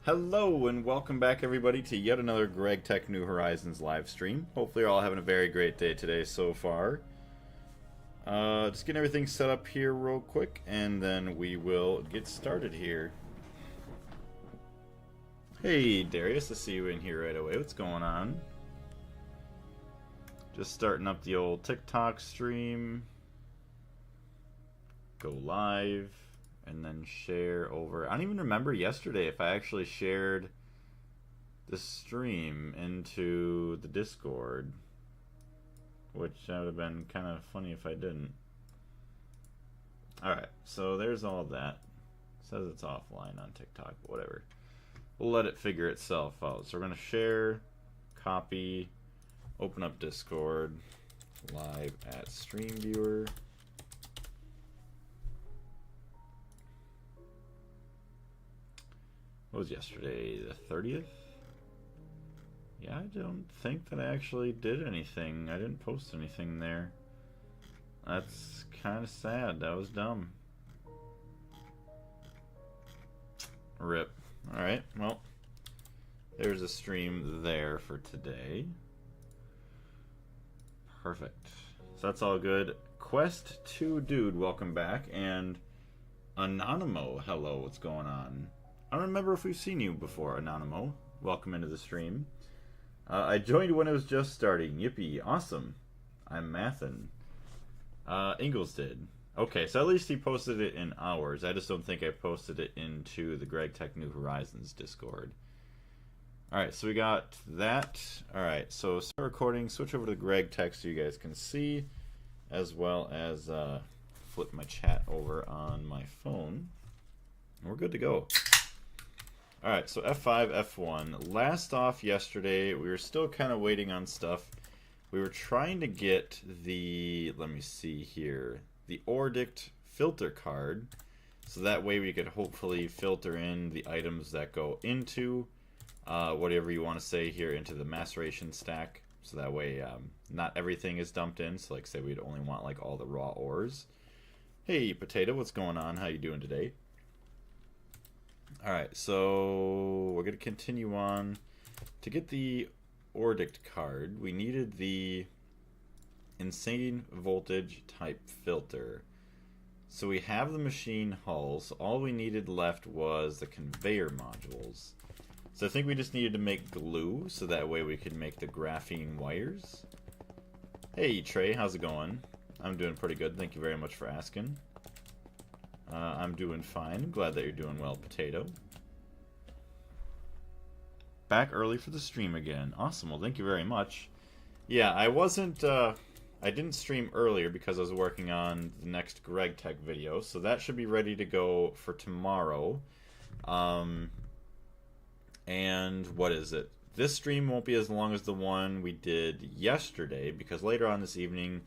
Hello and welcome back everybody to yet another Gregtech New Horizons live stream. Hopefully you're all having a very great day today so far. Just getting everything set up here real quick and then we will get started here. Hey Darius, I see you in here right away. What's going on? Just starting up the old TikTok stream. Go live. And then share over. I don't even remember yesterday if I actually shared the stream into the Discord, which would have been kind of funny if I didn't. Alright, so there's all that. It says it's offline on TikTok, but whatever. We'll let it figure itself out. So we're going to share, copy, open up Discord, live at Stream Viewer. What was yesterday, the 30th? Yeah, I don't think that I actually did anything. I didn't post anything there. That's kind of sad. That was dumb. RIP. Alright, well, there's a stream there for today. Perfect. So that's all good. Quest 2 Dude, welcome back. And Anonymo, hello, what's going on? I don't remember if we've seen you before, Anonymo. Welcome into the stream. I joined when it was just starting. Yippee, awesome. I'm mathin'. Ingalls did. Okay, so at least he posted it in ours. I just don't think I posted it into the Gregtech New Horizons Discord. Alright, so we got that. Alright, so start recording. Switch over to the Gregtech so you guys can see. As well as flip my chat over on my phone. And we're good to go. Alright, so F5, F1. Last off yesterday, we were still kind of waiting on stuff. We were trying to get the, let me see here, the Ordict filter card. So that way we could hopefully filter in the items that go into, whatever you want to say here, into the maceration stack. So that way not everything is dumped in. So like say we'd only want like all the raw ores. Hey Potato, what's going on? How you doing today? Alright, so we're going to continue on. To get the Ordict card, we needed the insane voltage type filter. So we have the machine hulls. All we needed left was the conveyor modules. So I think we just needed to make glue, so that way we could make the graphene wires. Hey Trey, how's it going? I'm doing pretty good, thank you very much for asking. I'm doing fine. Glad that you're doing well, Potato. Back early for the stream again. Awesome. Well, thank you very much. Yeah, I wasn't... I didn't stream earlier because I was working on the next Gregtech video, so that should be ready to go for tomorrow. And what is it? This stream won't be as long as the one we did yesterday, because later on this evening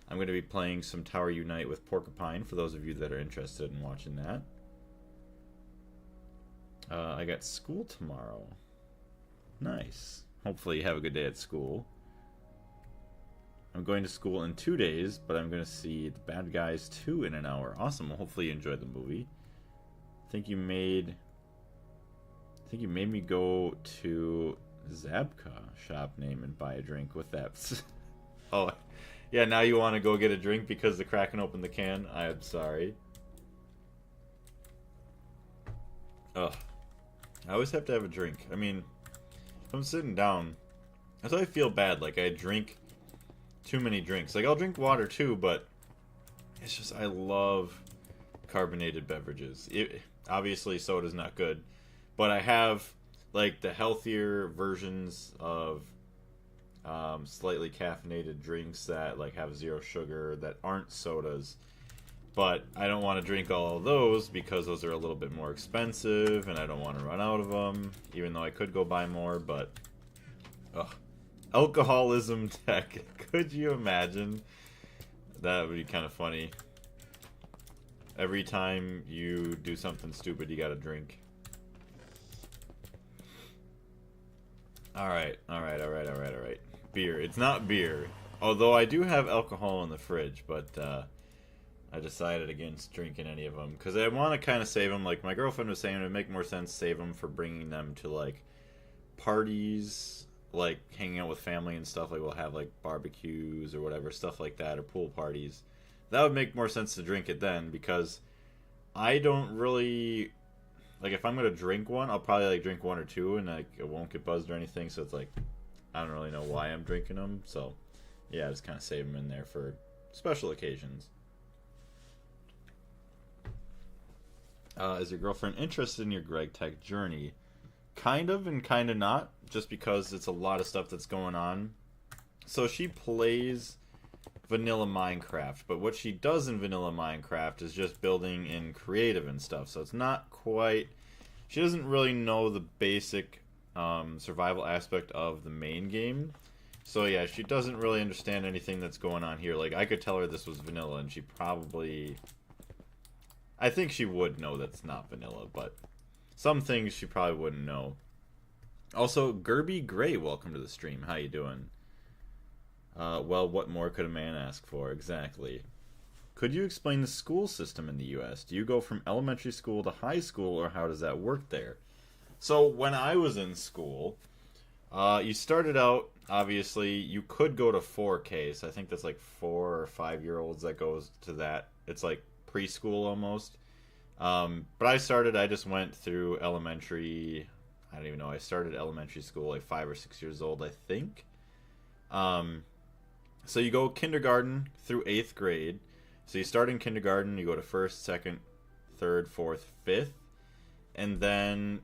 I'm going to be playing some Tower Unite with Porcupine, for those of you that are interested in watching that. I got school tomorrow. Nice. Hopefully you have a good day at school. I'm going to school in 2 days, but I'm going to see The Bad Guys 2 in an hour. Awesome. Well, hopefully you enjoyed the movie. I think you made me go to Zabka shop name and buy a drink with that. Oh, yeah, now you want to go get a drink because the Kraken opened the can? I am sorry. Ugh. I always have to have a drink. I mean, if I'm sitting down, that's why I feel bad. Like, I drink too many drinks. Like, I'll drink water too, but it's just, I love carbonated beverages. Obviously, soda's not good. But I have, like, the healthier versions of slightly caffeinated drinks that like have zero sugar that aren't sodas, but I don't want to drink all of those because those are a little bit more expensive and I don't want to run out of them, even though I could go buy more. But alcoholism tech, could you imagine? That would be kind of funny. Every time you do something stupid you gotta drink. Alright. Beer. It's not beer. Although I do have alcohol in the fridge, but I decided against drinking any of them because I want to kind of save them. Like my girlfriend was saying, it would make more sense to save them for bringing them to like parties, like hanging out with family and stuff. Like we'll have like barbecues or whatever, stuff like that, or pool parties. That would make more sense to drink it then, because I don't really like, if I'm gonna drink one, I'll probably like drink one or two and like it won't get buzzed or anything. So it's like I don't really know why I'm drinking them. So yeah, I just kind of save them in there for special occasions. Is your girlfriend interested in your Gregtech journey? Kind of and kind of not, just because it's a lot of stuff that's going on. So she plays vanilla Minecraft, but what she does in vanilla Minecraft is just building in creative and stuff. So it's not quite... She doesn't really know the basic survival aspect of the main game. So yeah, she doesn't really understand anything that's going on here. Like, I could tell her this was vanilla, and she probably... I think she would know that's not vanilla, but some things she probably wouldn't know. Also, Gerby Gray, welcome to the stream. How you doing? Well, what more could a man ask for? Exactly. Could you explain the school system in the U.S.? Do you go from elementary school to high school, or how does that work there? So, when I was in school, you started out, obviously, you could go to 4K, so I think that's like 4 or 5 year olds that goes to that. It's like preschool almost. But I just went through elementary. I don't even know. I started elementary school like 5 or 6 years old, I think. So you go kindergarten through 8th grade. So you start in kindergarten, you go to 1st, 2nd, 3rd, 4th, 5th. And then,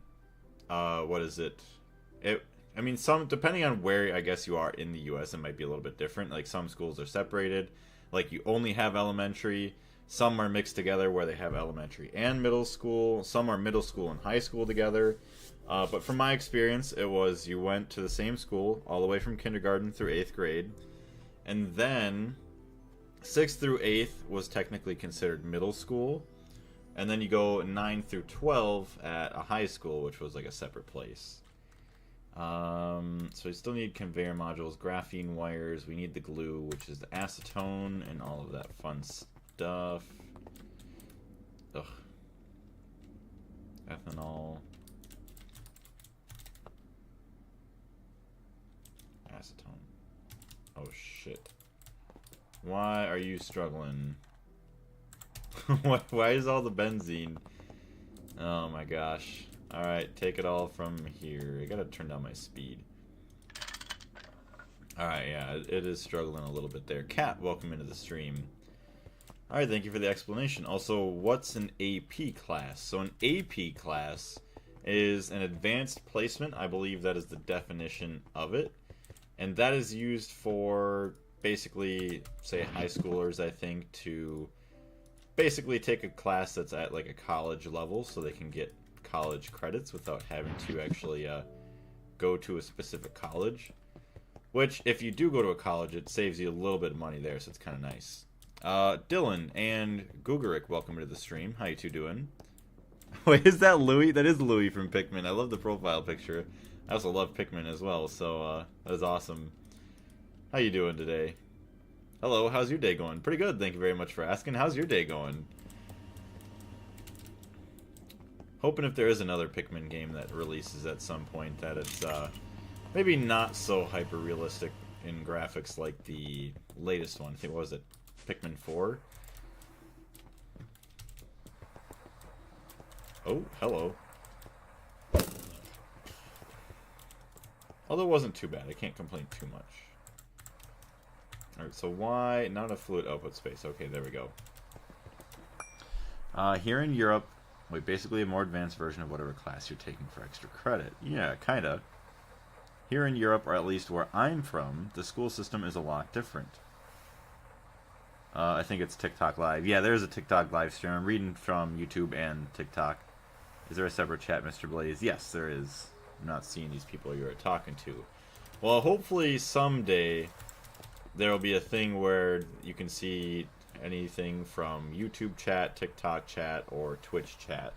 what is it? I mean, depending on where I guess you are in the U.S., it might be a little bit different. Like some schools are separated. Like you only have elementary. Some are mixed together where they have elementary and middle school. Some are middle school and high school together. But from my experience, it was you went to the same school all the way from kindergarten through 8th grade. And then 6th through 8th was technically considered middle school. And then you go 9 through 12 at a high school, which was like a separate place. So we still need conveyor modules, graphene wires. We need the glue, which is the acetone and all of that fun stuff. Ugh. Ethanol. Acetone. Oh shit. Why are you struggling? Why is all the benzene? Oh my gosh. Alright, take it all from here. I gotta turn down my speed. Alright, yeah, it is struggling a little bit there. Cat, welcome into the stream. Alright, thank you for the explanation. Also, what's an AP class? So an AP class is an advanced placement. I believe that is the definition of it. And that is used for basically, say, high schoolers, I think, to basically take a class that's at like a college level so they can get college credits without having to actually go to a specific college. Which, if you do go to a college, it saves you a little bit of money there, so it's kind of nice. Dylan and Gugarik, welcome to the stream. How you two doing? Wait, is that Louis? That is Louis from Pikmin. I love the profile picture. I also love Pikmin as well, so that is awesome. How you doing today? Hello, how's your day going? Pretty good, thank you very much for asking. How's your day going? Hoping if there is another Pikmin game that releases at some point that it's maybe not so hyper-realistic in graphics like the latest one. I think, what was it? Pikmin 4? Oh, hello. Although it wasn't too bad. I can't complain too much. Alright, so why not a fluid output space? Okay, there we go. Here in Europe, wait, basically a more advanced version of whatever class you're taking for extra credit. Yeah, kinda. Here in Europe, or at least where I'm from, the school system is a lot different. I think it's TikTok Live. Yeah, there's a TikTok live stream. I'm reading from YouTube and TikTok. Is there a separate chat, Mr. Blaze? Yes, there is. I'm not seeing these people you're talking to. Well, hopefully someday there will be a thing where you can see anything from YouTube chat, TikTok chat, or Twitch chat.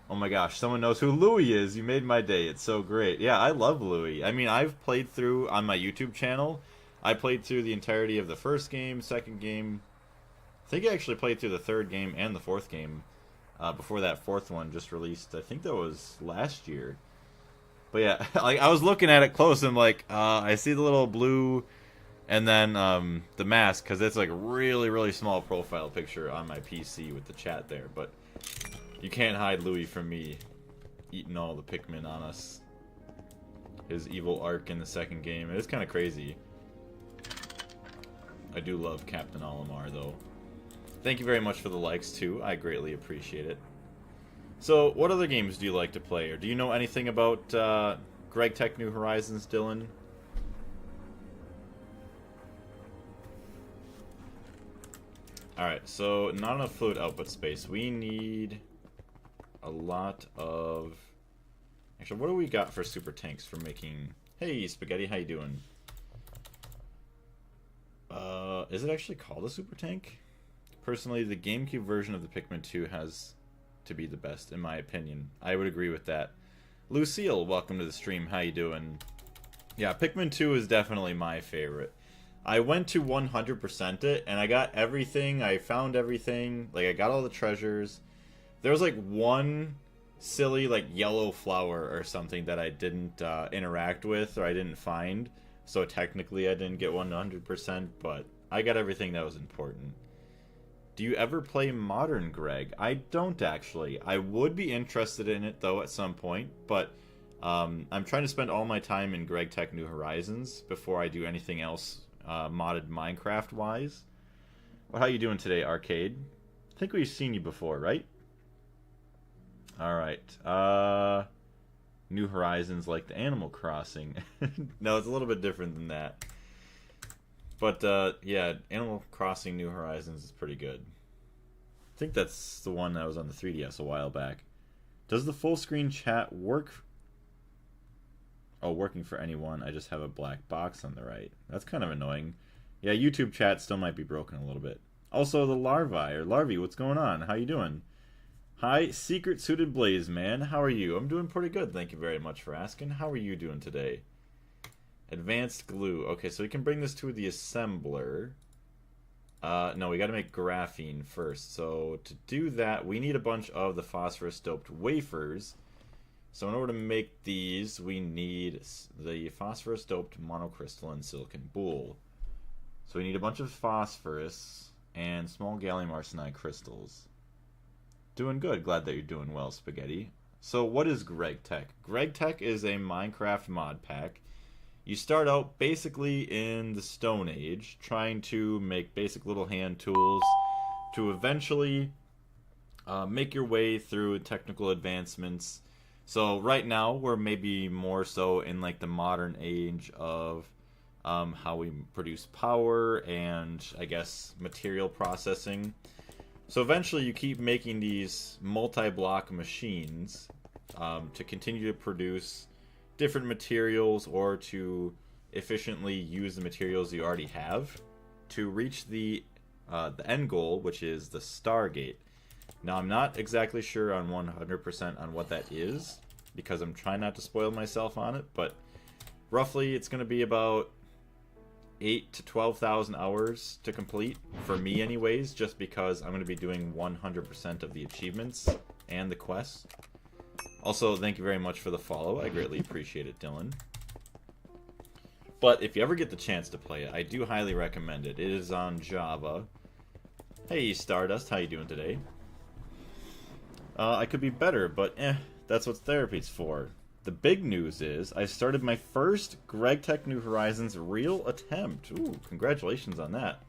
Oh my gosh, someone knows who Louis is. You made my day. It's so great. Yeah, I love Louis. I mean, I've played through, on my YouTube channel, I played through the entirety of the first game, second game, I think I actually played through the third game and the fourth game before that fourth one just released. I think that was last year. But yeah, like I was looking at it close and like I see the little blue and then the mask because it's like a really, really small profile picture on my PC with the chat there. But you can't hide Louis from me eating all the Pikmin on us. His evil arc in the second game. It is kind of crazy. I do love Captain Olimar, though. Thank you very much for the likes, too. I greatly appreciate it. So, what other games do you like to play? Or do you know anything about Gregtech New Horizons, Dylan? Alright, so not enough fluid output space. We need a lot of... Actually, what do we got for super tanks for making... Hey, Spaghetti, how you doing? Is it actually called a super tank? Personally, the GameCube version of the Pikmin 2 has to be the best, in my opinion. I would agree with that. Lucille, welcome to the stream. How you doing? Yeah, Pikmin 2 is definitely my favorite. I went to 100% it, and I got everything. I found everything. Like, I got all the treasures. There was, like, one silly, like, yellow flower or something that I didn't interact with or I didn't find. So technically I didn't get 100%, but I got everything that was important. Do you ever play Modern, Greg? I don't, actually. I would be interested in it, though, at some point, but I'm trying to spend all my time in Gregtech New Horizons before I do anything else modded Minecraft-wise. Well, how you doing today, Arcade? I think we've seen you before, right? Alright. New Horizons like the Animal Crossing. No, it's a little bit different than that. But, yeah, Animal Crossing New Horizons is pretty good. I think that's the one that was on the 3DS a while back. Does the full screen chat work? Oh, working for anyone. I just have a black box on the right. That's kind of annoying. Yeah, YouTube chat still might be broken a little bit. Also, the Larvae, what's going on? How you doing? Hi, Secret Suited Blaze Man. How are you? I'm doing pretty good. Thank you very much for asking. How are you doing today? Advanced glue. Okay, so we can bring this to the assembler. No, we got to make graphene first. So to do that, we need a bunch of the phosphorus-doped wafers. So in order to make these, we need the phosphorus-doped monocrystalline silicon boule. So we need a bunch of phosphorus and small gallium arsenide crystals. Doing good. Glad that you're doing well, Spaghetti. So what is Gregtech? Gregtech is a Minecraft mod pack. You start out basically in the Stone Age, trying to make basic little hand tools to eventually make your way through technical advancements. So right now we're maybe more so in like the modern age of how we produce power and I guess material processing. So eventually you keep making these multi-block machines to continue to produce different materials or to efficiently use the materials you already have to reach the end goal, which is the Stargate. Now I'm not exactly sure on 100% on what that is because I'm trying not to spoil myself on it, but roughly it's going to be about 8 to 12,000 hours to complete, for me anyways, just because I'm going to be doing 100% of the achievements and the quests. Also, thank you very much for the follow. I greatly appreciate it, Dylan. But if you ever get the chance to play it, I do highly recommend it. It is on Java. Hey, Stardust, how you doing today? I could be better, but that's what therapy's for. The big news is I started my first Gregtech New Horizons real attempt. Ooh, congratulations on that.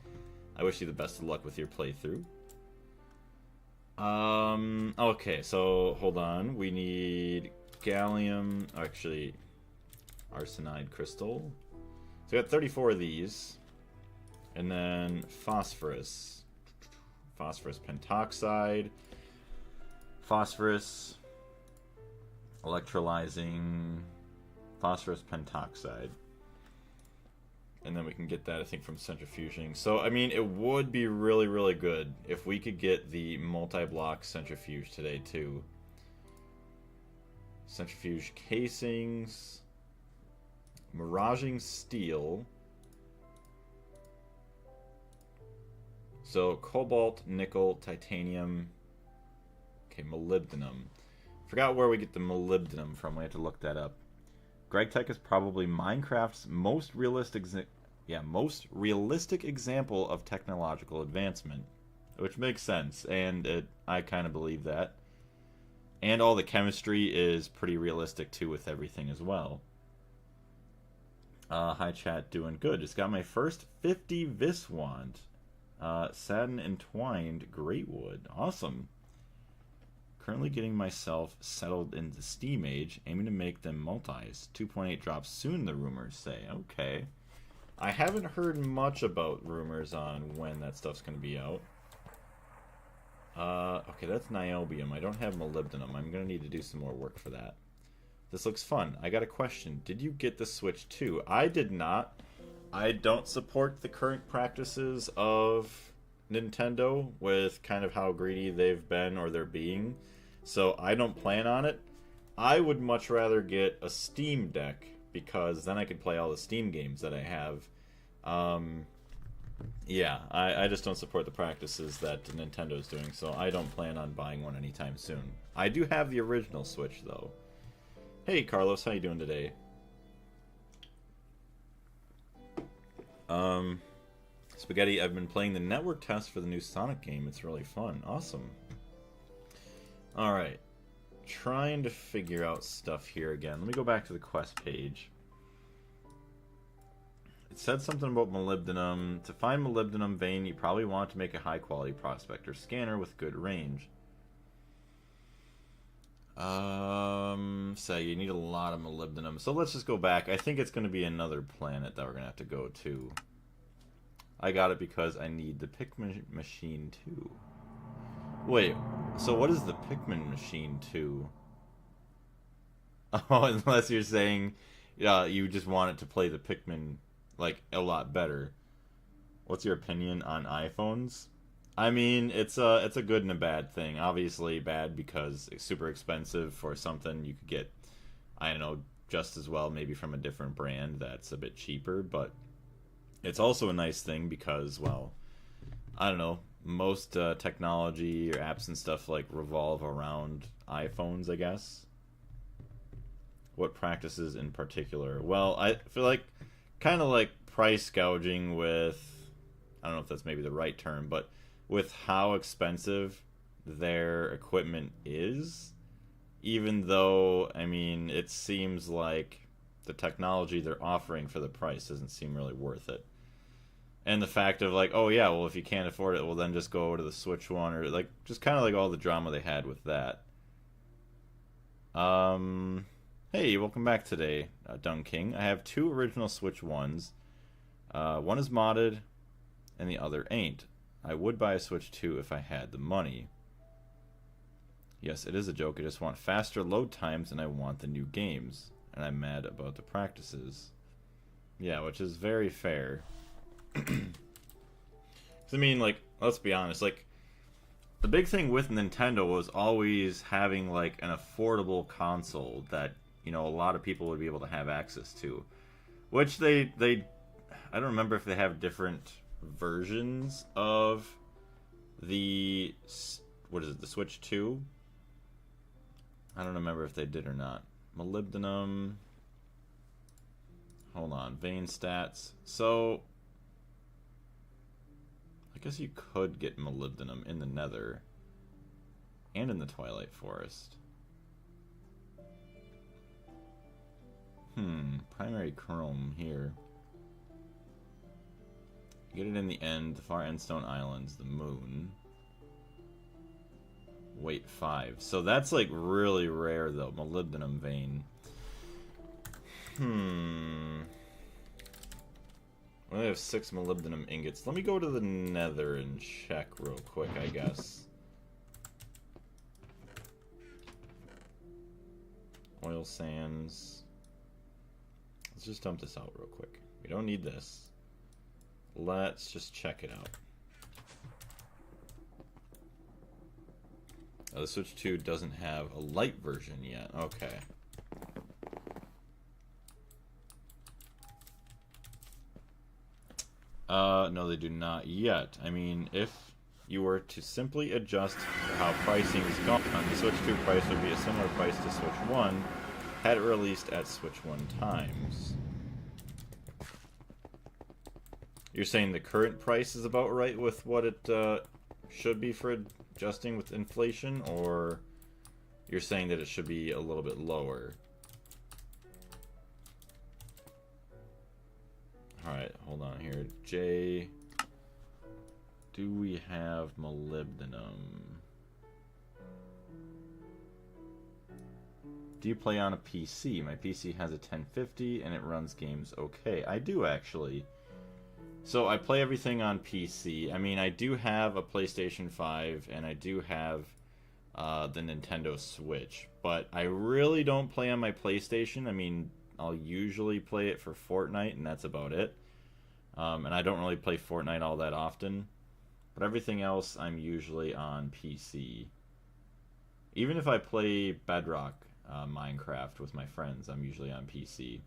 I wish you the best of luck with your playthrough. Okay, so hold on. We need gallium, actually, arsenide crystal. So we got 34 of these. And then phosphorus. Phosphorus pentoxide. Phosphorus. Electrolyzing phosphorus pentoxide. And then we can get that, I think, from centrifuging. So, I mean, it would be really, really good if we could get the multi-block centrifuge today, too. Centrifuge casings. Miraging steel. So cobalt, nickel, titanium. Okay, molybdenum. Forgot where we get the molybdenum from. We have to look that up. Gregtech is probably Minecraft's most realistic example of technological advancement, which makes sense, and I kind of believe that. And all the chemistry is pretty realistic too with everything as well. Hi chat, doing good. Just got my first 50 Vis wand. Satin entwined greatwood. Awesome. Currently getting myself settled into Steam Age, aiming to make them multis. 2.8 drops soon, the rumors say. Okay. I haven't heard much about rumors on when that stuff's going to be out. Okay, that's niobium. I don't have molybdenum. I'm going to need to do some more work for that. This looks fun. I got a question. Did you get the Switch 2? I did not. I don't support the current practices of Nintendo with kind of how greedy they've been or they're being. So I don't plan on it. I would much rather get a Steam Deck because then I could play all the Steam games that I have. Yeah, I just don't support the practices that Nintendo's doing, so I don't plan on buying one anytime soon. I do have the original Switch, though. Hey, Carlos, how you doing today? Spaghetti, I've been playing the network test for the new Sonic game. It's really fun. Awesome. Alright. Trying to figure out stuff here again. Let me go back to the quest page. It said something about molybdenum. To find molybdenum vein, you probably want to make a high-quality prospector scanner with good range. So you need a lot of molybdenum. So let's just go back. I think it's going to be another planet that we're going to have to go to. I got it because I need the Pikmin machine too. Wait, so what is the Pikmin machine too? Oh, unless you're saying, you just want it to play the Pikmin like a lot better. What's your opinion on iPhones? I mean, it's a good and a bad thing. Obviously bad because it's super expensive for something you could get, I don't know, just as well maybe from a different brand that's a bit cheaper, but it's also a nice thing because, well, I don't know, most technology or apps and stuff like revolve around iPhones, I guess. What practices in particular? Well, I feel like kind of like price gouging with, I don't know if that's maybe the right term, but with how expensive their equipment is, even though, I mean, it seems like the technology they're offering for the price doesn't seem really worth it. And the fact of like, oh yeah, well if you can't afford it, well then just go over to the Switch one, or like just kind of like all the drama they had with that. Hey, welcome back today, Dung King. I have two original Switch ones. One is modded, and the other ain't. I would buy a Switch 2 if I had the money. Yes, it is a joke. I just want faster load times, and I want the new games. And I'm mad about the practices. Yeah, which is very fair. I mean, like, let's be honest, like, the big thing with Nintendo was always having, like, an affordable console that, you know, a lot of people would be able to have access to. Which they I don't remember if they have different versions of the, what is it, the Switch 2? I don't remember if they did or not. Molybdenum. Hold on, vein stats. So I guess you could get molybdenum in the Nether and in the Twilight Forest. Primary chrome here. Get it in the end, the far endstone islands, the moon. Weight 5. So that's like really rare though, molybdenum vein. I only have 6 molybdenum ingots. Let me go to the Nether and check real quick, I guess. Oil sands. Let's just dump this out real quick. We don't need this. Let's just check it out. Oh, the Switch 2 doesn't have a light version yet. Okay. No, they do not yet. I mean, if you were to simply adjust how pricing is gone, the Switch 2 price would be a similar price to Switch 1 had it released at Switch 1 times. You're saying the current price is about right with what it should be for adjusting with inflation, or you're saying that it should be a little bit lower? Alright, hold on here. Jay, do we have molybdenum? Do you play on a PC? My PC has a 1050 and it runs games okay. I do, actually. So I play everything on PC. I mean, I do have a PlayStation 5 and I do have the Nintendo Switch, but I really don't play on my PlayStation. I mean, I'll usually play it for Fortnite, and that's about it. And I don't really play Fortnite all that often. But everything else, I'm usually on PC. Even if I play Bedrock Minecraft with my friends, I'm usually on PC.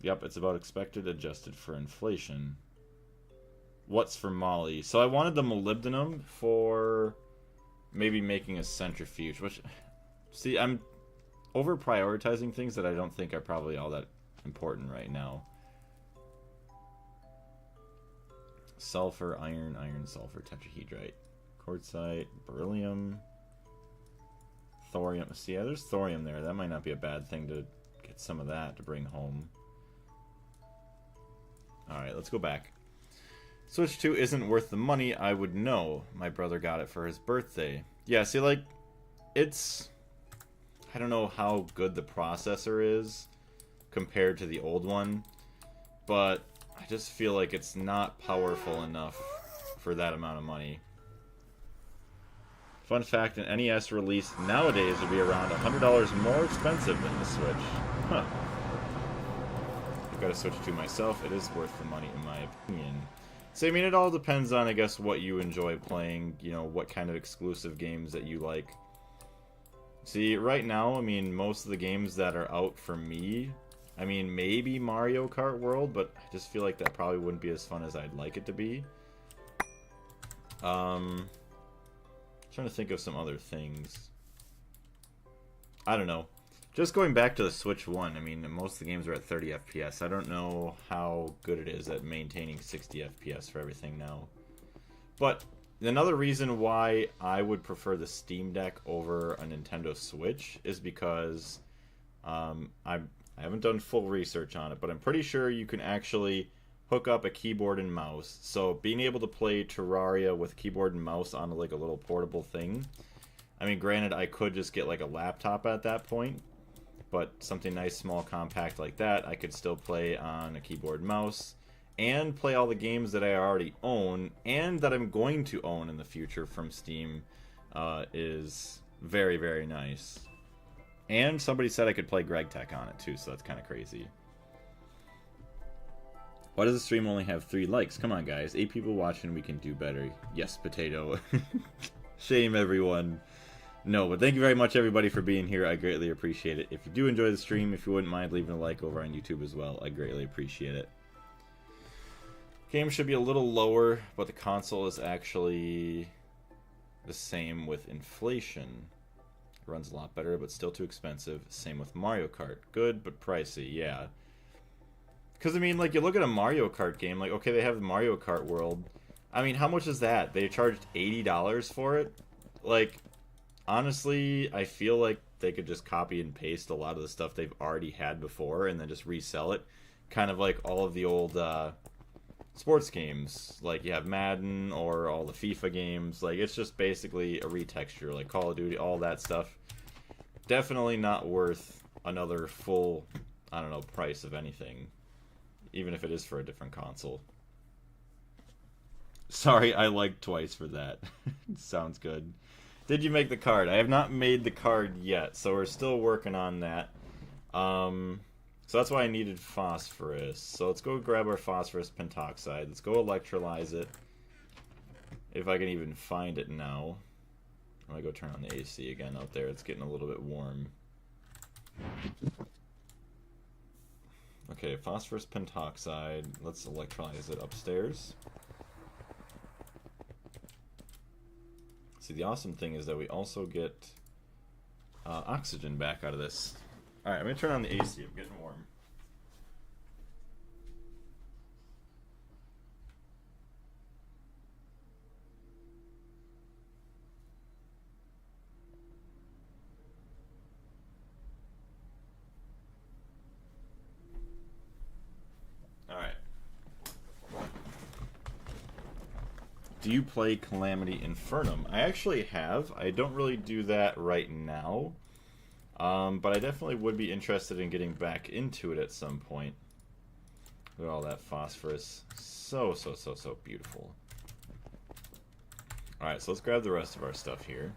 Yep, it's about expected adjusted for inflation. What's for Molly? So I wanted the molybdenum for maybe making a centrifuge, which... See, I'm over prioritizing things that I don't think are probably all that important right now. Sulfur, iron, sulfur, tetrahedrite, quartzite, beryllium, thorium. See, yeah, there's thorium there. That might not be a bad thing to get some of that to bring home. Alright, let's go back. Switch 2 isn't worth the money. I would know. My brother got it for his birthday. Yeah, see, like, it's... I don't know how good the processor is compared to the old one, but I just feel like it's not powerful enough for that amount of money. Fun fact, an NES release nowadays would be around $100 more expensive than the Switch. Huh. I've got a Switch 2 myself. It is worth the money in my opinion. So, I mean, it all depends on, I guess, what you enjoy playing, you know, what kind of exclusive games that you like. See, right now, I mean, most of the games that are out for me, I mean, maybe Mario Kart World, but I just feel like that probably wouldn't be as fun as I'd like it to be. Trying to think of some other things. I don't know. Just going back to the Switch 1, I mean, most of the games are at 30 FPS. I don't know how good it is at maintaining 60 FPS for everything now. But another reason why I would prefer the Steam Deck over a Nintendo Switch is because I haven't done full research on it, but I'm pretty sure you can actually hook up a keyboard and mouse. So being able to play Terraria with keyboard and mouse on like a little portable thing. I mean, granted, I could just get like a laptop at that point, but something nice, small, compact like that, I could still play on a keyboard and mouse and play all the games that I already own and that I'm going to own in the future from Steam is very, very nice. And somebody said I could play Gregtech on it too, so that's kind of crazy. Why does the stream only have 3 likes? Come on, guys. 8 people watching, we can do better. Yes, potato. Shame, everyone. No, but thank you very much, everybody, for being here. I greatly appreciate it. If you do enjoy the stream, if you wouldn't mind leaving a like over on YouTube as well, I greatly appreciate it. Game should be a little lower, but the console is actually the same with inflation. It runs a lot better, but still too expensive. Same with Mario Kart. Good, but pricey, yeah. Because, I mean, like, you look at a Mario Kart game, like, okay, they have the Mario Kart World. I mean, how much is that? They charged $80 for it? Like, honestly, I feel like they could just copy and paste a lot of the stuff they've already had before and then just resell it. Kind of like all of the old sports games. Like, you have Madden or all the FIFA games. Like, it's just basically a retexture, like Call of Duty, all that stuff. Definitely not worth another full, I don't know, price of anything. Even if it is for a different console. Sorry, I liked twice for that. Sounds good. Did you make the card? I have not made the card yet, so we're still working on that. So that's why I needed phosphorus. So let's go grab our phosphorus pentoxide. Let's go electrolyze it. If I can even find it now. I'm gonna go turn on the AC again out there. It's getting a little bit warm. Okay, Okay, phosphorus pentoxide. Let's electrolyze it upstairs. See, the awesome thing is that we also get oxygen back out of this. Alright, I'm going to turn on the AC. I'm getting warm. Alright. Do you play Calamity Infernum? I actually have. I don't really do that right now. But I definitely would be interested in getting back into it at some point. Look at all that phosphorus. So beautiful. Alright, so let's grab the rest of our stuff here.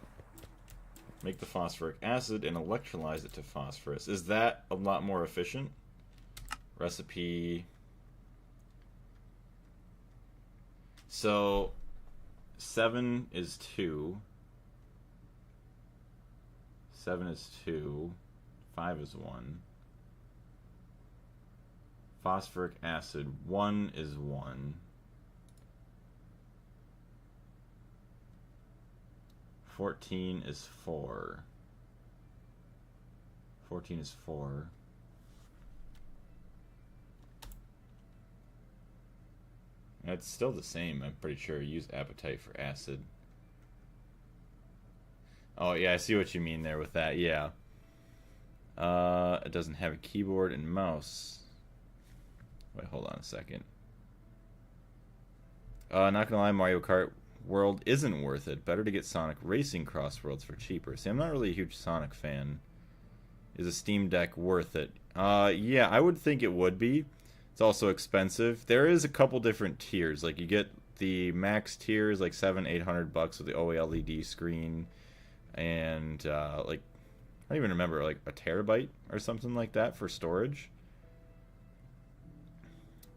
Make the phosphoric acid and electrolyze it to phosphorus. Is that a lot more efficient? Recipe. So 7 is 2. 7 is 2. 5 is 1. Phosphoric acid 1 is 1. 14 is 4. 14 is 4. It's still the same, I'm pretty sure. Use appetite for acid. Oh, yeah, I see what you mean there with that, yeah. It doesn't have a keyboard and mouse. Wait, hold on a second. Not gonna lie, Mario Kart World isn't worth it. Better to get Sonic Racing Cross Worlds for cheaper. See, I'm not really a huge Sonic fan. Is a Steam Deck worth it? Yeah, I would think it would be. It's also expensive. There is a couple different tiers. Like, you get the max tiers, like $700-800 with the OLED screen, and like, I don't even remember, like a terabyte or something like that for storage.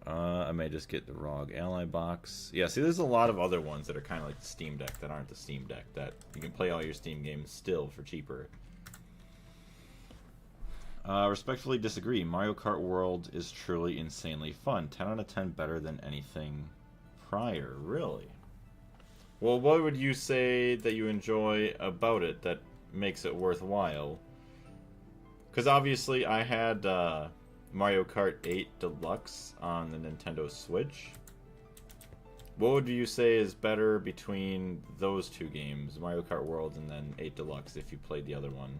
I may just get the ROG Ally box. Yeah, see, there's a lot of other ones that are kind of like the Steam Deck that aren't the Steam Deck, that you can play all your Steam games still for cheaper. Respectfully disagree. Mario Kart World is truly insanely fun. 10 out of 10 better than anything prior. Really? Well, what would you say that you enjoy about it that makes it worthwhile? Because obviously I had Mario Kart 8 Deluxe on the Nintendo Switch. What would you say is better between those two games, Mario Kart World and then 8 Deluxe, if you played the other one?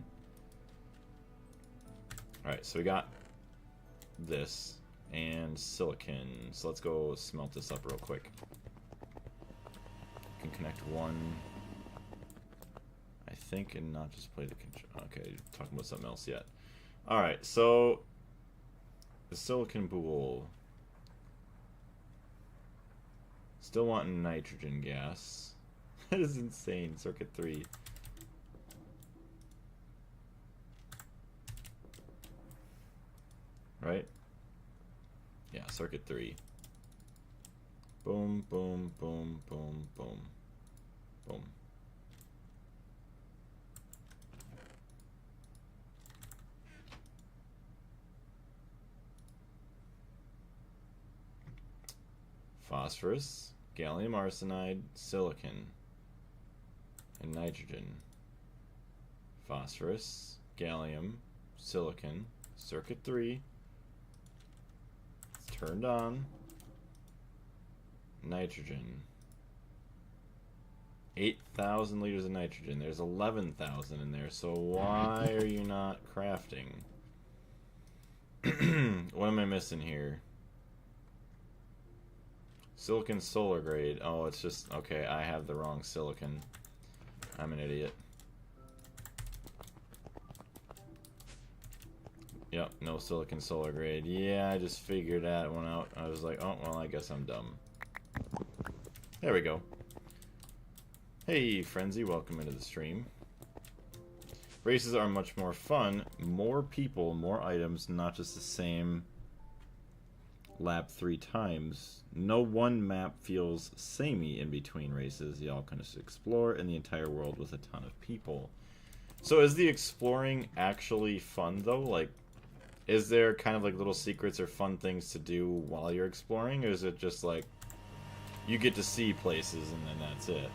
Alright, so we got this and silicon. So let's go smelt this up real quick. Can connect one, I think, and not just play the control. Okay, talking about something else yet. Alright, so the silicon boule. Still wanting nitrogen gas. That is insane. Circuit 3. Right? Yeah, circuit 3. Boom, boom, boom, boom, boom. Boom. Phosphorus, gallium arsenide, silicon, and nitrogen. Phosphorus, gallium, silicon, circuit 3. It's turned on. Nitrogen. 8,000 liters of nitrogen. There's 11,000 in there, so why are you not crafting? What am I missing here? Silicon solar grade. Oh, it's just... Okay, I have the wrong silicon. I'm an idiot. Yep, no silicon solar grade. Yeah, I just figured that one out. I was like, oh, well, I guess I'm dumb. There we go. Hey, Frenzy, welcome into the stream. Races are much more fun. More people, more items, not just the same lap 3 times. No one map feels samey in between races. Y'all can just explore in the entire world with a ton of people. So is the exploring actually fun, though? Like, is there kind of like little secrets or fun things to do while you're exploring, or is it just like you get to see places and then that's it?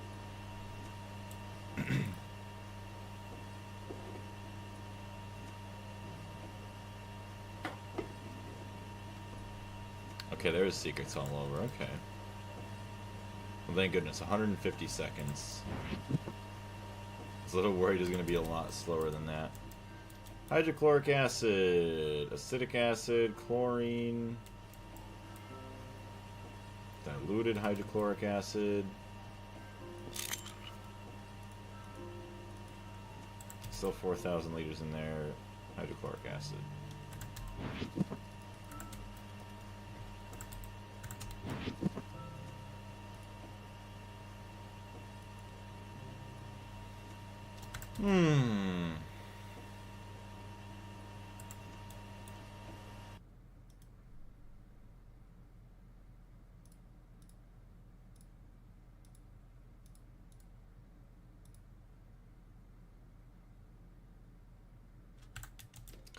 Okay, there's secrets all over. Okay. Well, thank goodness. 150 seconds. I was a little worried it was going to be a lot slower than that. Hydrochloric acid, acetic acid, chlorine, diluted hydrochloric acid. Still 4,000 liters in there. Hydrochloric acid.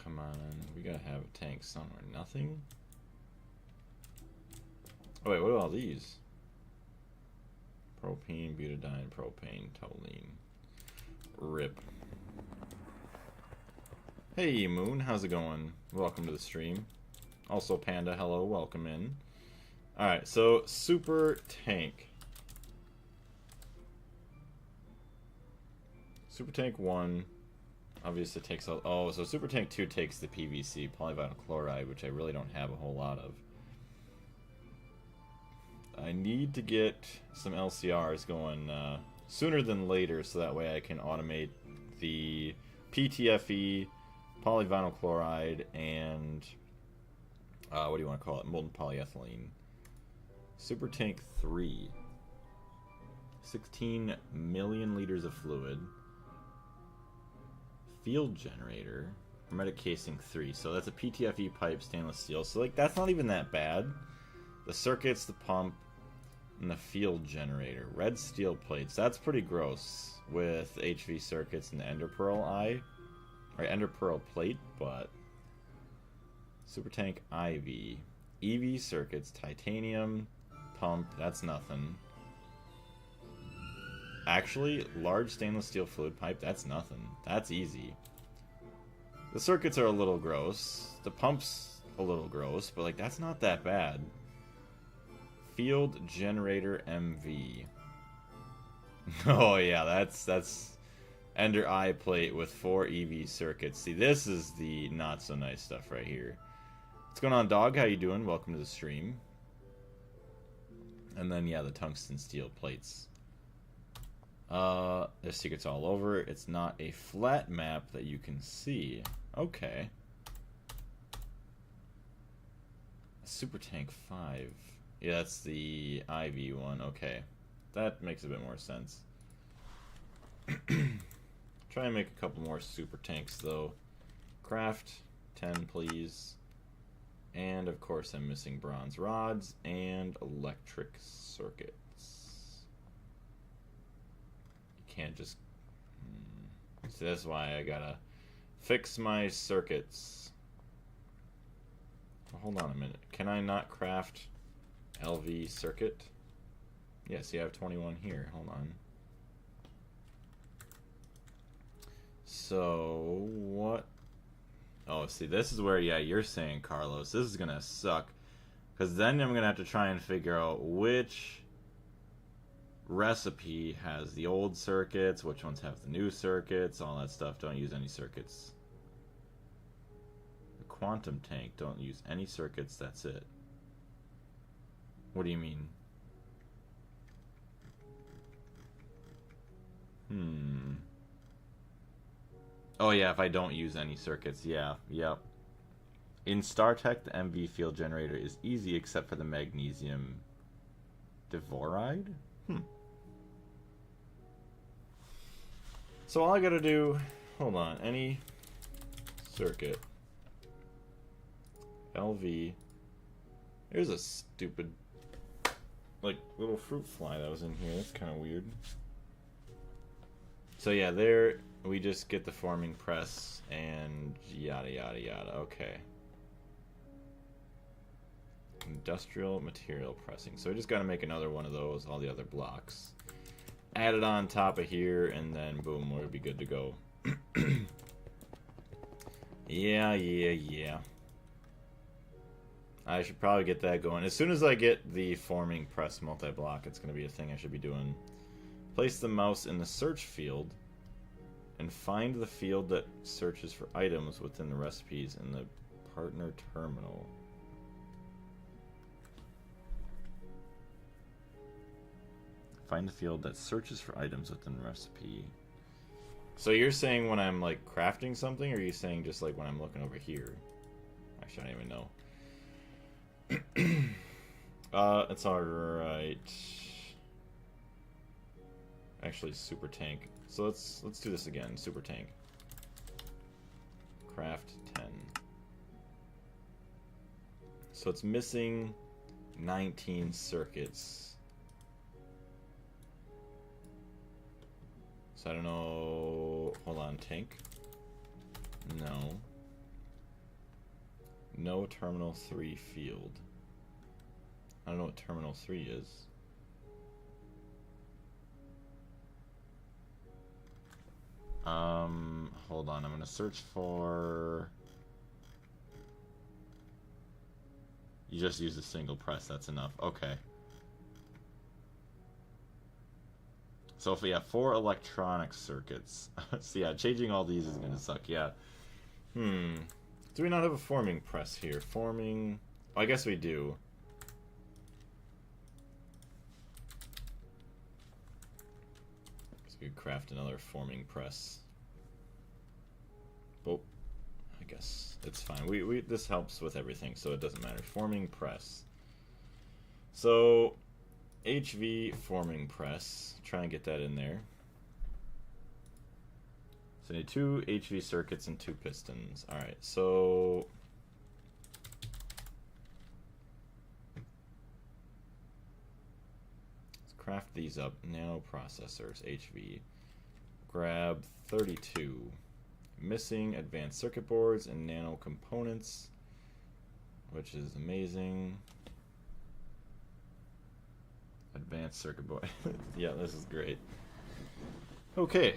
Come on, we gotta have a tank somewhere. Nothing? Oh wait, what are all these? Propene, butadiene, propane, toluene. RIP. Hey Moon, how's it going? Welcome to the stream. Also Panda, hello, welcome in. Alright, so Super Tank. Super Tank 1 obviously takes all... Oh, so Super Tank 2 takes the PVC, polyvinyl chloride, which I really don't have a whole lot of. I need to get some LCRs going sooner than later, so that way I can automate the PTFE, polyvinyl chloride, and what do you want to call it? Molten polyethylene. Super Tank 3. 16 million liters of fluid. Field generator. Hermetic casing 3. So that's a PTFE pipe, stainless steel. So like that's not even that bad. The circuits, the pump, and the field generator. Red steel plates. That's pretty gross with HV circuits and the ender pearl eye. Or ender pearl plate, but Super Tank IV. EV circuits, titanium, pump, that's nothing. Actually, large stainless steel fluid pipe, that's nothing. That's easy. The circuits are a little gross. The pump's a little gross, but like that's not that bad. Field generator MV. Oh yeah, that's ender eye plate with 4 EV circuits. See, this is the not so nice stuff right here. What's going on, dog? How you doing? Welcome to the stream. And then yeah, the tungsten steel plates. There's secrets all over. It's not a flat map that you can see. Okay. Super Tank 5. Yeah, that's the IV one. Okay. That makes a bit more sense. Try and make a couple more super tanks, though. Craft 10, please. And, of course, I'm missing bronze rods and electric circuits. You can't just... So that's why I gotta fix my circuits. Oh, hold on a minute. Can I not craft LV circuit? Yes, you have 21 here. Hold on. So, what? Oh, see, this is where, yeah, you're saying, Carlos, this is gonna suck. Because then I'm gonna have to try and figure out which recipe has the old circuits, which ones have the new circuits, all that stuff. Don't use any circuits. The quantum tank, don't use any circuits, that's it. What do you mean? Oh yeah, if I don't use any circuits, yeah, yep. In StarTech, the MV field generator is easy except for the magnesium divoride? So all I gotta do, hold on, any circuit, LV, there's a stupid, like, little fruit fly that was in here, that's kind of weird. So yeah, there we just get the forming press and yada yada yada. Okay. Industrial material pressing. So we just got to make another one of those, all the other blocks. Add it on top of here, and then boom, we'll be good to go. Yeah. I should probably get that going. As soon as I get the forming press multi-block, it's going to be a thing I should be doing. Place the mouse in the search field and find the field that searches for items within the recipes in the partner terminal. Find the field that searches for items within the recipe. So you're saying when I'm like crafting something, or are you saying just like when I'm looking over here? Actually, I don't even know. It's alright. Actually, super tank. So let's do this again. Super tank. Craft 10. So it's missing 19 circuits. So I don't know. Hold on, tank. No. No terminal 3 field. I don't know what terminal 3 is. Hold on. I'm gonna search for. You just use a single press. That's enough. Okay. So if we have 4 electronic circuits, so yeah, changing all these is gonna suck. Yeah. Do we not have a forming press here? Forming. Oh, I guess we do. So we could craft another forming press. Oh, I guess it's fine. We this helps with everything, so it doesn't matter. Forming press. So HV forming press. Try and get that in there. So I need 2 HV circuits and 2 pistons. Alright, so let's craft these up. Nano processors, HV. Grab 32. Missing advanced circuit boards and nano components, which is amazing. Advanced circuit board. Yeah, this is great. Okay.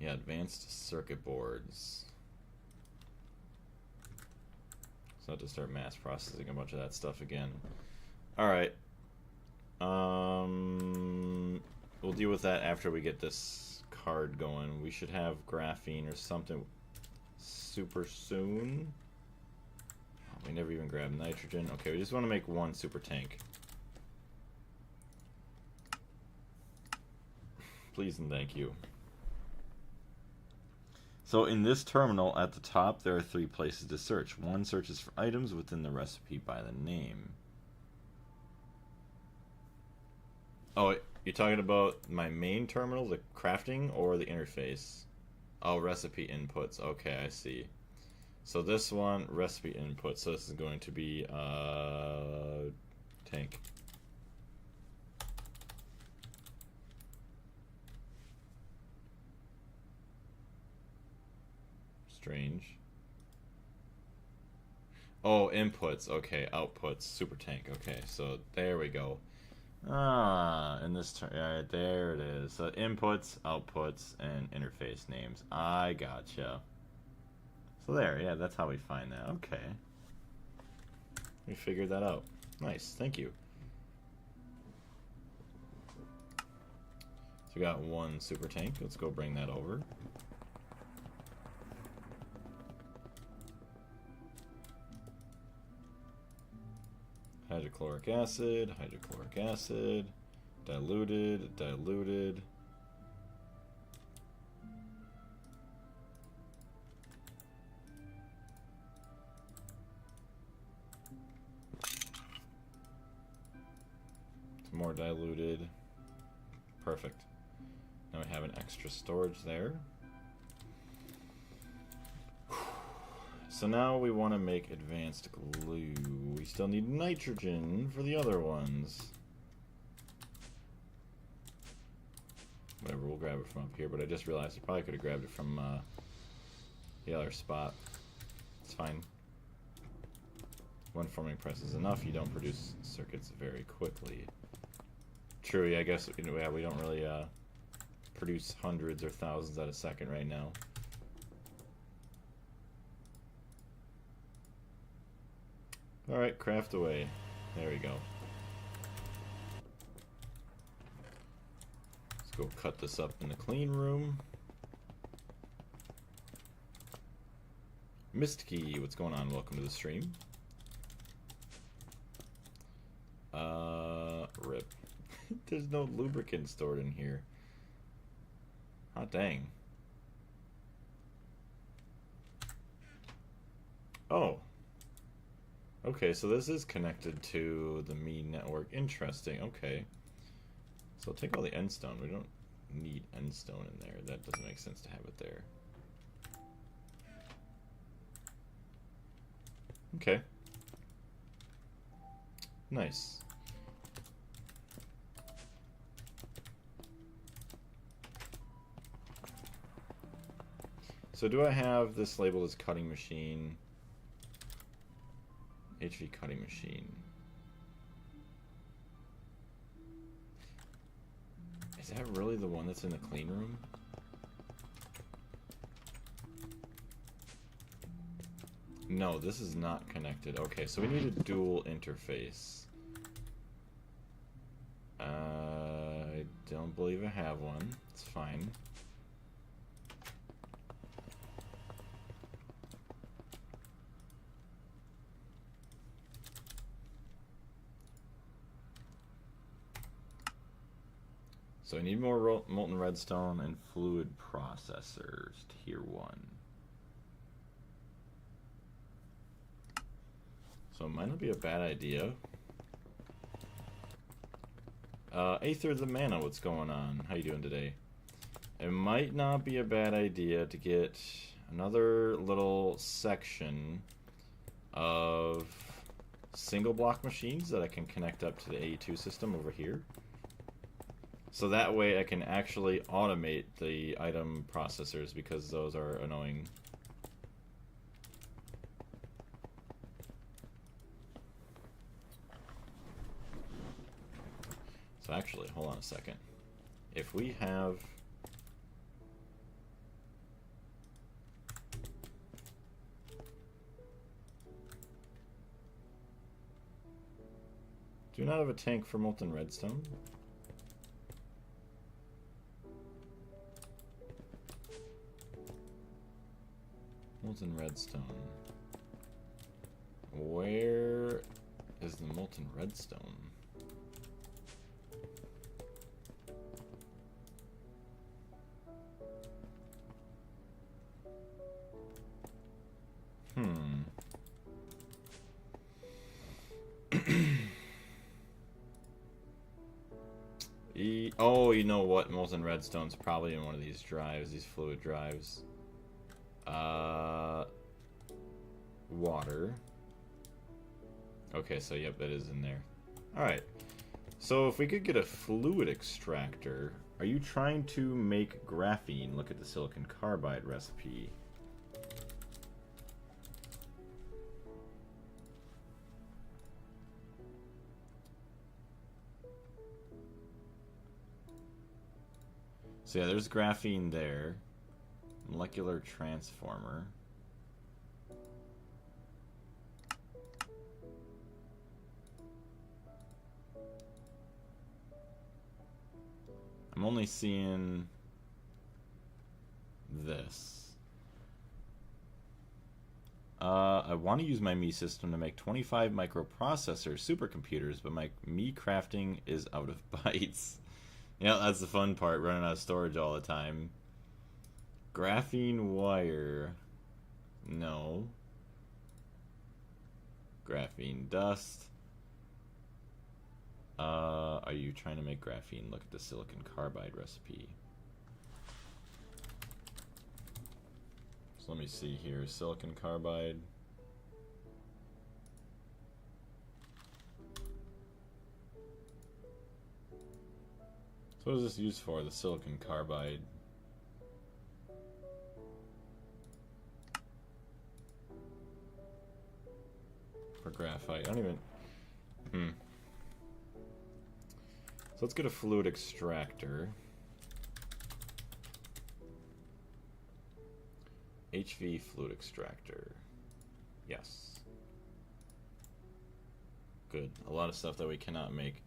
Yeah, advanced circuit boards. So I have to start mass processing a bunch of that stuff again. Alright. We'll deal with that after we get this card going. We should have graphene or something super soon. We never even grabbed nitrogen. Okay, we just want to make 1 super tank. Please and thank you. So in this terminal at the top, there are 3 places to search. 1 searches for items within the recipe by the name. Oh, you're talking about my main terminal, the crafting, or the interface? Oh, recipe inputs. Okay, I see. So this one, recipe input. So this is going to be tank. Strange. Oh, inputs. Okay, outputs. Super tank. Okay, so there we go. In this right, there it is. So inputs, outputs, and interface names. I gotcha. So there, yeah, that's how we find that. Okay. We figured that out. Nice, thank you. So we got 1 super tank. Let's go bring that over. Hydrochloric acid, diluted. More diluted. Perfect. Now we have an extra storage there. So now we want to make advanced glue. We still need nitrogen for the other ones. Whatever, we'll grab it from up here, but I just realized I probably could have grabbed it from the other spot. It's fine. One forming press is enough. You don't produce circuits very quickly. True, yeah, I guess yeah, we don't really produce hundreds or thousands at a second right now. Alright, craft away. There we go. Let's go cut this up in the clean room. Mistkey, what's going on? Welcome to the stream. Rip. There's no lubricant stored in here. Hot dang. Oh. Okay, so this is connected to the Me network. Interesting, okay. So I'll take all the end stone. We don't need end stone in there. That doesn't make sense to have it there. Okay. Nice. So do I have this labeled as cutting machine? HV cutting machine. Is that really the one that's in the clean room? No, this is not connected. Okay, so we need a dual interface. I don't believe I have one. It's fine. So I need more molten redstone and fluid processors, tier 1. So it might not be a bad idea. Aether the Mana, what's going on? How you doing today? It might not be a bad idea to get another little section of single block machines that I can connect up to the AE2 system over here. So that way I can actually automate the item processors, because those are annoying. So actually, hold on a second. If we have... Do you not have a tank for molten redstone? Molten redstone. Where is the molten redstone? Oh, you know what? Molten redstone's probably in one of these drives, these fluid drives. Water. Okay, so yep, that is in there. Alright. So if we could get a fluid extractor, are you trying to make graphene? Look at the silicon carbide recipe. So yeah, there's graphene there. Molecular transformer. I'm only seeing this. I want to use my Me system to make 25 microprocessor supercomputers, but my Me crafting is out of bytes. Yeah, that's the fun part, running out of storage all the time. Graphene wire. No. Graphene dust. Are you trying to make graphene? Look at the silicon carbide recipe. So let me see here. Silicon carbide. So what is this used for? The silicon carbide. For graphite. I don't even... So let's get a fluid extractor. HV fluid extractor. Yes. Good. A lot of stuff that we cannot make.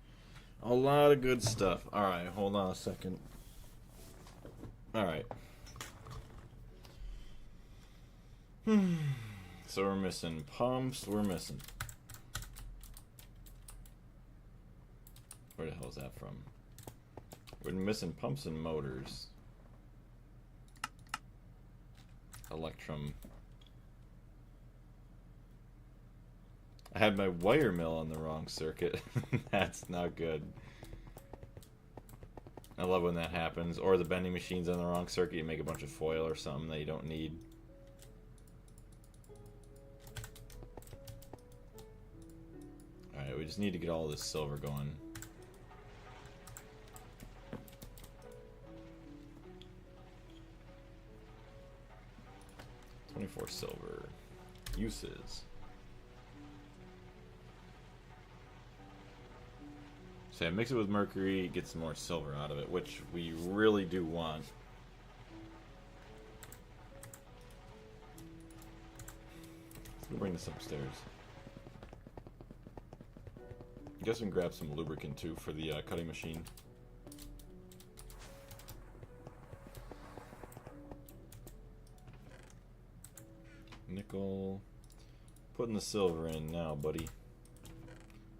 A lot of good stuff. Alright, hold on a second. Alright. So we're missing pumps. We're missing... Where the hell is that from? We're missing pumps and motors. Electrum. I had my wire mill on the wrong circuit. That's not good. I love when that happens. Or the bending machine's on the wrong circuit. You make a bunch of foil or something that you don't need. Alright, we just need to get all this silver going. 24 silver. Uses. So yeah, mix it with mercury, get some more silver out of it, which we really do want. Let's bring this upstairs. I guess we can grab some lubricant too for the cutting machine. Nickel. Putting the silver in now, buddy.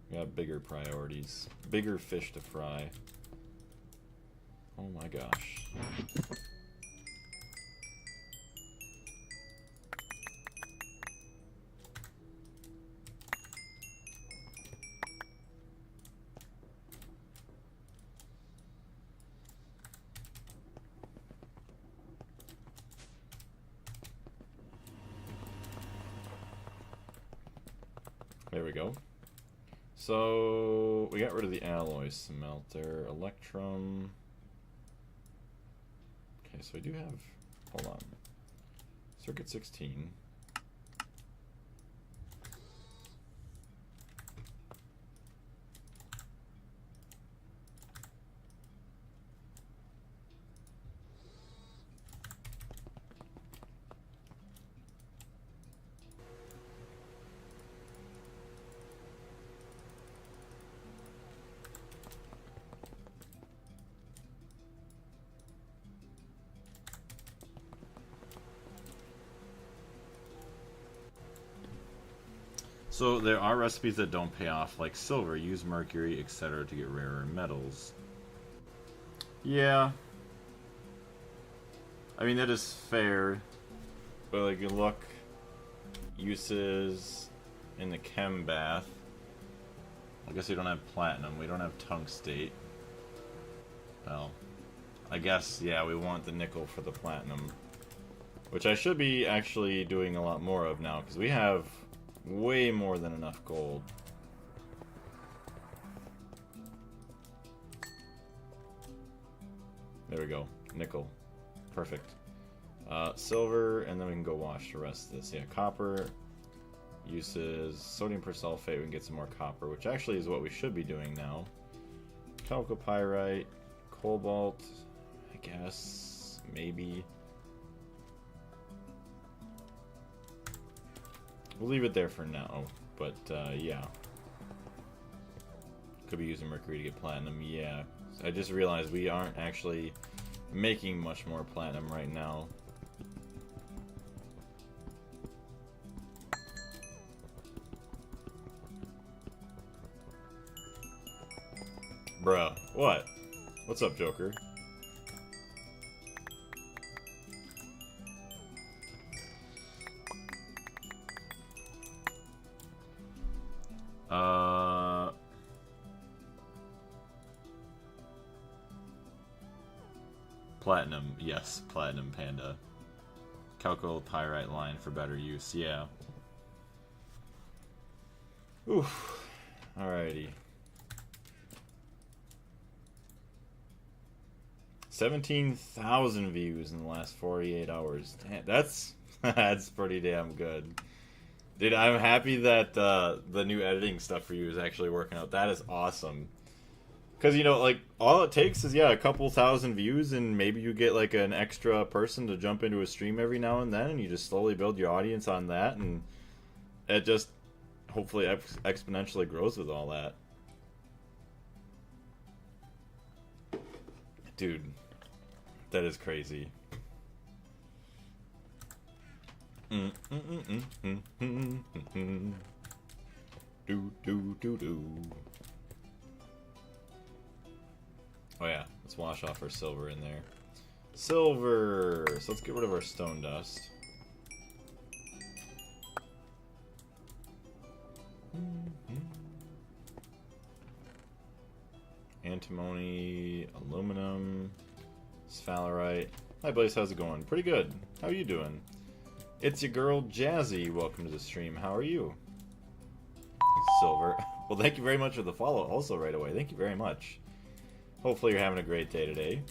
We got bigger priorities. Bigger fish to fry. Oh my gosh. There we go. So we got rid of the alloy smelter, electrum. Okay, so we do have, hold on, circuit 16. So there are recipes that don't pay off, like silver, use mercury, etc. to get rarer metals. Yeah. I mean, that is fair. But like, you look, uses in the chem bath. I guess we don't have platinum, we don't have tungstate. Well, I guess, yeah, we want the nickel for the platinum. Which I should be actually doing a lot more of now, because we have way more than enough gold. There we go. Nickel. Perfect. Silver, and then we can go wash the rest of this. Yeah, copper. Uses sodium persulfate. We can get some more copper, which actually is what we should be doing now. Chalcopyrite. Cobalt. I guess. Maybe. We'll leave it there for now, but yeah. Could be using mercury to get platinum, yeah. I just realized we aren't actually making much more platinum right now. Bruh, what? What's up, Joker? Platinum, yes, platinum panda. Chalcopyrite line for better use, yeah. Oof. Alrighty. 17,000 views in the last 48 hours. Damn, that's pretty damn good. Dude, I'm happy that the new editing stuff for you is actually working out. That is awesome. Because, you know, like, all it takes is, yeah, a couple thousand views, and maybe you get, like, an extra person to jump into a stream every now and then, and you just slowly build your audience on that, and it just hopefully exponentially grows with all that. Dude, that is crazy. Do do do do. Oh yeah, let's wash off our silver in there. Silver! So let's get rid of our stone dust. Antimony, aluminum, sphalerite. Hi Blaze, how's it going? Pretty good. How are you doing? It's your girl Jazzy. Welcome to the stream. How are you? Silver. Well, thank you very much for the follow also right away. Thank you very much. Hopefully you're having a great day today.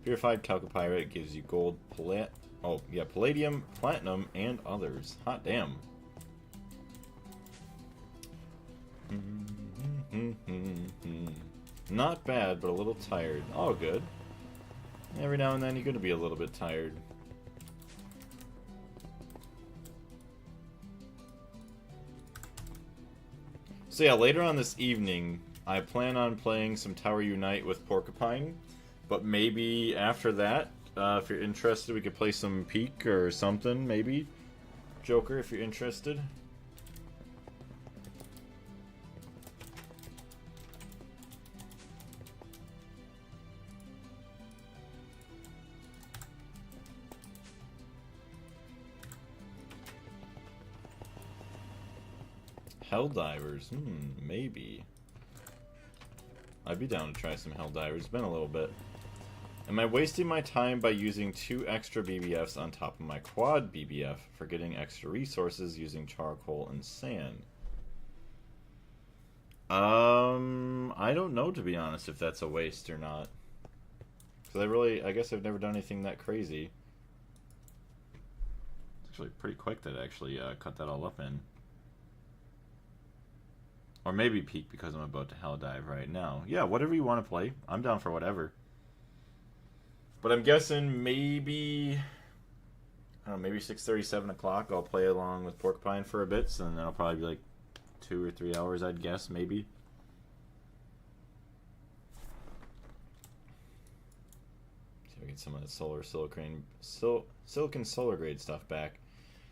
Purified chalcopyrite gives you gold, palladium, platinum, and others. Hot damn. Not bad, but a little tired. All good. Every now and then you're going to be a little bit tired. So yeah, later on this evening, I plan on playing some Tower Unite with Porcupine, but maybe after that, if you're interested, we could play some Peak or something, maybe. Joker, if you're interested. Helldivers, maybe. I'd be down to try some Helldivers. It's been a little bit. Am I wasting my time by using 2 extra BBFs on top of my quad BBF for getting extra resources using charcoal and sand? I don't know, to be honest, if that's a waste or not. Because I guess I've never done anything that crazy. It's actually pretty quick that I actually cut that all up in. Or maybe Peak because I'm about to hell dive right now. Yeah, whatever you want to play. I'm down for whatever. But I'm guessing maybe... I don't know, maybe 6:30, 7 o'clock I'll play along with Porcupine for a bit. So then that'll probably be like 2 or 3 hours, I'd guess, maybe. See if we get some of that silicon solar grade stuff back.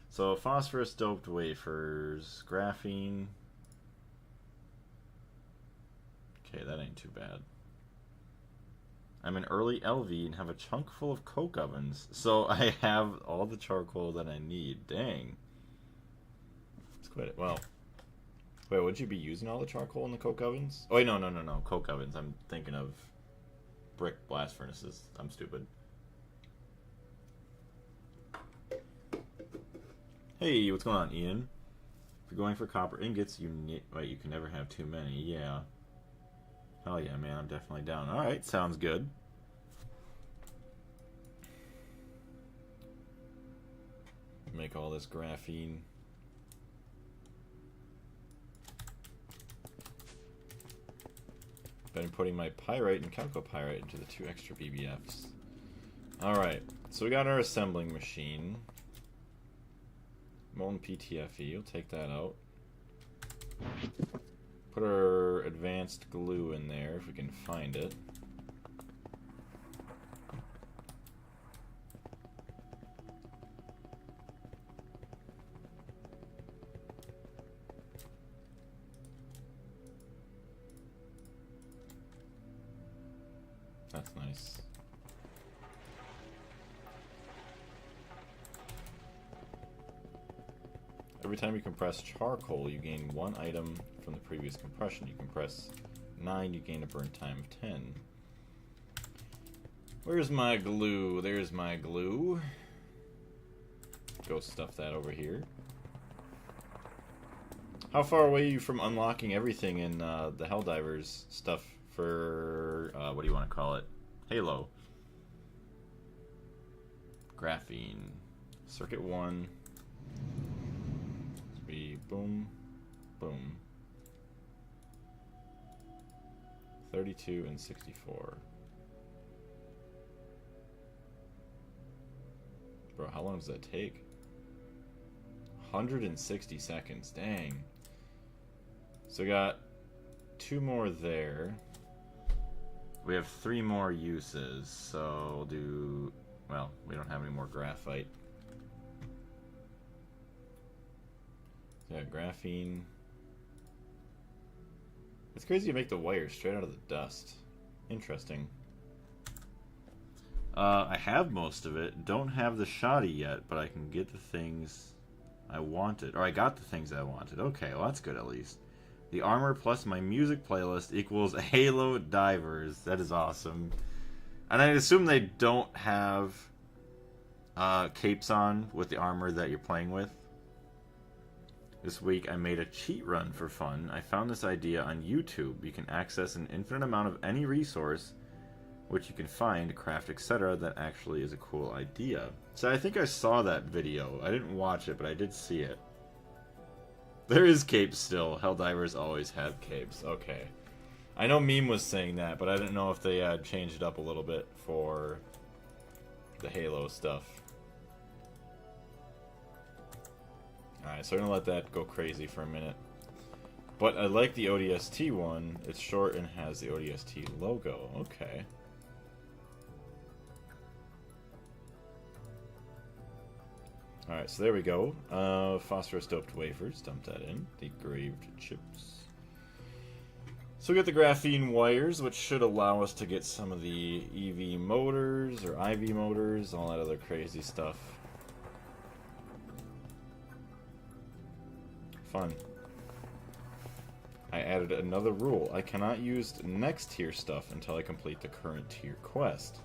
So phosphorus doped wafers, graphene... Okay, that ain't too bad. I'm an early LV and have a chunk full of coke ovens, so I have all the charcoal that I need. Dang. Let's quit it. Well, wait, would you be using all the charcoal in the coke ovens? Oh, wait, no. Coke ovens. I'm thinking of brick blast furnaces. I'm stupid. Hey, what's going on, Ian? If you're going for copper ingots, you can never have too many. Yeah. Oh yeah, man, I'm definitely down. Alright, sounds good. Make all this graphene. Been putting my pyrite and chalcopyrite into the 2 extra BBFs. Alright, so we got our assembling machine. Molten PTFE, we'll take that out. Put our advanced glue in there if we can find it. That's nice. Every time you compress charcoal, you gain 1 item from the previous compression. You compress 9, you gain a burn time of 10. Where's my glue? There's my glue. Go stuff that over here. How far away are you from unlocking everything in the Helldivers stuff for, what do you want to call it? Halo. Graphene. Circuit 1. Let's be boom, boom. 32 and 64. Bro, how long does that take? 160 seconds, dang. So we got 2 more there. We have 3 more uses, so we'll do... Well, we don't have any more graphite. Yeah, graphene. It's crazy to make the wire straight out of the dust. Interesting. I have most of it. Don't have the shoddy yet, but I can get the things I wanted. Or I got the things I wanted. Okay, well that's good at least. The armor plus my music playlist equals Halo Divers. That is awesome. And I assume they don't have capes on with the armor that you're playing with. This week I made a cheat run for fun. I found this idea on YouTube. You can access an infinite amount of any resource which you can find, craft, etc. That actually is a cool idea. So I think I saw that video. I didn't watch it, but I did see it. There is capes still. Helldivers always have capes. Okay. I know Meme was saying that, but I didn't know if they had changed it up a little bit for the Halo stuff. Alright, so we're gonna let that go crazy for a minute. But I like the ODST one. It's short and has the ODST logo. Okay. Alright, so there we go. Phosphorus doped wafers, dump that in. The engraved chips. So we got the graphene wires, which should allow us to get some of the EV motors, or IV motors, all that other crazy stuff. Fun. I added another rule. I cannot use next tier stuff until I complete the current tier quest.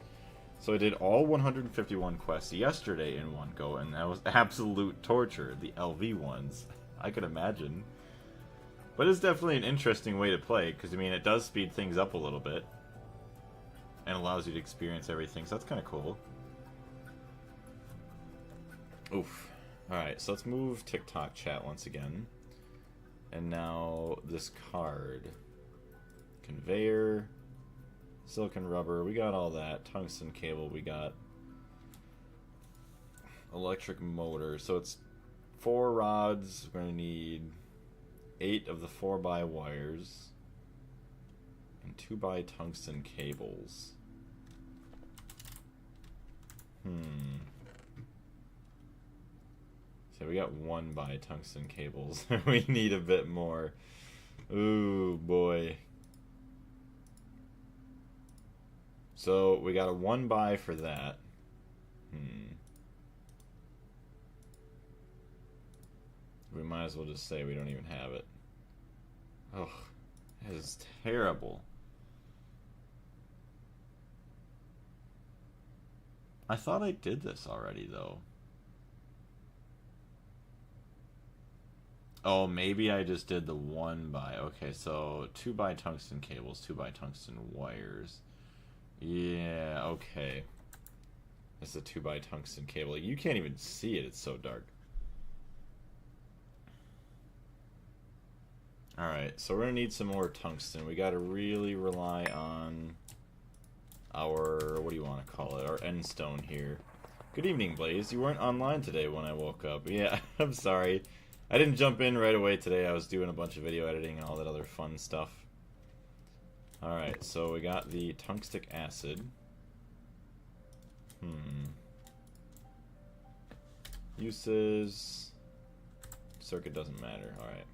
So I did all 151 quests yesterday in one go, and that was absolute torture. The LV ones. I could imagine. But it's definitely an interesting way to play, because, I mean, it does speed things up a little bit. And allows you to experience everything, so that's kind of cool. Oof. Alright, so let's move TikTok chat once again. And now this card. Conveyor. Silicon rubber, we got all that. Tungsten cable, we got. Electric motor. So it's 4 rods. We're going to need 8 of the 4x wires. And 2x tungsten cables. So we got 1x tungsten cables. We need a bit more. Ooh, boy. So we got a 1x for that. We might as well just say we don't even have it. Oh, that is terrible. I thought I did this already, though. Oh, maybe I just did the 1x. Okay, so 2x tungsten cables, 2x tungsten wires. Yeah, okay. This is a 2x tungsten cable. You can't even see it, it's so dark. Alright, so we're gonna need some more tungsten. We gotta really rely on our, what do you want to call it, our end stone here. Good evening, Blaze. You weren't online today when I woke up. Yeah, I'm sorry. I didn't jump in right away today. I was doing a bunch of video editing and all that other fun stuff. Alright, so we got the tungstic acid. Uses. Circuit doesn't matter. Alright.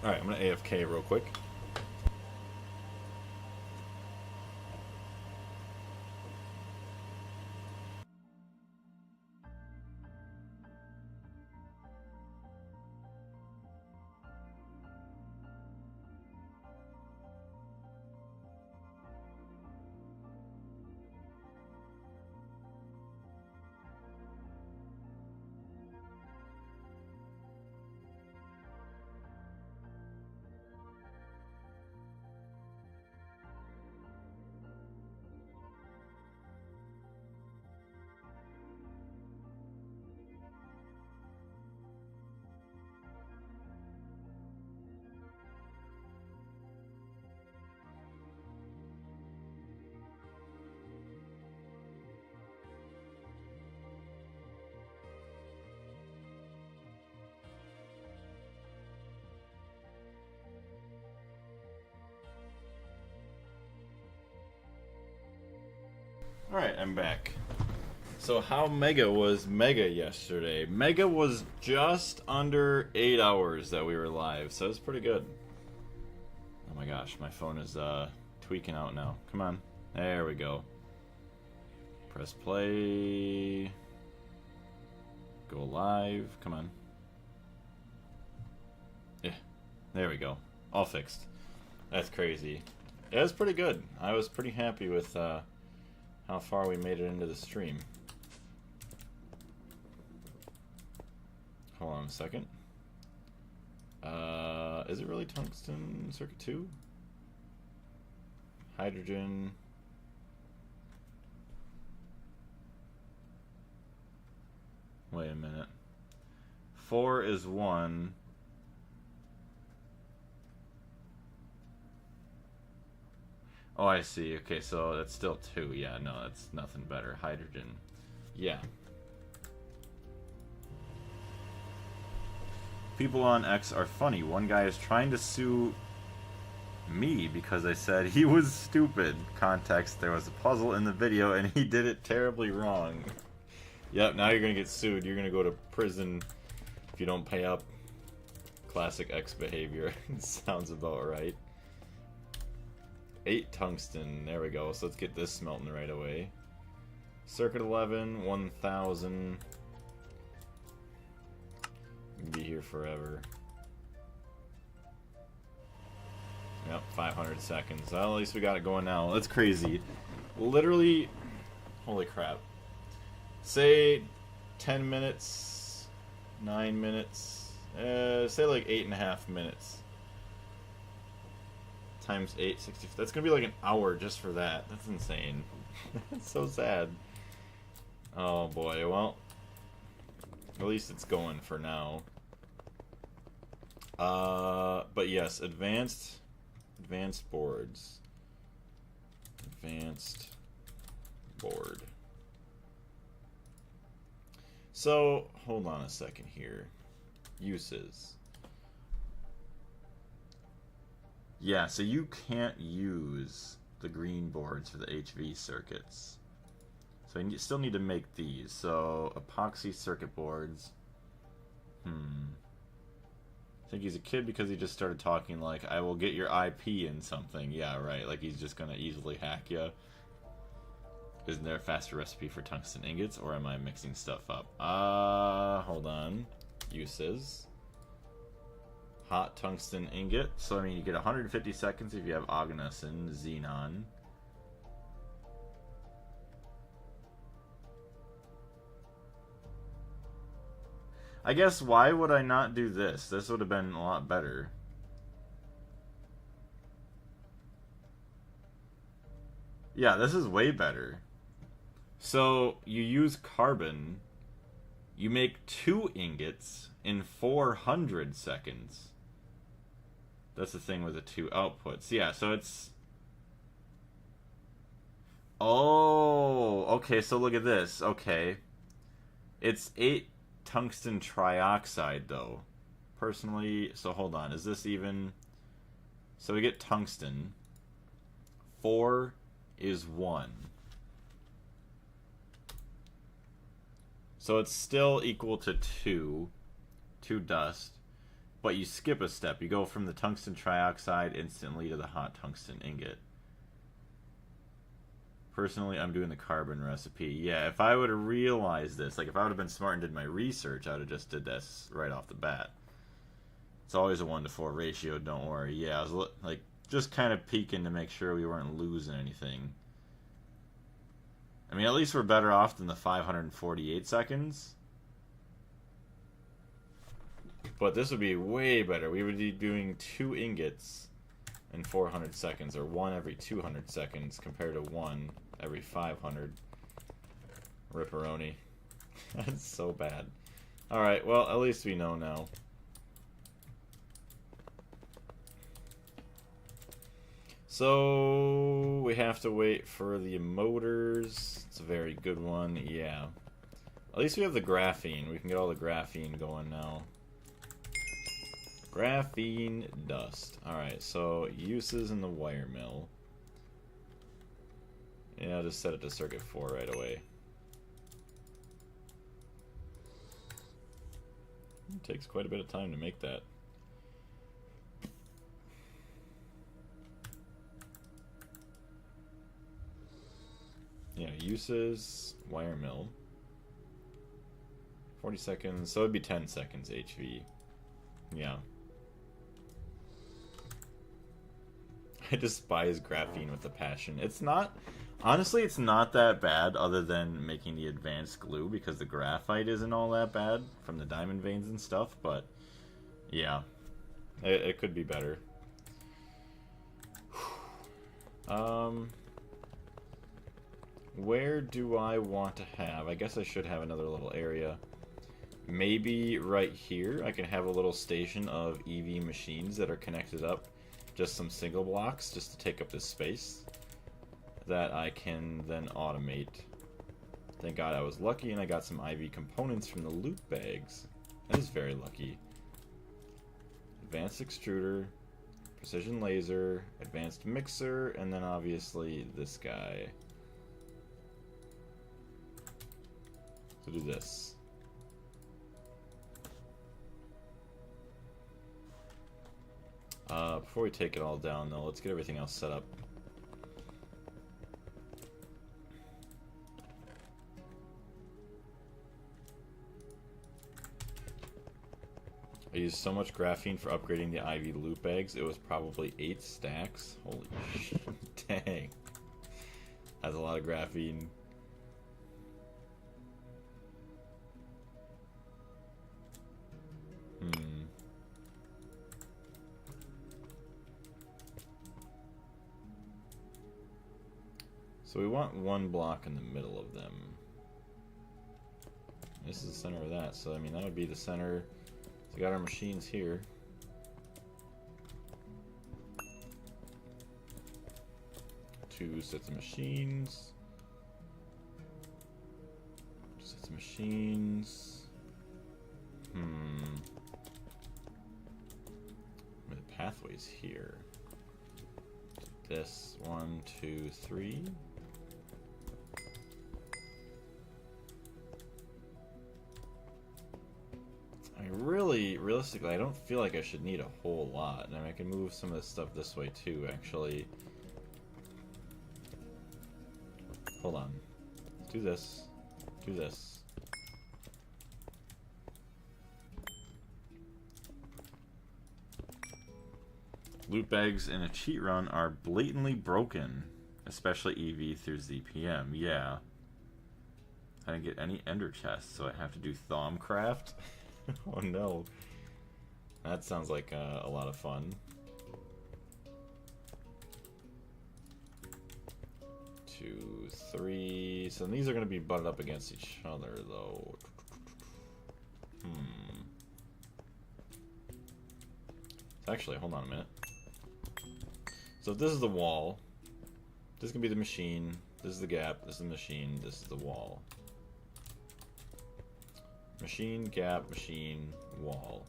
Alright, I'm gonna AFK real quick. Alright, I'm back. So how mega was mega yesterday? Mega was just under 8 hours that we were live, so it's pretty good. Oh my gosh, my phone is tweaking out now. Come on. There we go. Press play. Go live. Come on. Yeah. There we go. All fixed. That's crazy. Yeah, it was pretty good. I was pretty happy with how far we made it into the stream. Hold on a second. Is it really tungsten circuit 2? Hydrogen. Wait a minute. 4 is 1. Oh, I see. Okay, so that's still 2. Yeah, no, that's nothing better. Hydrogen. Yeah. People on X are funny. One guy is trying to sue me because I said he was stupid. Context, there was a puzzle in the video and he did it terribly wrong. Yep, now you're gonna get sued. You're gonna go to prison if you don't pay up. Classic X behavior. Sounds about right. 8 tungsten. There we go. So let's get this smelting right away. Circuit 11, 1000. Be here forever. Yep, 500 seconds. Well, at least we got it going now. That's crazy. Literally, holy crap. Say 10 minutes, 9 minutes, say like 8.5 minutes. Times 8, 60. That's gonna be like an hour just for that. That's insane. It's so sad. Oh boy, well. At least it's going for now. But yes, advanced boards. Advanced board. So, hold on a second here. Uses. Yeah, so you can't use the green boards for the HV circuits. So you still need to make these. So, epoxy circuit boards. I think he's a kid because he just started talking like, I will get your IP in something. Yeah, right. Like he's just going to easily hack you. Isn't there a faster recipe for tungsten ingots, or am I mixing stuff up? Hold on. Uses. Hot tungsten ingot. So, I mean, you get 150 seconds if you have Ognosin, Xenon. I guess, why would I not do this? This would have been a lot better. Yeah, this is way better. So, you use carbon. You make 2 ingots in 400 seconds. That's the thing with the 2 outputs. Yeah, so it's... Oh, okay, so look at this. Okay. It's 8 tungsten trioxide, though. Personally, so hold on. Is this even... So we get tungsten. 4 is 1. So it's still equal to 2 dust. But you skip a step. You go from the tungsten trioxide instantly to the hot tungsten ingot. Personally, I'm doing the carbon recipe. Yeah, if I would have realized this, like if I would have been smart and did my research, I would have just did this right off the bat. It's always a 1-to-4 ratio, don't worry. Yeah, I was like just kind of peeking to make sure we weren't losing anything. I mean, at least we're better off than the 548 seconds. But this would be way better. We would be doing 2 ingots in 400 seconds, or 1 every 200 seconds, compared to 1 every 500. Ripperoni. That's so bad. Alright, well, at least we know now. So, we have to wait for the motors. It's a very good one, yeah. At least we have the graphene. We can get all the graphene going now. Graphene dust. Alright, so uses in the wire mill. Yeah, I'll just set it to circuit 4 right away. It takes quite a bit of time to make that. Yeah, uses wire mill. 40 seconds, so it'd be 10 seconds HV. Yeah. I despise graphene with a passion. It's not, honestly, it's not that bad other than making the advanced glue because the graphite isn't all that bad from the diamond veins and stuff, but yeah, it could be better. Where do I want to have? I guess I should have another little area. Maybe right here I can have a little station of EV machines that are connected up. Just some single blocks just to take up this space that I can then automate. Thank God I was lucky and I got some IV components from the loot bags. That is very lucky. Advanced extruder, precision laser, advanced mixer, and then obviously this guy. So do this. Before we take it all down, though, let's get everything else set up. I used so much graphene for upgrading the IV loot bags, it was probably 8 stacks. Holy shit, dang. That's a lot of graphene. So we want one block in the middle of them. This is the center of that, so I mean that would be the center. So we got our machines here. Two sets of machines. Two sets of machines. The pathway's here. This 1, 2, 3. I mean, really, realistically, I don't feel like I should need a whole lot. I mean, I can move some of this stuff this way too, actually. Hold on. Let's do this. Do this. Loot bags in a cheat run are blatantly broken, especially EV through ZPM. Yeah. I didn't get any ender chests, so I have to do Thaumcraft. Oh no. That sounds like a lot of fun. 2, 3. So these are going to be butted up against each other, though. So actually, hold on a minute. So if this is the wall, this can be the machine, this is the gap, this is the machine, this is the wall. Machine, gap, machine, wall.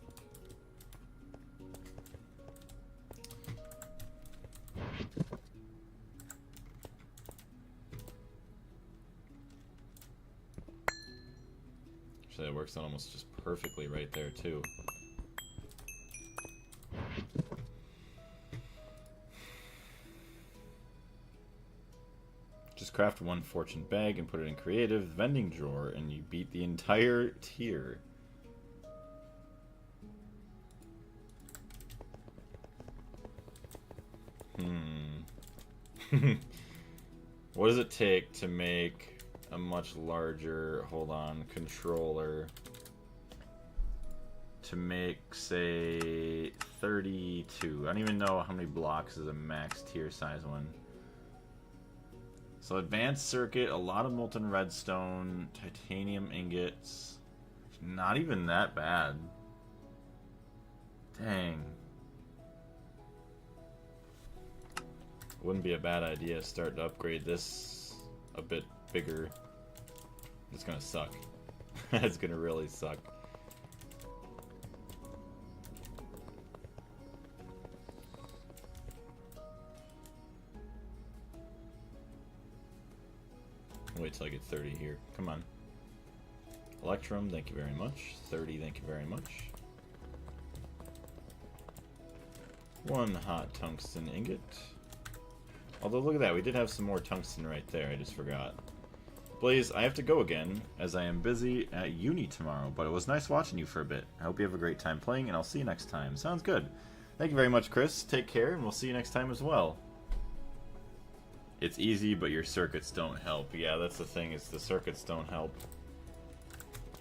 Actually, that works out almost just perfectly right there, too. Just craft one fortune bag and put it in creative vending drawer and you beat the entire tier. What does it take to make a much larger, hold on, controller to make, say, 32? I don't even know how many blocks is a max tier size one. So advanced circuit, a lot of molten redstone, titanium ingots. Not even that bad. Dang. Wouldn't be a bad idea to start to upgrade this a bit bigger. It's gonna suck. It's gonna really suck. Wait till I get 30 here. Come on. Electrum, thank you very much. 30, thank you very much. 1 hot tungsten ingot. Although, look at that, we did have some more tungsten right there, I just forgot. Blaze, I have to go again, as I am busy at uni tomorrow, but it was nice watching you for a bit. I hope you have a great time playing, and I'll see you next time. Sounds good. Thank you very much, Chris. Take care, and we'll see you next time as well. It's easy, but your circuits don't help. Yeah, that's the thing, is the circuits don't help.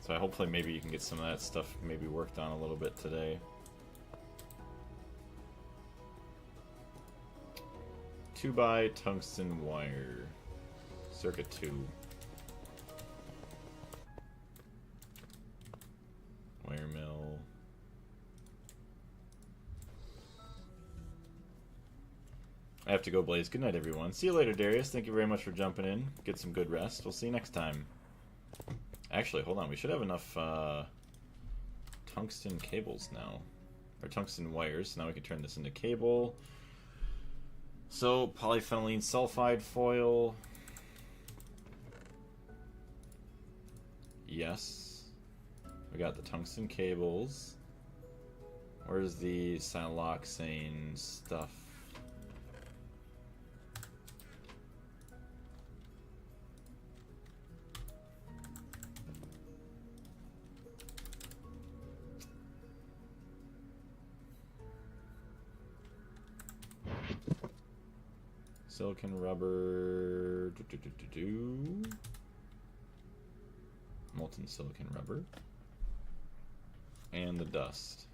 So hopefully maybe you can get some of that stuff maybe worked on a little bit today. 2x tungsten wire. Circuit 2. Wire mill. I have to go, Blaze. Good night, everyone. See you later, Darius. Thank you very much for jumping in. Get some good rest. We'll see you next time. Actually, hold on. We should have enough tungsten cables now. Or tungsten wires. So now we can turn this into cable. So, polyphenylene sulfide foil. Yes. We got the tungsten cables. Where's the siloxane stuff? Silicon rubber. Molten silicon rubber. And the dust.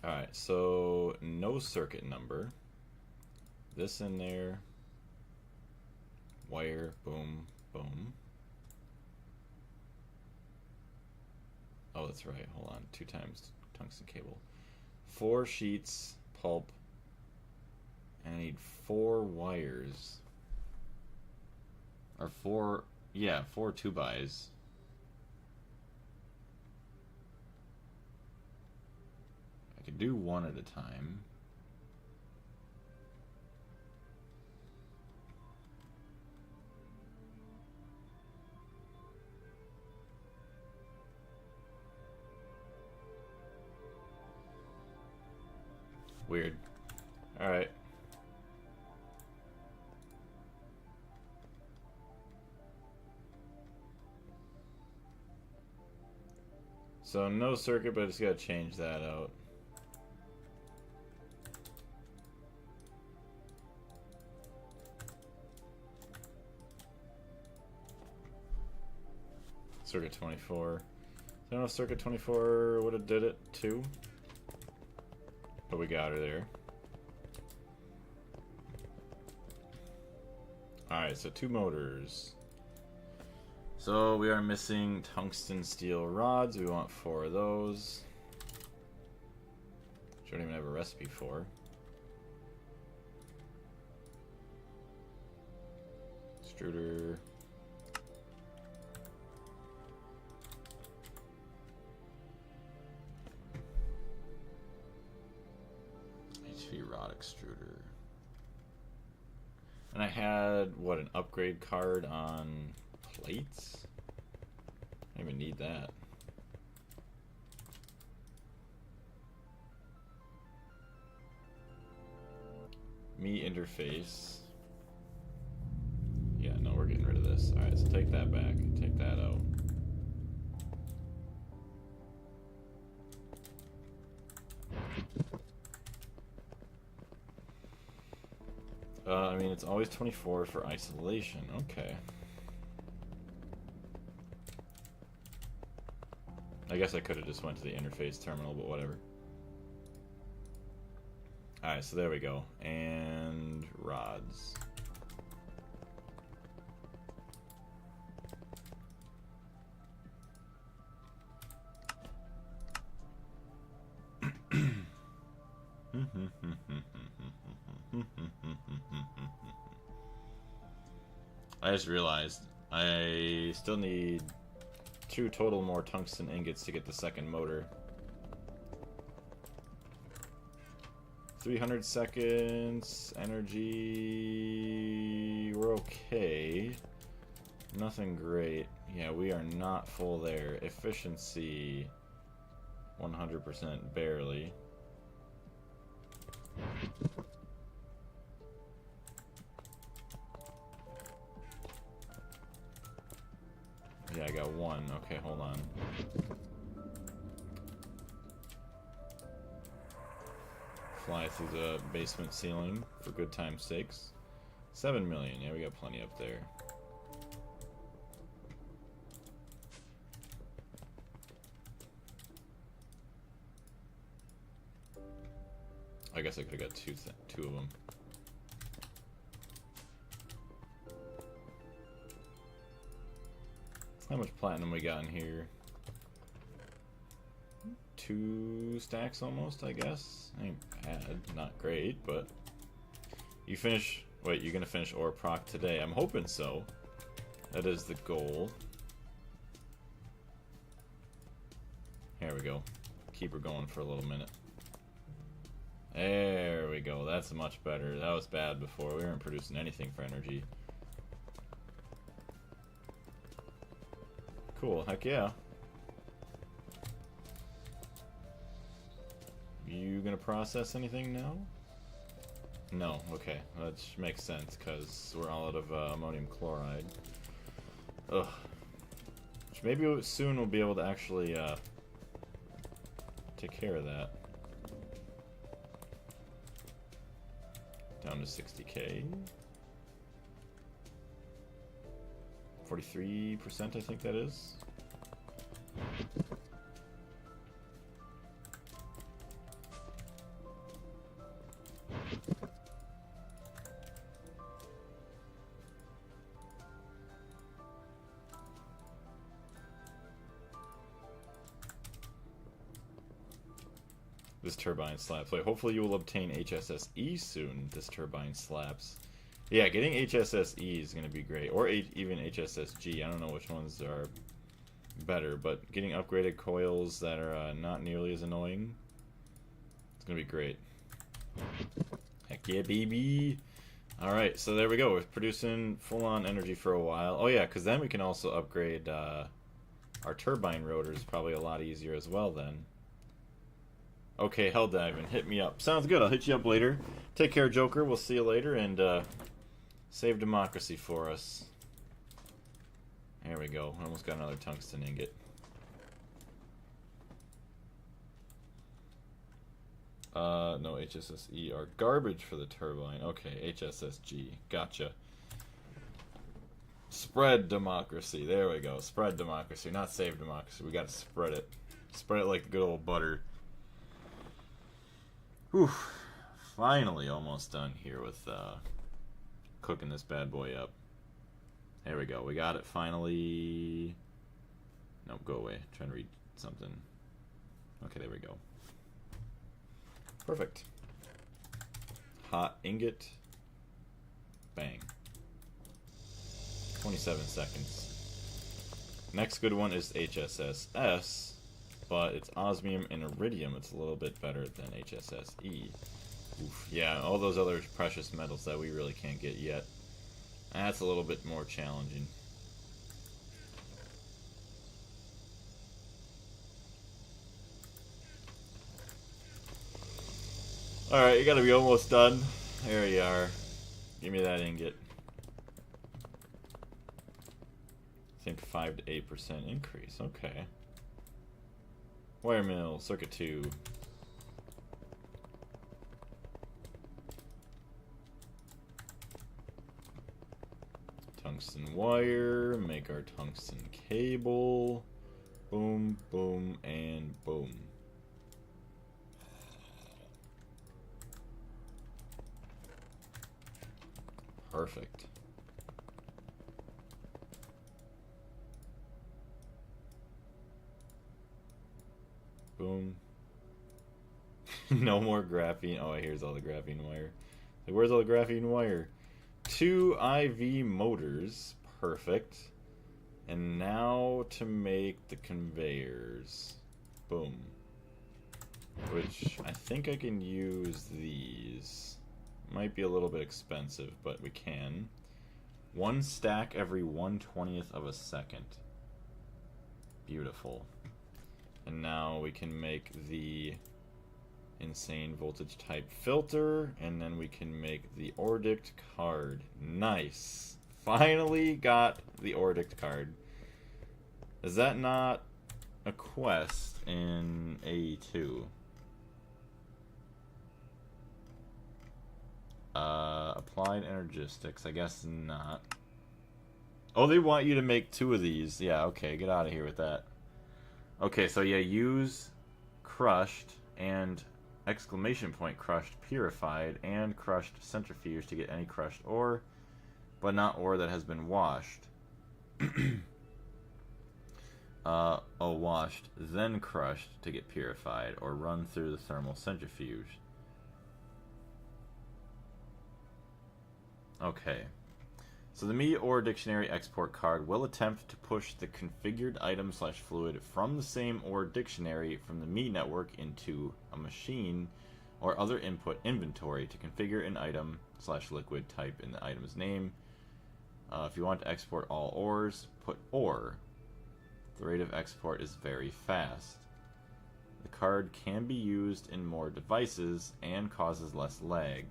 Alright, so no circuit number. This in there. Wire, boom, boom. Oh, that's right. Hold on. 2 times tungsten cable. 4 sheets, pulp. And I need 4 wires. Or 4... Yeah, 4 2x. I could do 1 at a time. Weird. Alright. So no circuit, but I just gotta change that out. Circuit 24. I don't know if circuit 24 would have did it too. But we got her there. Alright, so 2 motors. So we are missing tungsten steel rods. We want 4 of those. Which I don't even have a recipe for. Extruder. Rod extruder. And I had, what, an upgrade card on plates? I don't even need that. Me interface. Yeah, no, we're getting rid of this. Alright, so take that back. Take that out. I mean, it's always 24 for isolation. Okay. I guess I could have just went to the interface terminal, but whatever. Alright, so there we go. And rods. I just realized I still need 2 total more tungsten ingots to get the second motor. 300 seconds. Energy. We're okay. Nothing great. Yeah, we are not full there. Efficiency. 100% barely. Yeah, I got one. Okay, hold on. Fly through the basement ceiling for good time's sakes. 7 million. Yeah, we got plenty up there. I guess I could have got two of them. How much platinum we got in here? 2 stacks almost, I guess. Ain't bad, not great, but you finish. Wait, you're gonna finish or proc today? I'm hoping so. That is the goal. Here we go. Keep her going for a little minute. There we go. That's much better. That was bad before. We weren't producing anything for energy. Cool. Heck yeah. You gonna process anything now? No. Okay. That makes sense because we're all out of ammonium chloride. Ugh. Which maybe soon we'll be able to actually take care of that. Down to 60k. 43%, I think that is. This turbine slaps. Wait, hopefully you will obtain HSSE soon. This turbine slaps. Yeah, getting HSSE is going to be great. Or even HSSG. I don't know which ones are better. But getting upgraded coils that are not nearly as annoying. It's going to be great. Heck yeah, baby. Alright, so there we go. We're producing full-on energy for a while. Oh yeah, because then we can also upgrade our turbine rotors. Probably a lot easier as well then. Okay, Helldiving, hit me up. Sounds good, I'll hit you up later. Take care, Joker, we'll see you later, and save democracy for us. There we go, almost got another tungsten ingot. No, HSSE are garbage for the turbine. Okay, HSSG, gotcha. Spread democracy, there we go. Spread democracy, not save democracy. We gotta spread it. Spread it like good old butter. Whew. Finally almost done here with cooking this bad boy up. There we go. We got it finally. Nope, go away. I'm trying to read something. Okay, there we go. Perfect. Hot ingot. Bang. 27 seconds. Next good one is HSSS. But it's osmium and iridium. It's a little bit better than HSSE. Oof. Yeah, all those other precious metals that we really can't get yet. That's a little bit more challenging. Alright, you gotta be almost done. There you are. Give me that ingot. I think 5 to 8% increase. Okay. Wire mill, circuit 2. Tungsten wire, make our tungsten cable. Boom, boom, and boom. Perfect. Boom. No more graphene. Oh, here's all the graphene wire. Like, where's all the graphene wire? 2 IV motors. Perfect. And now to make the conveyors. Boom. which I think I can use these. Might be a little bit expensive, but we can. 1 stack every 1/20th of a second. Beautiful. And now we can make the insane voltage type filter, and then we can make the Ordict card. Nice. Finally got the Ordict card. Is that not a quest in AE2? Applied Energistics, I guess not. Oh, they want you to make 2 of these. Yeah, okay, get out of here with that. Okay, so yeah, use crushed and exclamation point crushed purified and crushed centrifuge to get any crushed ore, but not ore that has been washed. Washed, then crushed to get purified, or run through the thermal centrifuge. Okay. So the Me Ore Dictionary export card will attempt to push the configured item/fluid from the same ore dictionary from the Me network into a machine or other input inventory to configure an item/liquid type in the item's name. If you want to export all ores, put ore. The rate of export is very fast. The card can be used in more devices and causes less lag.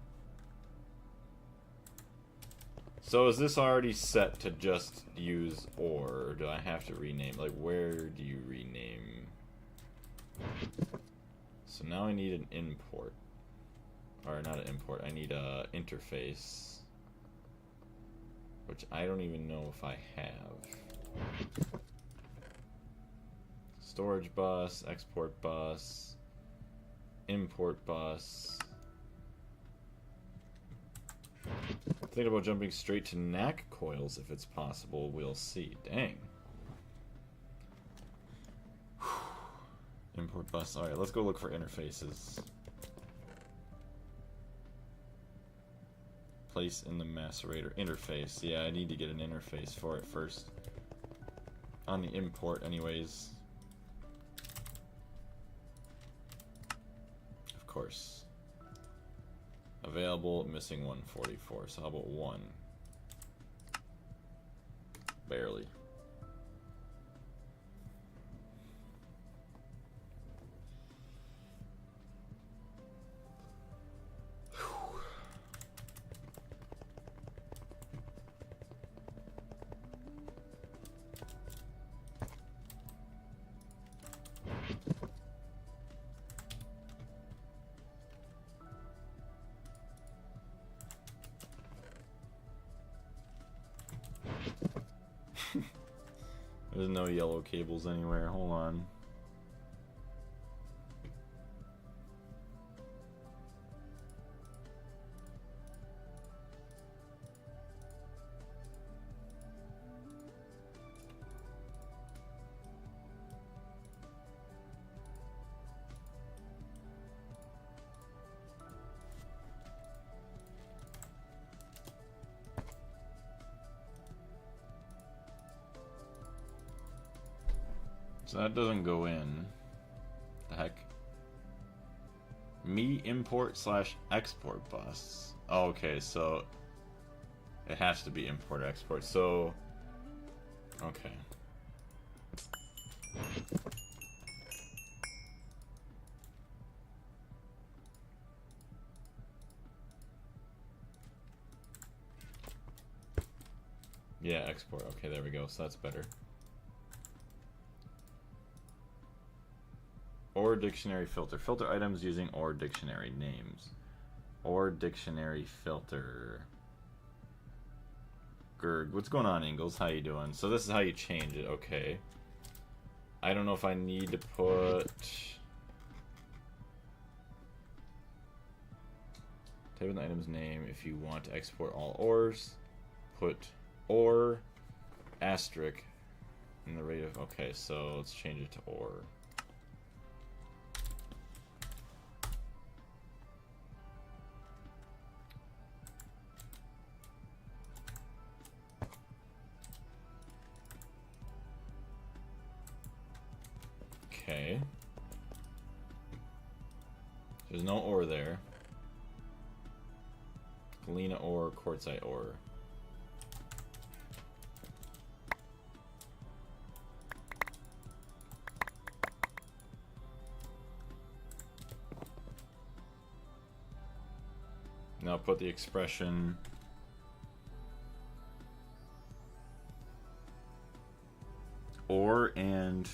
So is this already set to just use ore, or do I have to rename? Like, where do you rename? So now I need an import. Or not an import, I need a interface. Which I don't even know if I have. Storage bus, export bus, import bus. Thinking about jumping straight to NAC coils if it's possible. We'll see. Dang. Import bus. Alright, let's go look for interfaces. Place in the macerator. Interface. Yeah, I need to get an interface for it first. On the import, anyways. Of course. Available, missing 144. So how about 1? Barely. There's no yellow cables anywhere. Hold on. So that doesn't go in. The heck? Me import/export bus. Oh, okay, so it has to be import export. So okay. Yeah, export. Okay, there we go. So that's better. Ore dictionary filter. Filter items using ore dictionary names. Ore dictionary filter. Gerg. What's going on, Ingalls? How you doing? So this is how you change it. Okay. I don't know if I need to put... Type in the item's name. If you want to export all ores, put ore asterisk in the rate of... Okay, so let's change it to ore. Okay. There's no ore there. Galena ore, quartzite ore. Now put the expression ore and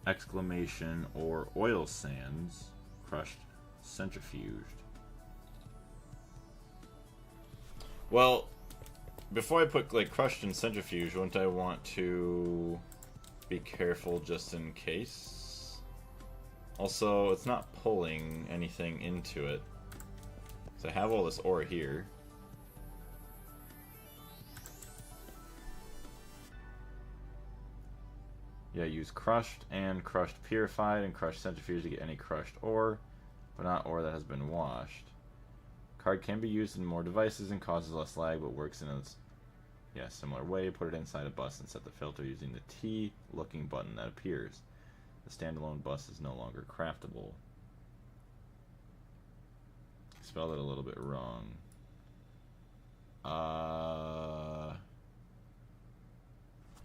exclamation or oil sands crushed centrifuged. Well, before I put like crushed and centrifuge, wouldn't I want to be careful just in case? Also, it's not pulling anything into it. So I have all this ore here. Yeah, use crushed and crushed purified and crushed centrifuge to get any crushed ore, but not ore that has been washed. Card can be used in more devices and causes less lag, but works in a similar way. Put it inside a bus and set the filter using the T-looking button that appears. The standalone bus is no longer craftable. Spelled it a little bit wrong.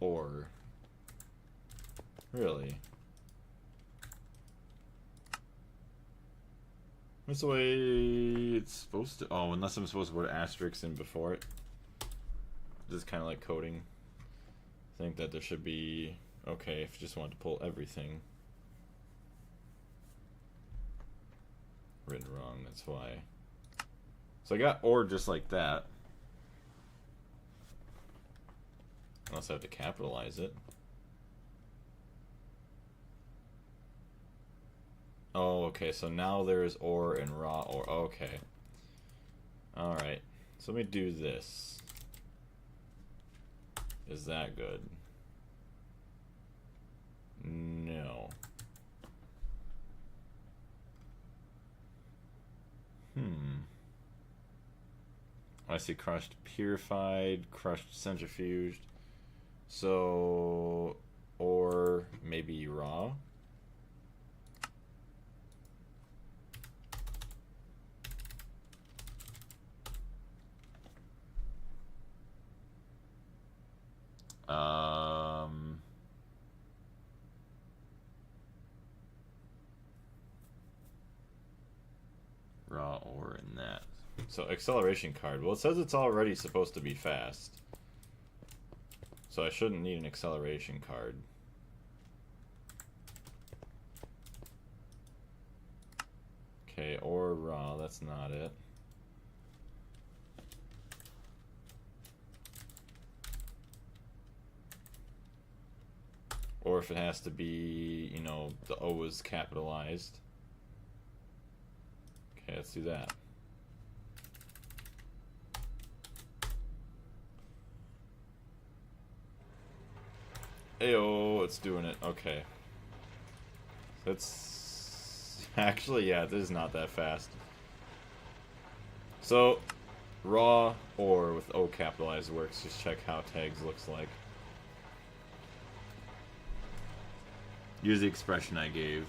Ore. Really? That's the way it's supposed to. Oh, unless I'm supposed to put asterisks in before it. This is kind of like coding. I think that there should be. Okay, if you just want to pull everything. Written wrong, that's why. So I got ore just like that. Unless I have to capitalize it. Oh, okay, so now there's ore and raw ore. Okay. Alright. So let me do this. Is that good? No. I see crushed purified, crushed centrifuged. So, or maybe raw. Raw ore in that. So acceleration card. Well, it says it's already supposed to be fast. So I shouldn't need an acceleration card. Okay, or raw, that's not it. Or if it has to be, you know, the O is capitalized. Okay, let's do that. Ayo, it's doing it. Okay. That's actually, yeah, this is not that fast. So, raw or with O capitalized works. Just check how tags looks like. Use the expression I gave.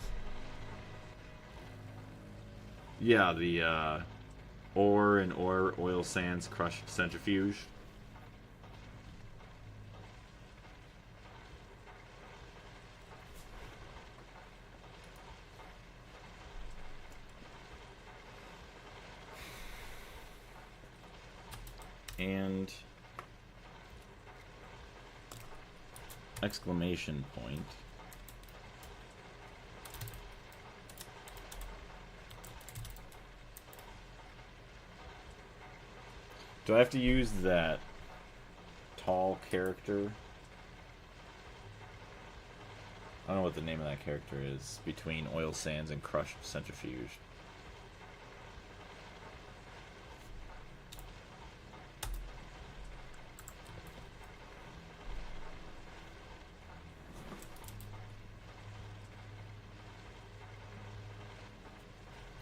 Yeah, the ore and oil sands crushed centrifuge. And exclamation point. Do I have to use that tall character? I don't know what the name of that character is between oil sands and crushed centrifuge.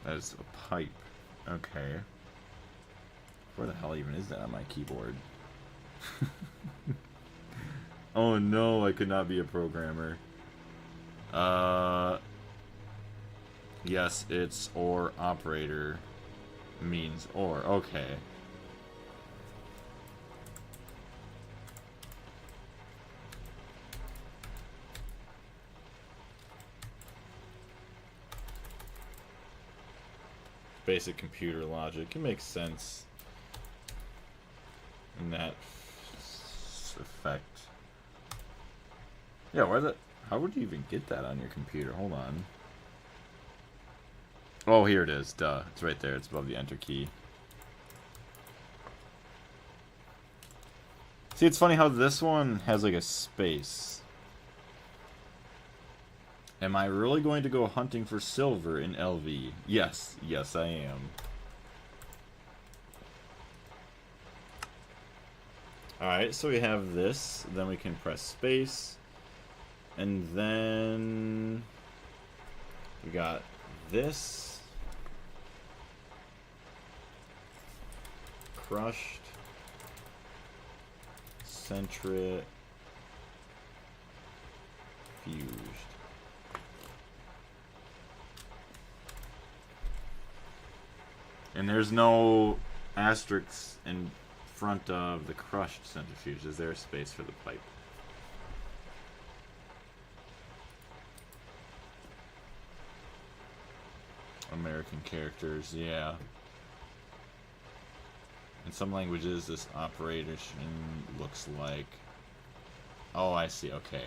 That is a pipe. Okay. Where the hell even is that on my keyboard? Oh no, I could not be a programmer. Yes, it's or operator means or. Okay. Basic computer logic. It makes sense in that effect. Yeah, where the... How would you even get that on your computer? Hold on. Oh, here it is. Duh. It's right there. It's above the enter key. See, it's funny how this one has like a space. Am I really going to go hunting for silver in LV? Yes. Yes, I am. Alright, so we have this. Then we can press space. And then... we got this. Crushed. Centric. Fused. And there's no asterisks in front of the crushed centrifuge. Is there a space for the pipe? American characters, yeah. In some languages, this operation looks like... Oh, I see, okay.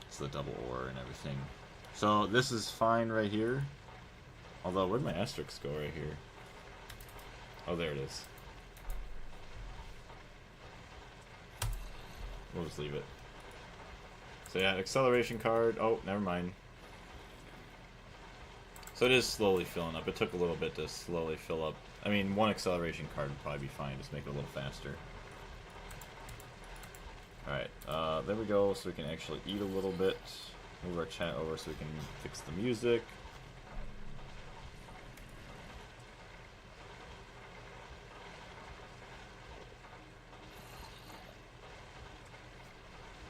It's the double or and everything. So this is fine right here. Although, where'd my asterisks go right here? Oh, there it is. We'll just leave it. So yeah, acceleration card. Oh, never mind. So it is slowly filling up. It took a little bit to slowly fill up. I mean, one acceleration card would probably be fine. Just make it a little faster. Alright, there we go. So we can actually eat a little bit. Move our chat over so we can fix the music.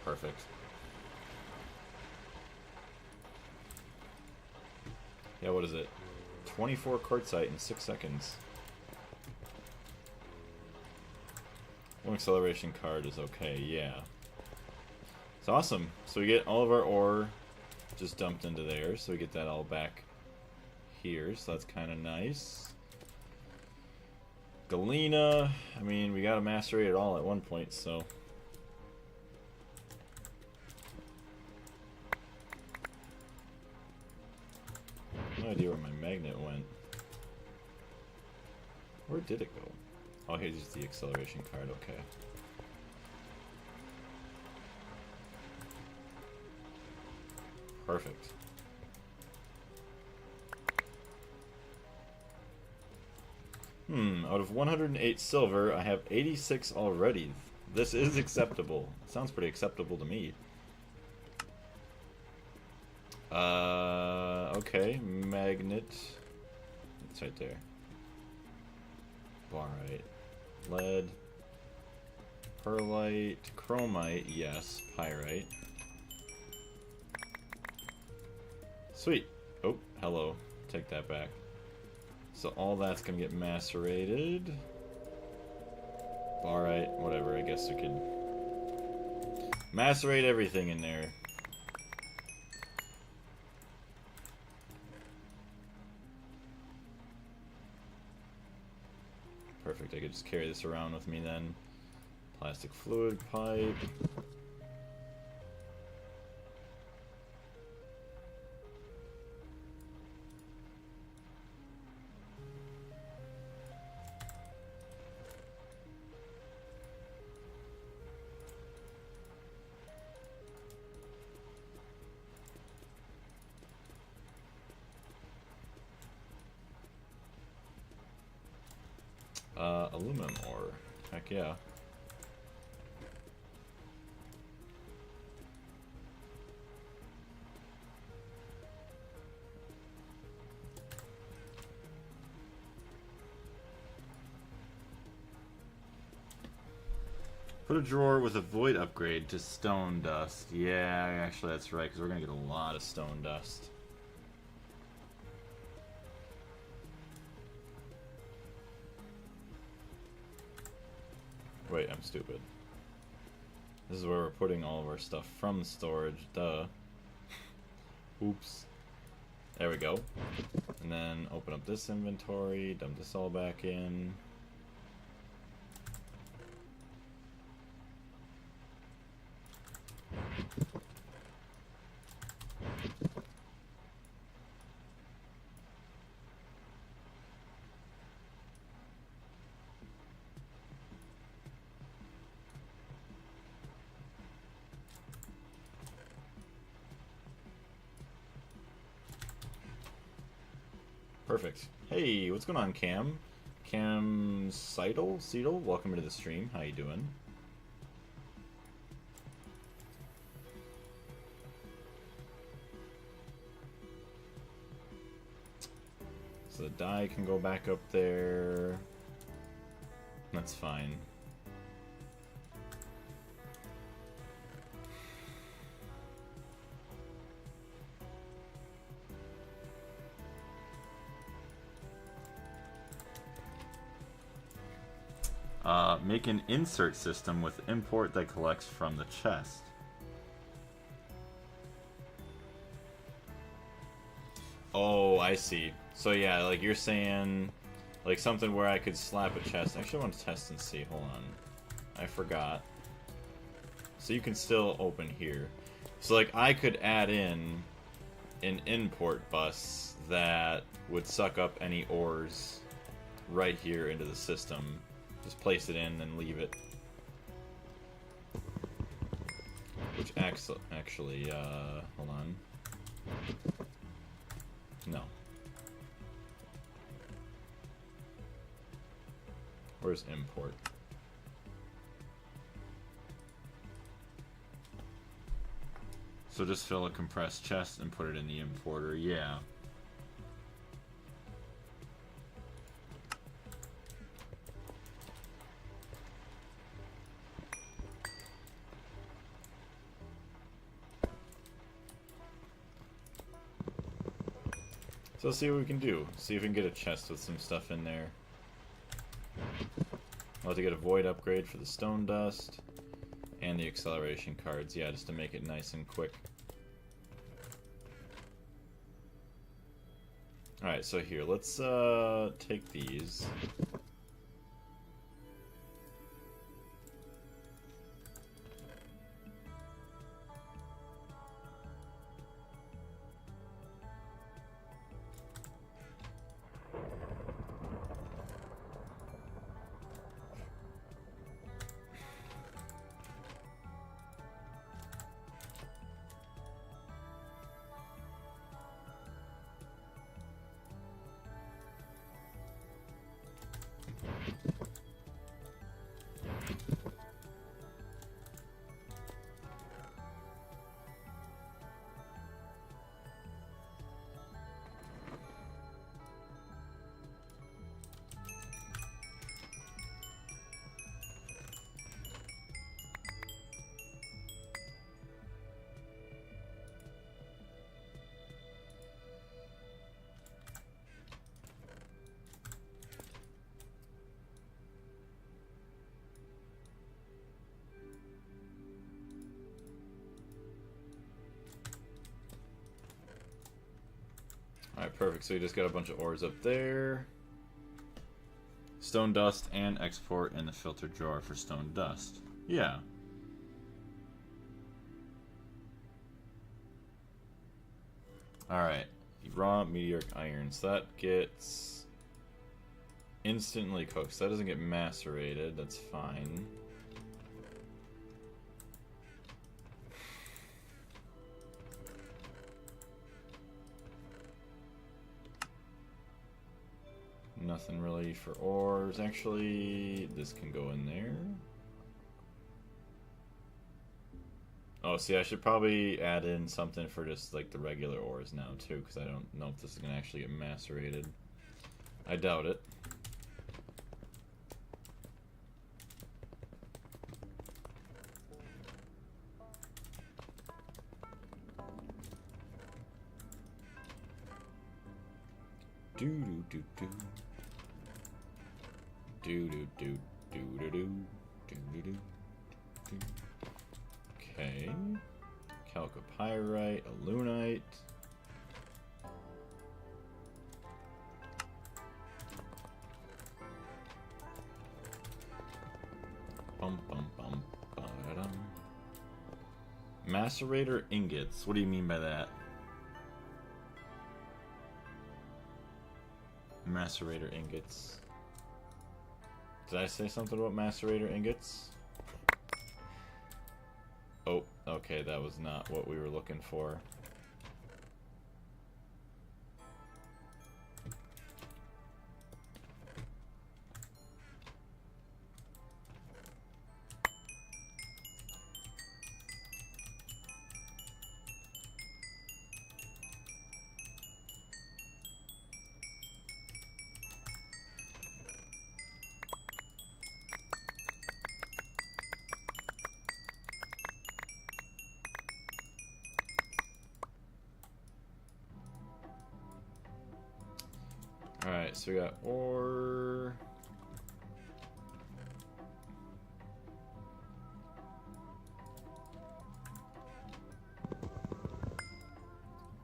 Perfect. Yeah, what is it? 24 quartzite in 6 seconds. One acceleration card is okay, yeah. It's awesome. So we get all of our ore just dumped into there, so we get that all back here, so that's kind of nice. Galena, I mean, we gotta macerate it all at one point, so... No idea where my magnet went. Where did it go? Oh, here's the acceleration card, okay. Perfect. Out of 108 silver, I have 86 already. This is acceptable. Sounds pretty acceptable to me. Okay, magnet. It's right there. Barite. Lead. Perlite. Chromite, yes. Pyrite. Sweet. Oh, hello. Take that back. So all that's gonna get macerated. Barite, whatever, I guess we could macerate everything in there. Perfect, I could just carry this around with me then. Plastic fluid pipe. Aluminum ore. Heck yeah. Put a drawer with a void upgrade to stone dust. Yeah, actually that's right, because we're going to get a lot of stone dust. Wait, I'm stupid. This is where we're putting all of our stuff from storage. Duh. Oops. There we go. And then open up this inventory, dump this all back in. Perfect. Hey, what's going on, Cam? Cam Seidel? Welcome to the stream. How you doing? So the die can go back up there. That's fine. Make an insert system with import that collects from the chest. Oh, I see. So yeah, like you're saying, like something where I could slap a chest. Actually, I want to test and see. Hold on. I forgot. So you can still open here. So like I could add in an import bus that would suck up any ores right here into the system. Just place it in and leave it. Which actually, hold on. No. Where's import? So just fill a compressed chest and put it in the importer, yeah. So let's see what we can do. See if we can get a chest with some stuff in there. I'll have to get a void upgrade for the stone dust and the acceleration cards, yeah, just to make it nice and quick. Alright, so here, let's take these. Alright, perfect. So you just got a bunch of ores up there. Stone dust and export in the filter drawer for stone dust. Yeah. Alright. Raw meteoric iron. So that gets instantly cooked. So that doesn't get macerated. That's fine. Nothing really for ores. Actually, this can go in there. Oh, see, I should probably add in something for just like the regular ores now too, because I don't know if this is gonna actually get macerated. I doubt it. Do do do do. Do do do do do do Okay. Chalcopyrite, alunite. Bum, bum, bum, ba-dum. Macerator ingots. What do you mean by that? Macerator ingots. Did I say something about macerator ingots? Oh, okay, that was not what we were looking for. Alright, so we got ore.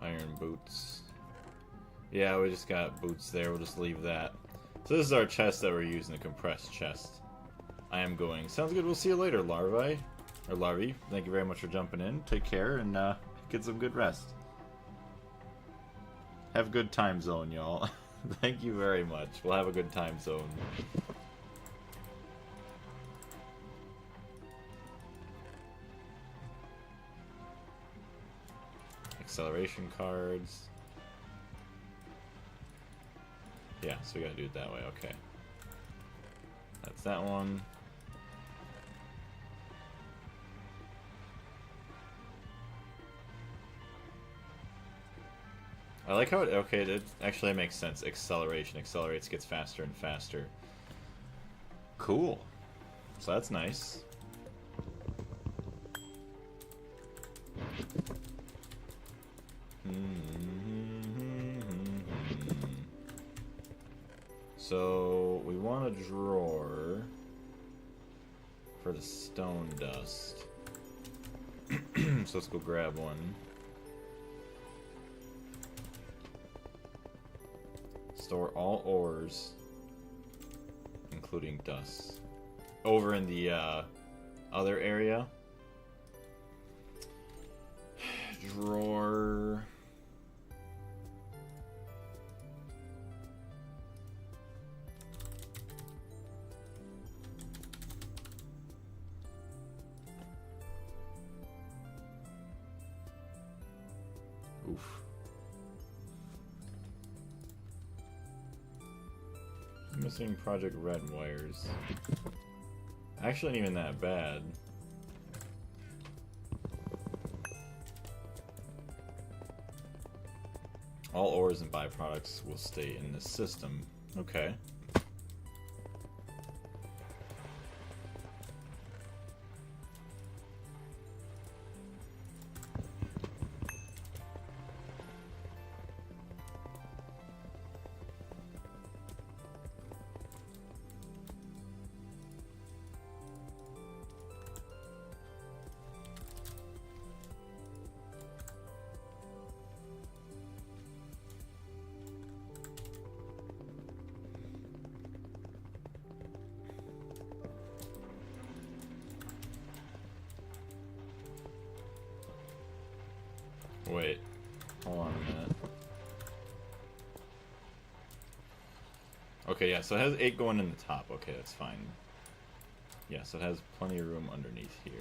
Iron boots. Yeah, we just got boots there. We'll just leave that. So this is our chest that we're using, the compressed chest. I am going. Sounds good. We'll see you later, larvae. Or larvae. Thank you very much for jumping in. Take care and get some good rest. Have a good time zone, y'all. Thank you very much. We'll have a good time zone. Acceleration cards. Yeah, so we gotta do it that way, okay. That's that one. I like how it actually makes sense. Acceleration accelerates, gets faster and faster. Cool. So that's nice. So we want a drawer for the stone dust. So let's go grab one. Store all ores, including dust, over in the other area. Drawer. Oof. Missing Project Red wires. Actually, not even that bad. All ores and byproducts will stay in the system. Okay. Wait, hold on a minute. Okay, yeah, so it has 8 going in the top. Okay, that's fine. Yeah, so it has plenty of room underneath here.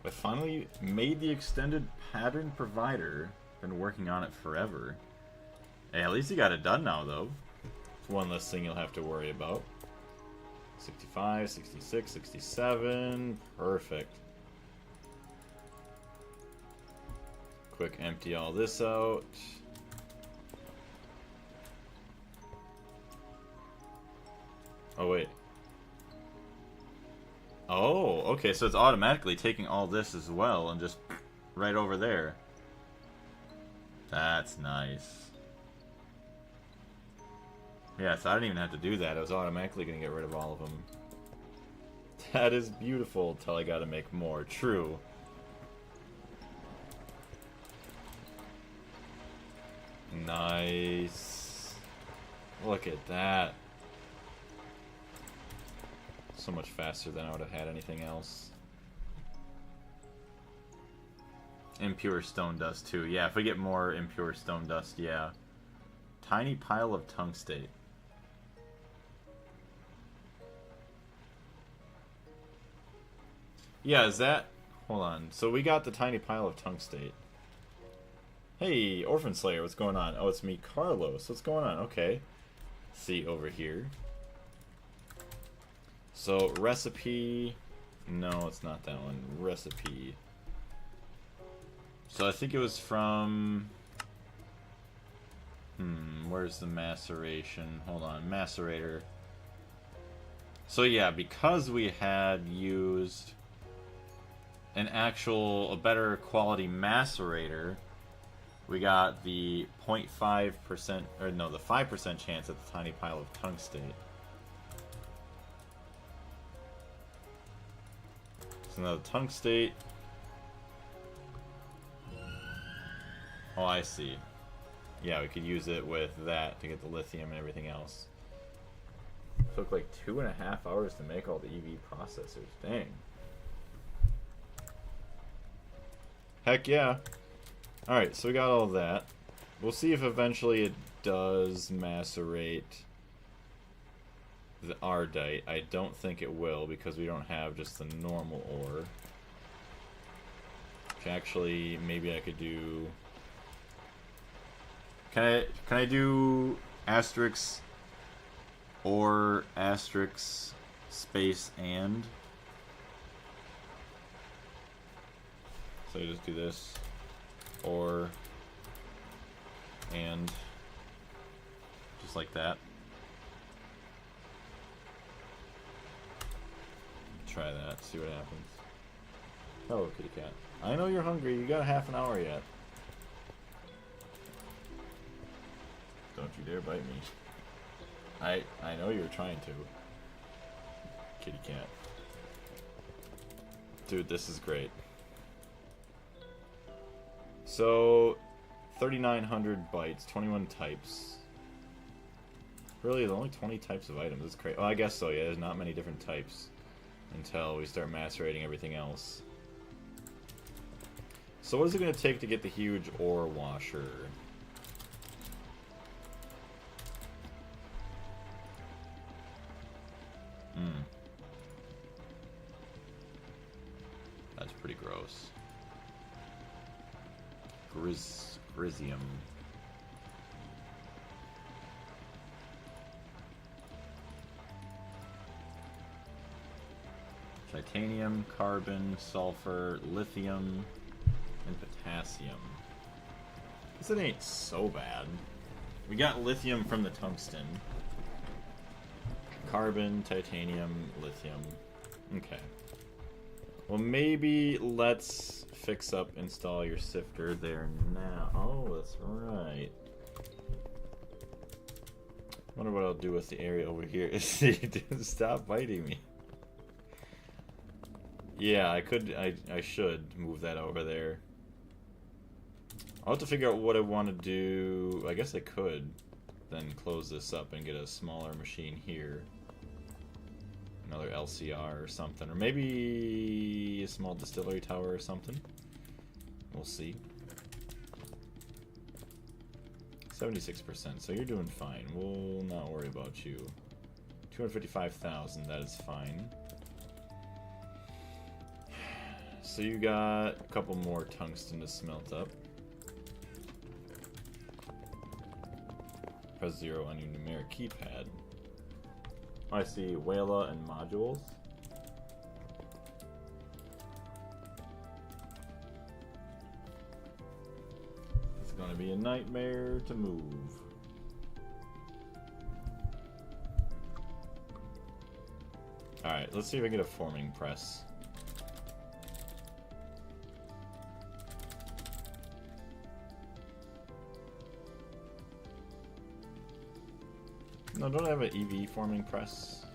I finally made the extended pattern provider. Been working on it forever. Hey, at least you got it done now, though. It's one less thing you'll have to worry about. 65, 66, 67. Perfect. quick empty all this out. Oh, wait. Oh, okay, so it's automatically taking all this as well and just right over there. That's nice. Yeah, so I didn't even have to do that. I was automatically going to get rid of all of them. That is beautiful until I got to make more. True. Nice. Look at that. So much faster than I would have had anything else. Impure stone dust too. Yeah, if we get more impure stone dust, yeah. Tiny pile of tungstate. Yeah, is that... Hold on. So we got the tiny pile of tungstate. Hey, Orphan Slayer, what's going on? Oh, it's me, Carlos. What's going on? Okay. See over here. So, recipe... No, it's not that one. Recipe. So I think it was from... where's the maceration? Hold on, macerator. So yeah, because we had used a better quality macerator, we got the 0.5%, or no, the 5% chance at the tiny pile of tungstate. So now the tungstate. Oh, I see. Yeah, we could use it with that to get the lithium and everything else. It took like 2.5 hours to make all the EV processors. Dang. Heck yeah. Alright, so we got all that. We'll see if eventually it does macerate the ardite. I don't think it will because we don't have just the normal ore. Which actually, maybe I could do... Can I do asterisk or asterisk space and? So I just do this or and just like that. Try that, see what happens. Hello, kitty cat. I know you're hungry, you got half an hour yet. Don't you dare bite me. I know you're trying to. Kitty cat. Dude, this is great. So, 3,900 bytes, 21 types. Really, there's only 20 types of items. That's crazy. Oh, I guess so, yeah. There's not many different types until we start macerating everything else. So what is it going to take to get the huge ore washer? That's pretty gross. Grizium. Titanium, carbon, sulfur, lithium, and potassium. This ain't so bad. We got lithium from the tungsten. Carbon, titanium, lithium. Okay. Well, maybe let's fix up, install your sifter there now. Oh, that's right. Wonder what I'll do with the area over here. Stop biting me. Yeah, I should move that over there. I'll have to figure out what I want to do. I guess I could then close this up and get a smaller machine here. Another LCR or something. Or maybe a small distillery tower or something. We'll see. 76%, so you're doing fine. We'll not worry about you. 255,000, that is fine. So you got a couple more tungsten to smelt up. Press 0 on your numeric keypad. I see Whala and modules. gonna be a nightmare to move. Alright, let's see if I get a forming press. No, don't I have an EV forming press?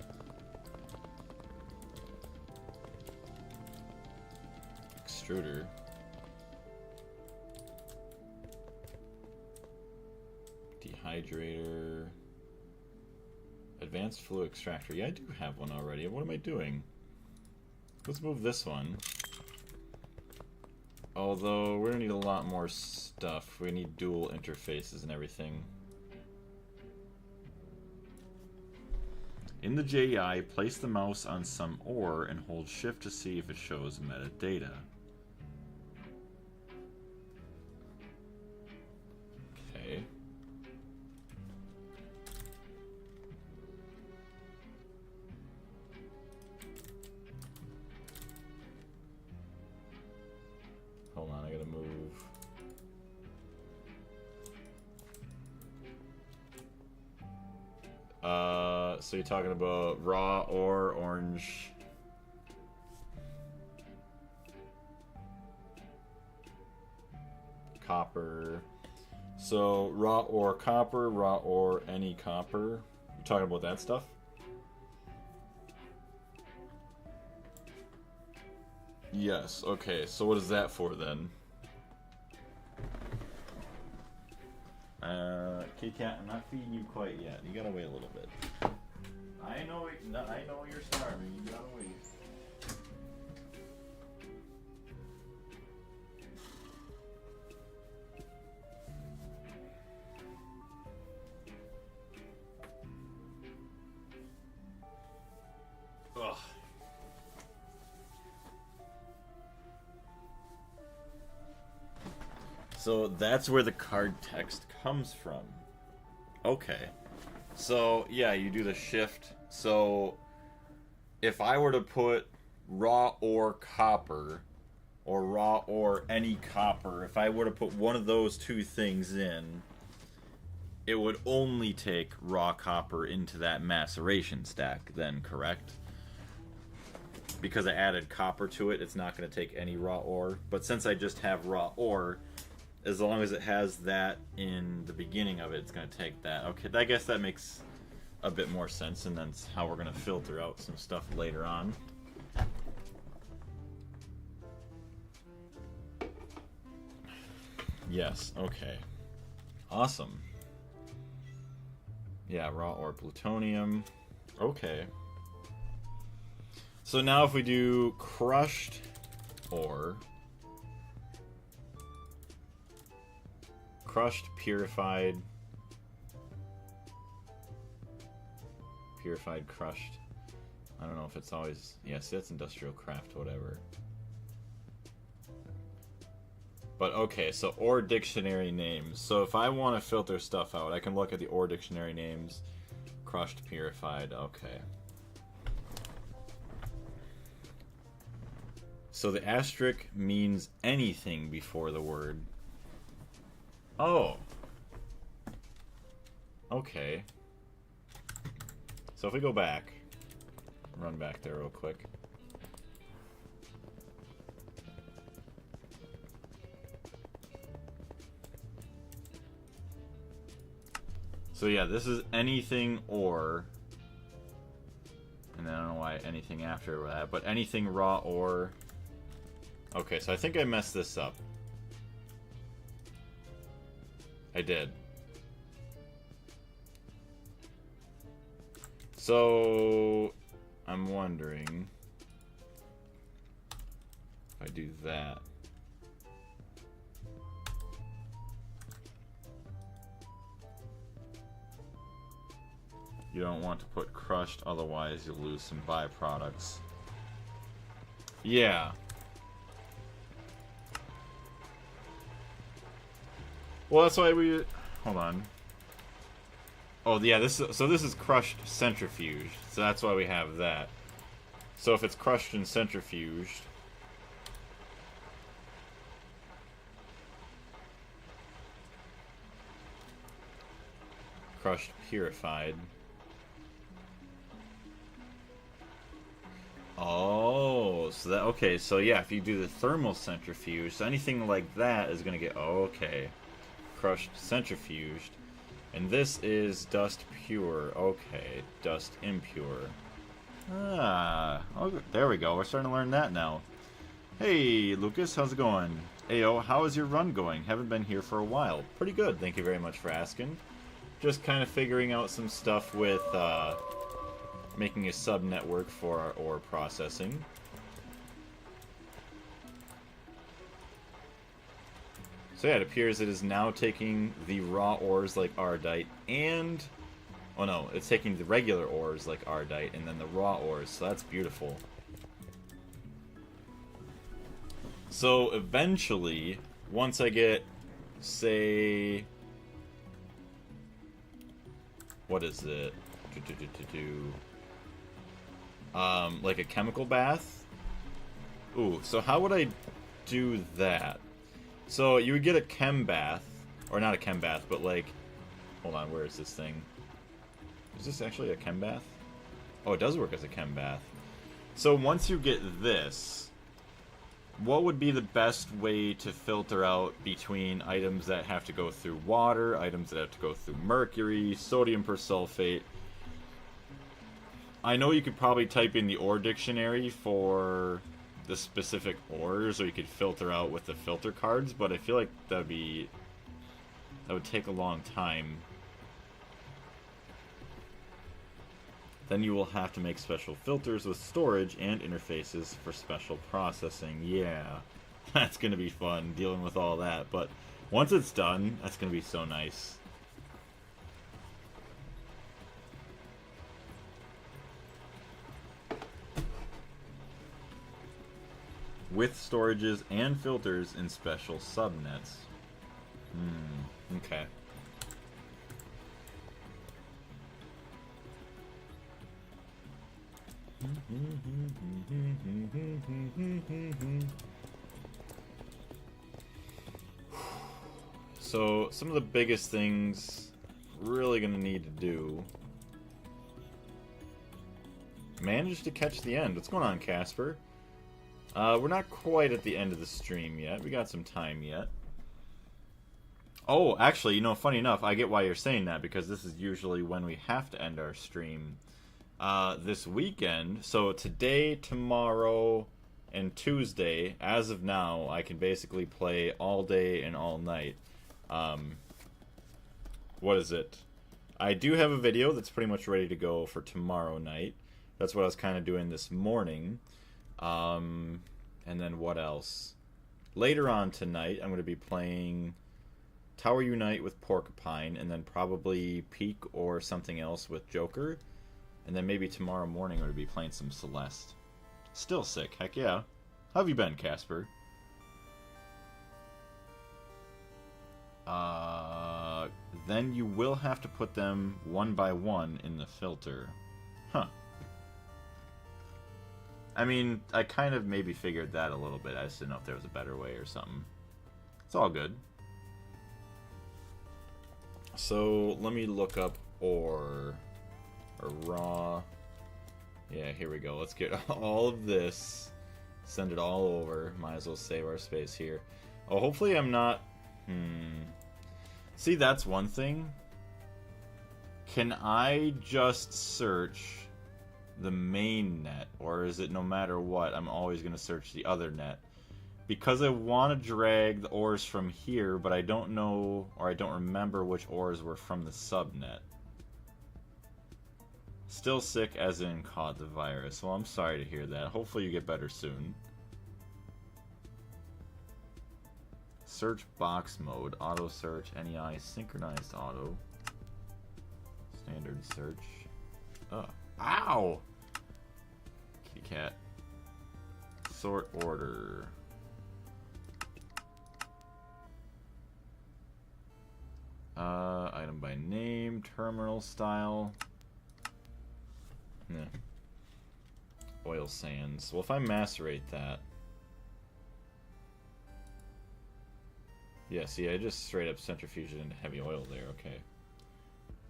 Extruder. Dehydrator. Advanced fluid extractor. Yeah, I do have one already. What am I doing? Let's move this one. Although, we're gonna need a lot more stuff. We need dual interfaces and everything. In the JEI, place the mouse on some ore and hold shift to see if it shows metadata. Okay. Hold on, I gotta move. So you're talking about raw ore, orange. Copper. So raw ore copper, raw ore any copper. You're talking about that stuff? Yes, okay, so what is that for then? K-Cat, I'm not feeding you quite yet. You gotta wait a little bit. I know you're starving. You gotta wait. Ugh. So that's where the card text comes from. Okay. So, yeah, you do the shift. So, if I were to put raw ore copper, or raw ore any copper, if I were to put one of those two things in, it would only take raw copper into that maceration stack then, correct? Because I added copper to it, it's not going to take any raw ore. But since I just have raw ore, as long as it has that in the beginning of it, it's going to take that. Okay, I guess that makes a bit more sense, and that's how we're going to filter out some stuff later on. Yes, okay. Awesome. Yeah, raw ore plutonium. Okay. So now if we do crushed ore, crushed, purified, crushed. I don't know if it's always... Yes, that's industrial craft, whatever. But okay, so ore dictionary names. So if I want to filter stuff out, I can look at the ore dictionary names. Crushed, purified, okay. So the asterisk means anything before the word. Oh. Okay. So if we go back, run back there real quick. So yeah, this is anything ore. And then I don't know why anything after that, but anything raw ore. Okay, so I think I messed this up. I did. So, I'm wondering if I do that. You don't want to put crushed, otherwise you'll lose some byproducts. Yeah. Well, that's why we... Hold on. Oh, yeah, this is crushed centrifuged. So that's why we have that. So if it's crushed and centrifuged... Crushed, purified. Oh, so that, okay, so yeah, if you do the thermal centrifuge, so anything like that is gonna get, okay. Crushed, centrifuged. And this is dust pure, okay. Dust impure. Ah, oh, there we go, we're starting to learn that now. Hey, Lucas, how's it going? Ayo, how is your run going? Haven't been here for a while. Pretty good, thank you very much for asking. Just kind of figuring out some stuff with, making a subnetwork for our ore processing. So yeah, it appears it is now taking the raw ores like ardite and... Oh no, it's taking the regular ores like ardite and then the raw ores, so that's beautiful. So eventually, once I get, say... What is it? Like a chemical bath? Ooh, so how would I do that? So you would get a chem bath, or not a chem bath, but like, hold on, where is this thing? Is this actually a chem bath? Oh, it does work as a chem bath. So once you get this, what would be the best way to filter out between items that have to go through water, items that have to go through mercury, sodium persulfate? I know you could probably type in the ore dictionary for the specific ores, or you could filter out with the filter cards, but I feel like that would take a long time. Then you will have to make special filters with storage and interfaces for special processing. Yeah, that's going to be fun, dealing with all that, but once it's done, that's going to be so nice. With storages and filters in special subnets. Okay. So, some of the biggest things really gonna need to do. Managed to catch the end. What's going on, Casper? We're not quite at the end of the stream yet. We got some time yet. Oh, actually, you know, funny enough, I get why you're saying that, because this is usually when we have to end our stream. This weekend, so today, tomorrow, and Tuesday, as of now, I can basically play all day and all night. What is it? I do have a video that's pretty much ready to go for tomorrow night. That's what I was kind of doing this morning. And then what else? Later on tonight, I'm going to be playing Tower Unite with Porcupine, and then probably Peak or something else with Joker. And then maybe tomorrow morning I'm going to be playing some Celeste. Still sick, heck yeah. How have you been, Casper? Then you will have to put them one by one in the filter. Huh. I mean, I kind of maybe figured that a little bit. I just didn't know if there was a better way or something. It's all good. So, let me look up ore. Or raw. Yeah, here we go. Let's get all of this. Send it all over. Might as well save our space here. Oh, hopefully I'm not... See, that's one thing. Can I just search the main net? Or is it no matter what, I'm always going to search the other net? Because I want to drag the ores from here, but I don't know, or I don't remember which ores were from the subnet. Still sick as in caught the virus. Well, I'm sorry to hear that. Hopefully you get better soon. Search box mode. Auto search. NEI. Synchronized auto. Standard search. Ow! Kitty cat. Sort order. Item by name. Terminal style. Yeah. Oil sands. Well, if I macerate that... Yeah, see, I just straight up centrifuged it into heavy oil there, okay.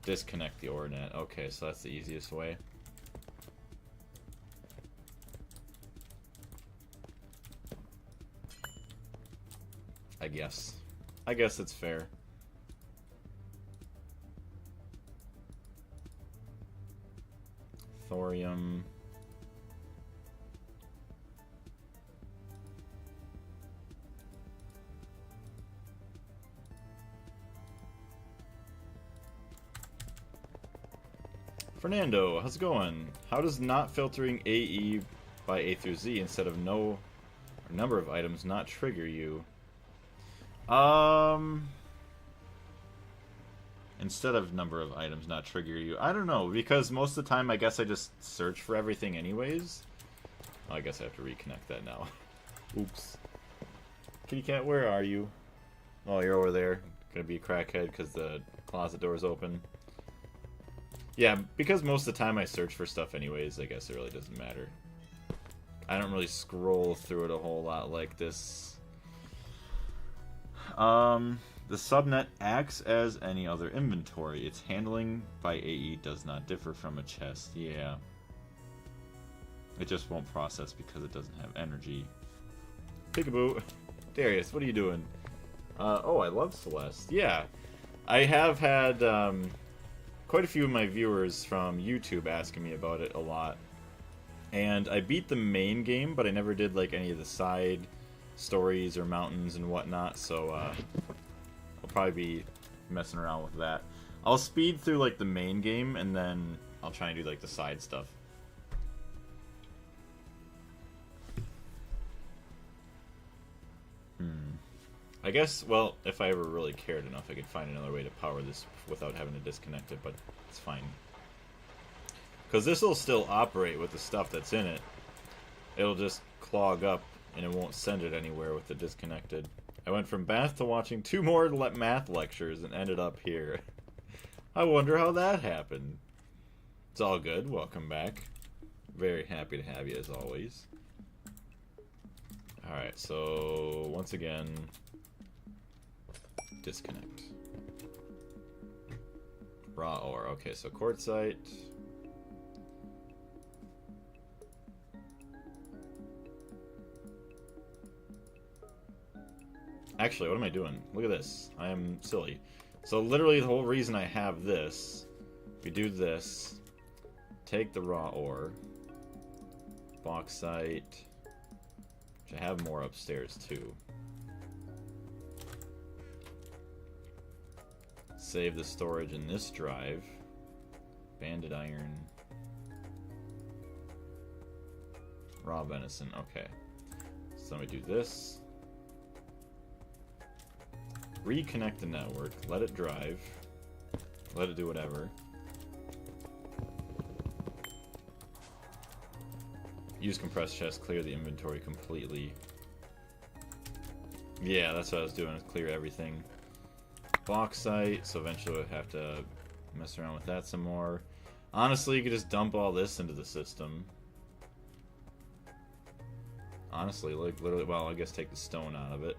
Disconnect the ORNet. Okay, so that's the easiest way. I guess. I guess it's fair. Thorium. Fernando, how's it going? How does not filtering AE by A through Z instead of no or number of items not trigger you? Instead of number of items not trigger you. I don't know, because most of the time I guess I just search for everything anyways. Oh, I guess I have to reconnect that now. Oops. Kitty cat, where are you? Oh, you're over there. Gonna be a crackhead because the closet door's open. Yeah, because most of the time I search for stuff anyways, I guess it really doesn't matter. I don't really scroll through it a whole lot like this. The subnet acts as any other inventory. Its handling by AE does not differ from a chest. Yeah. It just won't process because it doesn't have energy. Peekaboo. Darius, what are you doing? Oh, I love Celeste. Yeah. I have had quite a few of my viewers from YouTube asking me about it a lot. And I beat the main game, but I never did like any of the side stories or mountains and whatnot, so I'll probably be messing around with that. I'll speed through like the main game and then I'll try and do like the side stuff. I guess, well, if I ever really cared enough, I could find another way to power this without having to disconnect it, but it's fine. Because this will still operate with the stuff that's in it. It'll just clog up and it won't send it anywhere with the disconnected. I went from bath to watching 2 more math lectures and ended up here. I wonder how that happened. It's all good. Welcome back. Very happy to have you as always. Alright, so once again, disconnect. Raw ore. Okay, so quartzite. Actually, what am I doing? Look at this. I am silly. So literally the whole reason I have this, we do this, take the raw ore, bauxite, which I have more upstairs too. Save the storage in this drive. Banded iron. Raw venison, okay. So let me do this. Reconnect the network, let it drive, let it do whatever. Use compressed chest, clear the inventory completely. Yeah, that's what I was doing, is clear everything. Bauxite, so eventually we'll have to mess around with that some more. Honestly, you could just dump all this into the system. Honestly, like literally, well, I guess take the stone out of it.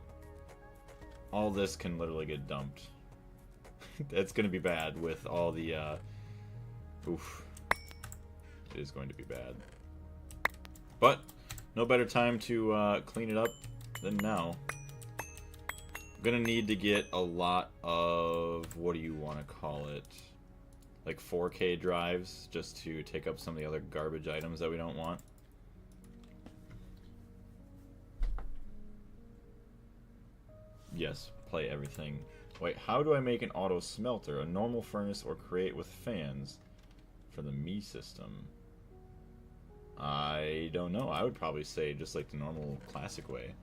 All this can literally get dumped. It's going to be bad with all the, oof. It is going to be bad. But, no better time to clean it up than now. I'm going to need to get a lot of, what do you want to call it? Like 4K drives, just to take up some of the other garbage items that we don't want. Yes, play everything. Wait, how do I make an auto smelter? A normal furnace or create with fans for the Me system? I don't know. I would probably say just like the normal classic way.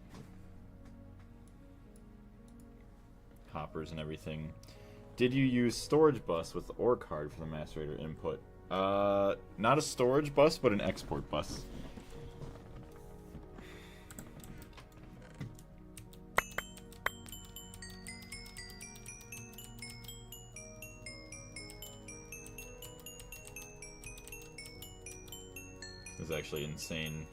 Hoppers and everything. Did you use storage bus with the ore card for the macerator input? Not a storage bus, but an export bus. Is actually insane.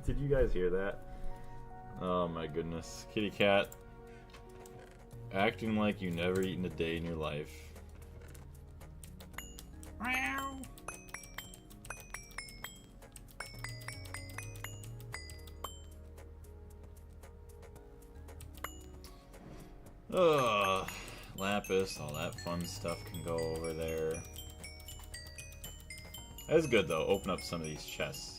Did you guys hear that? Oh my goodness. Kitty cat. Acting like you never eaten a day in your life. Meow. Ugh. Lapis, all that fun stuff can go over there. That's good though, open up some of these chests.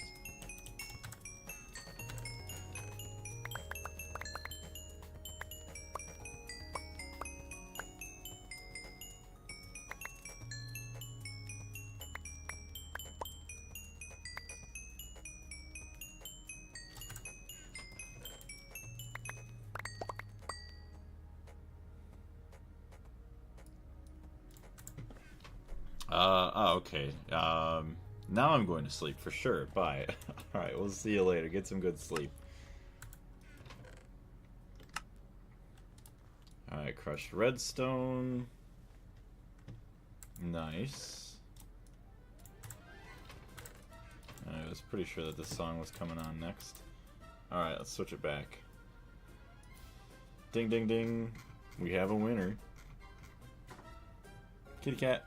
Okay. Now I'm going to sleep for sure. Bye. Alright, we'll see you later. Get some good sleep. Alright, crushed redstone. Nice. I was pretty sure that this song was coming on next. Alright, let's switch it back. Ding ding ding. We have a winner. Kitty cat.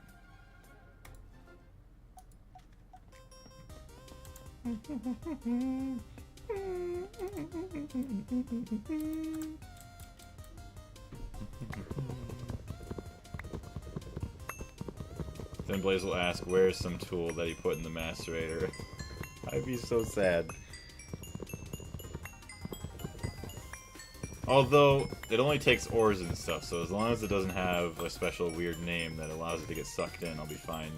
Then Blaze will ask, where's some tool that he put in the macerator? I'd be so sad. Although, it only takes ores and stuff, so as long as it doesn't have a special weird name that allows it to get sucked in, I'll be fine.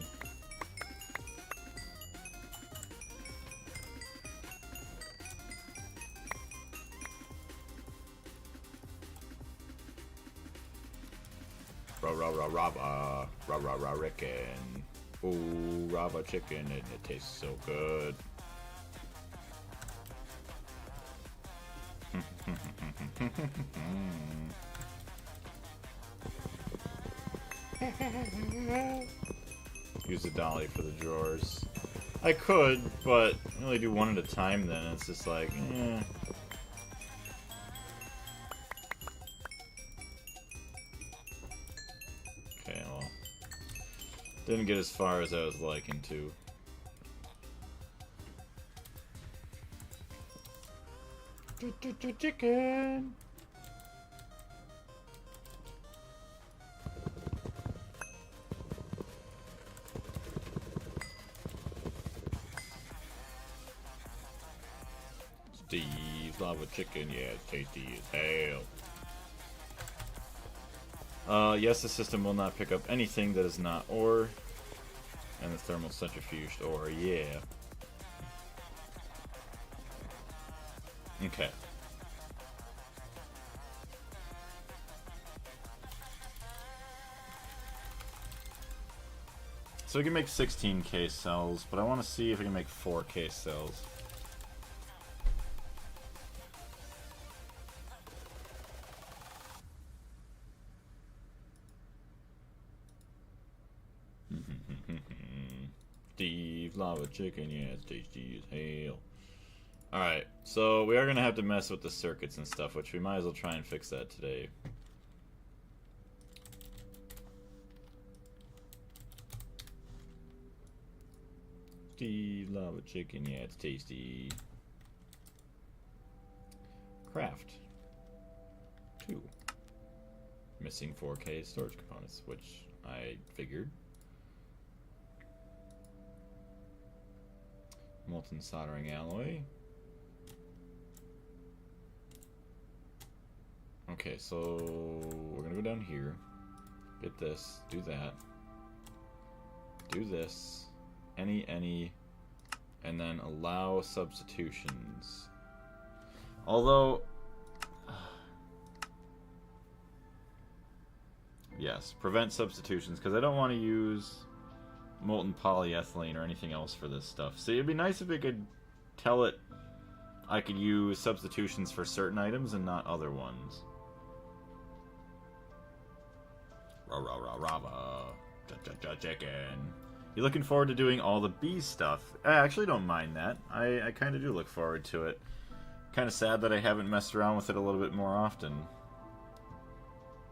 Rah chicken. Ooh, rava chicken, and it tastes so good. Use the dolly for the drawers. I could, but I only do one at a time then. It's just like, eh. Okay, well. Didn't get as far as I was liking to. Chicken! Steve's lava chicken, yeah, it's tasty as hell. Yes, the system will not pick up anything that is not ore. And the thermal centrifuged ore, yeah. Okay. So we can make 16k cells, but I want to see if we can make 4k cells. Steve, lava chicken, yeah, it's tasty as hell. Alright, so we are going to have to mess with the circuits and stuff, which we might as well try and fix that today. Steve, lava chicken, yeah, it's tasty. Craft. 2. Missing 4K storage components, which I figured. Molten soldering alloy. Okay, so we're gonna go down here, get this, do that, do this, any, and then allow substitutions. Although, yes, prevent substitutions, because I don't want to use molten polyethylene or anything else for this stuff. See, it'd be nice if it could tell it I could use substitutions for certain items and not other ones. Rah rah rah rah, chicken. You looking forward to doing all the bee stuff? I actually don't mind that. I kind of do look forward to it. Kind of sad that I haven't messed around with it a little bit more often.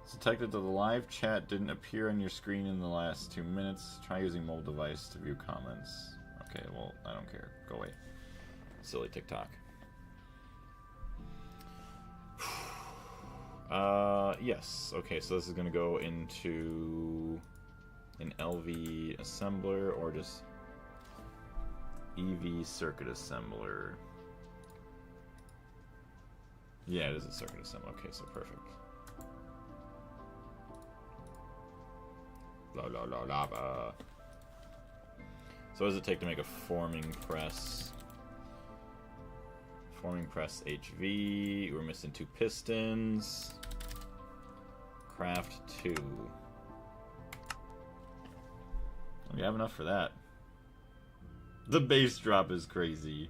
It's detected that the live chat didn't appear on your screen in the last 2 minutes. Try using mobile device to view comments. Okay, well, I don't care. Go away. Silly TikTok. Yes. Okay, so this is going to go into an LV assembler or just EV circuit assembler. Yeah, it is a circuit assembler. Okay, so perfect. Lava. So what does it take to make a forming press? Forming press HV. We're missing 2 pistons. Craft 2. We have enough for that. The base drop is crazy.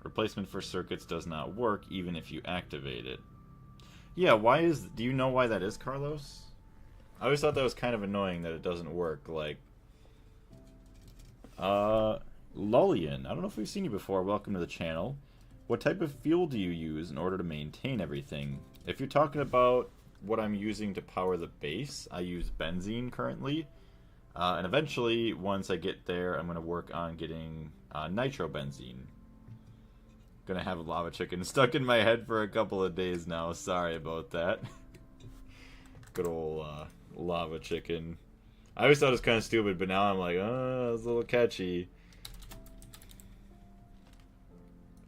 Replacement for circuits does not work even if you activate it. Yeah, why is... Do you know why that is, Carlos? I always thought that was kind of annoying that it doesn't work. Like... Lullian. I don't know if we've seen you before. Welcome to the channel. What type of fuel do you use in order to maintain everything? If you're talking about what I'm using to power the base, I use benzene currently. And eventually, once I get there, I'm going to work on getting nitrobenzene. Gonna have a lava chicken stuck in my head for a couple of days now. Sorry about that. Good old lava chicken. I always thought it was kind of stupid, but now I'm like, oh, it's a little catchy.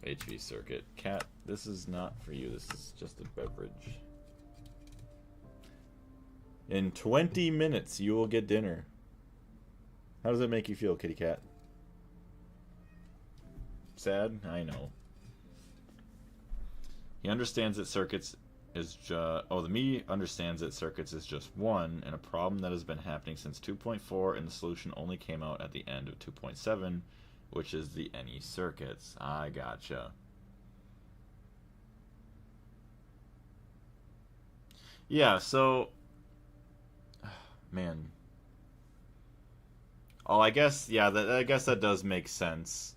HV circuit. Cat, this is not for you. This is just a beverage. In 20 minutes, you will get dinner. How does that make you feel, kitty cat? Sad? I know. He understands that circuits is just... Oh, the me understands that circuits is just one, and a problem that has been happening since 2.4, and the solution only came out at the end of 2.7, which is the any circuits. I gotcha. Yeah, so... Man. Oh, I guess, yeah, I guess that does make sense.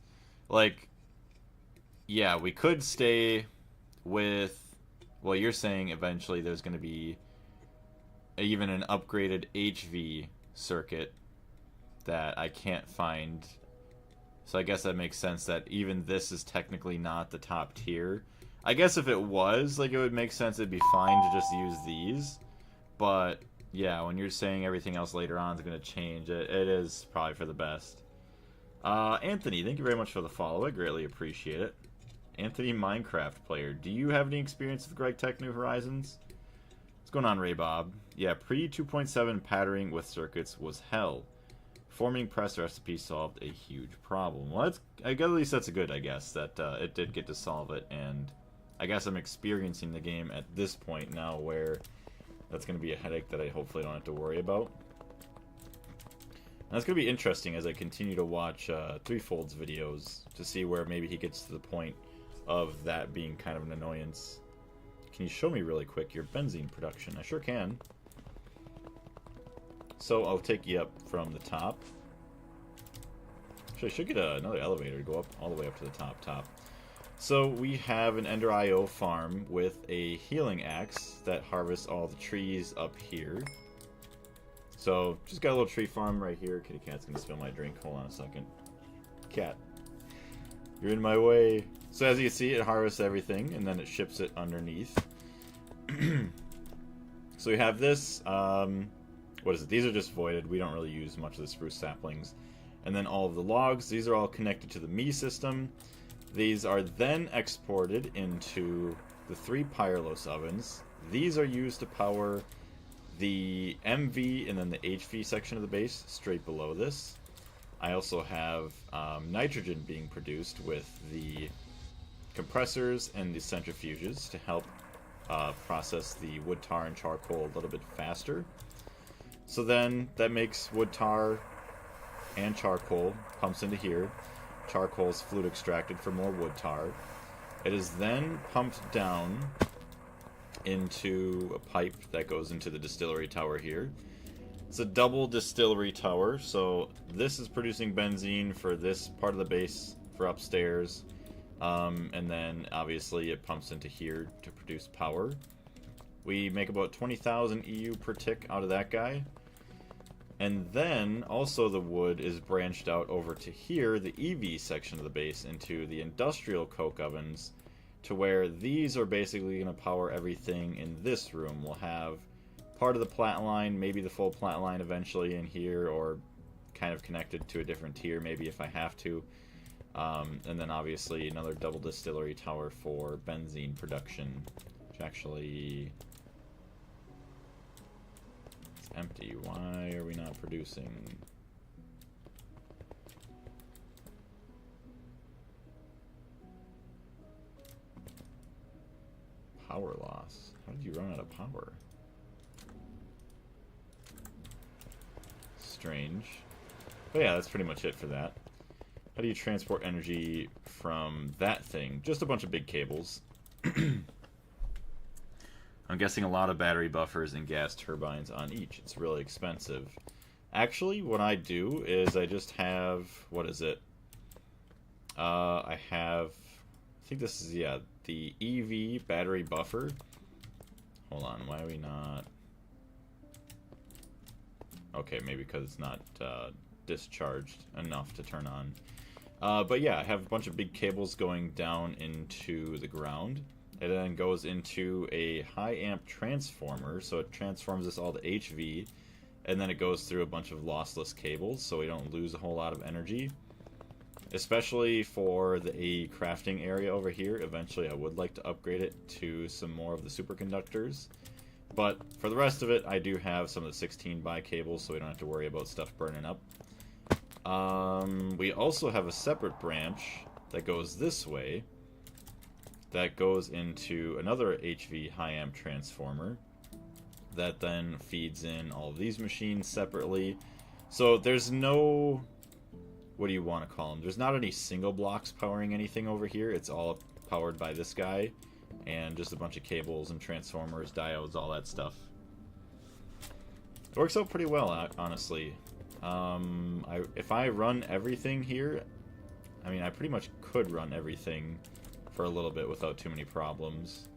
Like, yeah, we could stay with... Well, you're saying eventually there's going to be even an upgraded HV circuit that I can't find. So I guess that makes sense that even this is technically not the top tier. I guess if it was, like, it would make sense it'd be fine to just use these. But, yeah, when you're saying everything else later on is going to change, it is probably for the best. Anthony, thank you very much for the follow. I greatly appreciate it. Anthony, Minecraft player. Do you have any experience with Gregtech New Horizons? What's going on, Ray Bob? Yeah, pre-2.7 patterning with circuits was hell. Forming press recipe solved a huge problem. Well, that's, I guess at least that's a good, I guess, that it did get to solve it, and I guess I'm experiencing the game at this point now where that's going to be a headache that I hopefully don't have to worry about. And that's going to be interesting as I continue to watch Threefold's videos to see where maybe he gets to the point of that being kind of an annoyance. Can you show me really quick your benzene production? I sure can. So I'll take you up from the top. Actually, I should get another elevator to go up all the way up to the top. So we have an Ender IO farm with a healing axe that harvests all the trees up here. So just got a little tree farm right here. Kitty cat's gonna spill my drink. Hold on a second. Cat, you're in my way. So as you can see, it harvests everything, and then it ships it underneath. So we have this, what is it? These are just voided. We don't really use much of the spruce saplings. And then all of the logs, these are all connected to the Me system. These are then exported into the 3 Pyrolos ovens. These are used to power the MV and then the HV section of the base straight below this. I also have nitrogen being produced with the compressors and the centrifuges to help process the wood tar and charcoal a little bit faster. So then that makes wood tar and charcoal, pumps into here. Charcoal is flute extracted for more wood tar. It is then pumped down into a pipe that goes into the distillery tower here. It's a double distillery tower, so this is producing benzene for this part of the base for upstairs, and then obviously it pumps into here to produce power. We make about 20,000 EU per tick out of that guy. And then, also the wood is branched out over to here, the EV section of the base, into the industrial coke ovens, to where these are basically going to power everything in this room. We'll have part of the plant line, maybe the full plant line eventually in here, or kind of connected to a different tier, maybe if I have to. And then obviously another double distillery tower for benzene production, which actually... empty. Why are we not producing? Power loss. How did you run out of power? Strange. But yeah, that's pretty much it for that. How do you transport energy from that thing? Just a bunch of big cables. I'm guessing a lot of battery buffers and gas turbines on each. It's really expensive. Actually, what I do is I just have... what is it? I have... I think this is, yeah, the EV battery buffer. Hold on, why are we not... okay, maybe because it's not discharged enough to turn on. But yeah, I have a bunch of big cables going down into the ground. It then goes into a high amp transformer, so it transforms this all to HV, and then it goes through a bunch of lossless cables, so we don't lose a whole lot of energy. Especially for the AE crafting area over here. Eventually I would like to upgrade it to some more of the superconductors. But for the rest of it, I do have some of the 16 by cables, so we don't have to worry about stuff burning up. We also have a separate branch that goes this way, that goes into another HV high amp transformer that then feeds in all of these machines separately. So there's no, what do you want to call them? There's not any single blocks powering anything over here. It's all powered by this guy and just a bunch of cables and transformers, diodes, all that stuff. It works out pretty well, honestly. If I run everything here, I mean, I pretty much could run everything for a little bit without too many problems.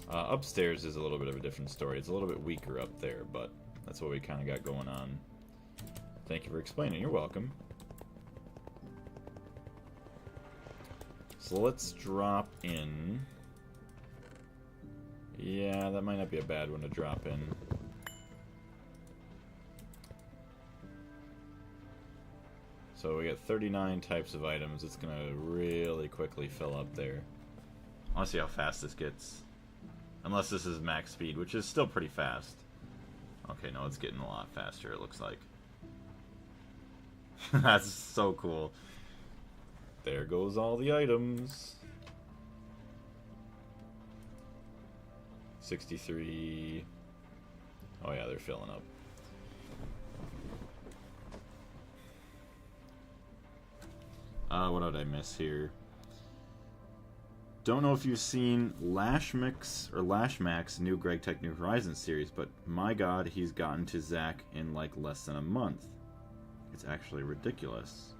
Upstairs is a little bit of a different story. It's a little bit weaker up there, but that's what we kind of got going on. Thank you for explaining. You're welcome. So let's drop in. Yeah, that might not be a bad one to drop in. So we got 39 types of items. It's going to really quickly fill up there. I want to see how fast this gets. Unless this is max speed, which is still pretty fast. Okay, no, it's getting a lot faster, it looks like. That's so cool. There goes all the items. 63. Oh yeah, they're filling up. What did I miss here? Don't know if you've seen Lashmac's new Gregtech New Horizons series, but my god, he's gotten to Zach in like less than a month. It's actually ridiculous.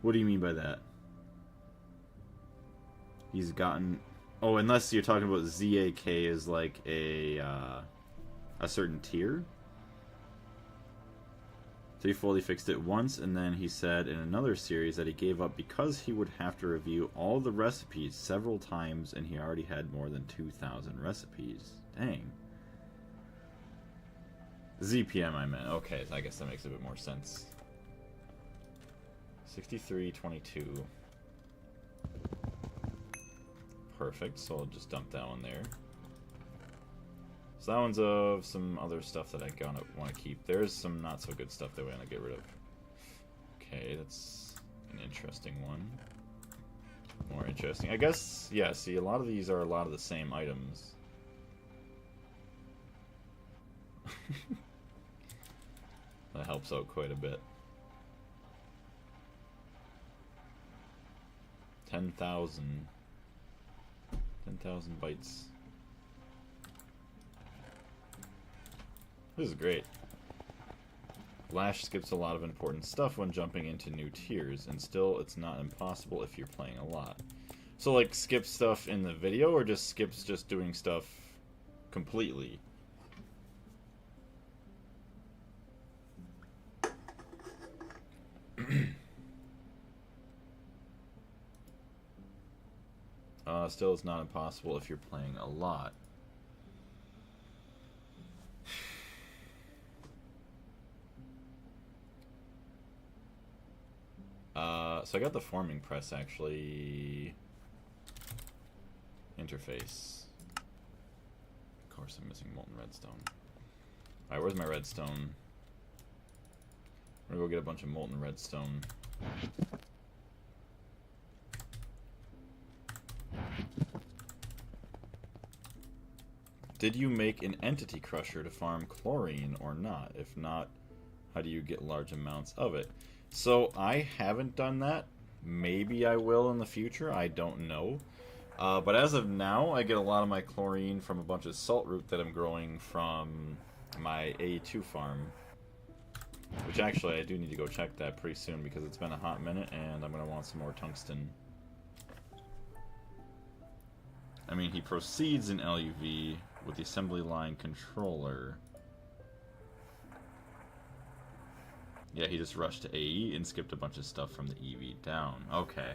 What do you mean by that? He's gotten... oh, unless you're talking about ZAK is like a certain tier? So he fully fixed it once, and then he said in another series that he gave up because he would have to review all the recipes several times, and he already had more than 2,000 recipes. Dang. ZPM I meant. Okay, so I guess that makes a bit more sense. 6322. Perfect, so I'll just dump that one there. So that one's of some other stuff that I want to keep. There's some not so good stuff that we want to get rid of. Okay, that's an interesting one. More interesting. I guess, yeah, see, a lot of these are a lot of the same items. That helps out quite a bit. 10,000. 10,000 bytes. This is great. Lash skips a lot of important stuff when jumping into new tiers, and still it's not impossible if you're playing a lot. So like skip stuff in the video, or just skips just doing stuff completely? Still it's not impossible if you're playing a lot. So I got the forming press actually. Interface. Of course I'm missing molten redstone. Alright, where's my redstone? I'm gonna go get a bunch of molten redstone. Did you make an entity crusher to farm chlorine or not? If not, how do you get large amounts of it? So I haven't done that. Maybe I will in the future. I don't know. But as of now, I get a lot of my chlorine from a bunch of salt root that I'm growing from my A2 farm. Which actually, I do need to go check that pretty soon because it's been a hot minute and I'm going to want some more tungsten. I mean, he proceeds in LUV with the assembly line controller. Yeah, he just rushed to AE and skipped a bunch of stuff from the EV down. Okay.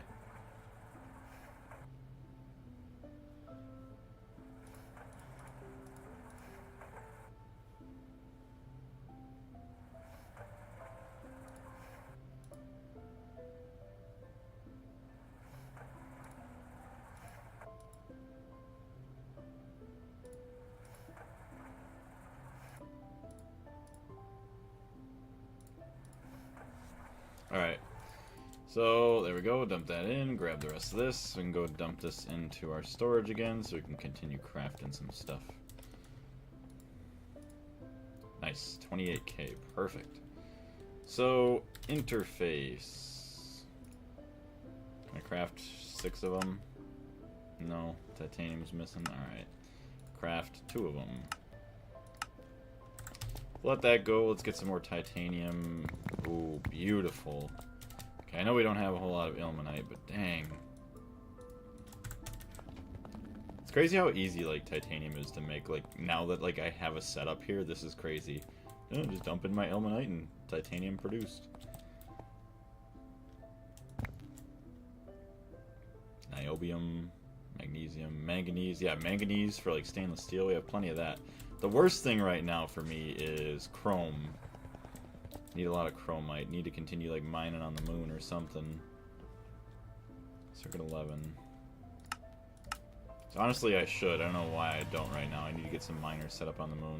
Alright, so there we go, dump that in, grab the rest of this, we can go dump this into our storage again so we can continue crafting some stuff. Nice, 28k, perfect. So, interface. Can I craft 6 of them? No, titanium's missing, alright. Craft 2 of them. Let that go. Let's get some more titanium. Ooh, beautiful. Okay, I know we don't have a whole lot of ilmenite, but dang. It's crazy how easy, like, titanium is to make. Like, now that, like, I have a setup here, this is crazy. You know, just dump in my ilmenite and titanium produced. Niobium, magnesium, manganese. Yeah, manganese for, like, stainless steel. We have plenty of that. The worst thing right now for me is chrome. Need a lot of chromite. Need to continue like mining on the moon or something. Circuit 11. So honestly I should. I don't know why I don't right now. I need to get some miners set up on the moon.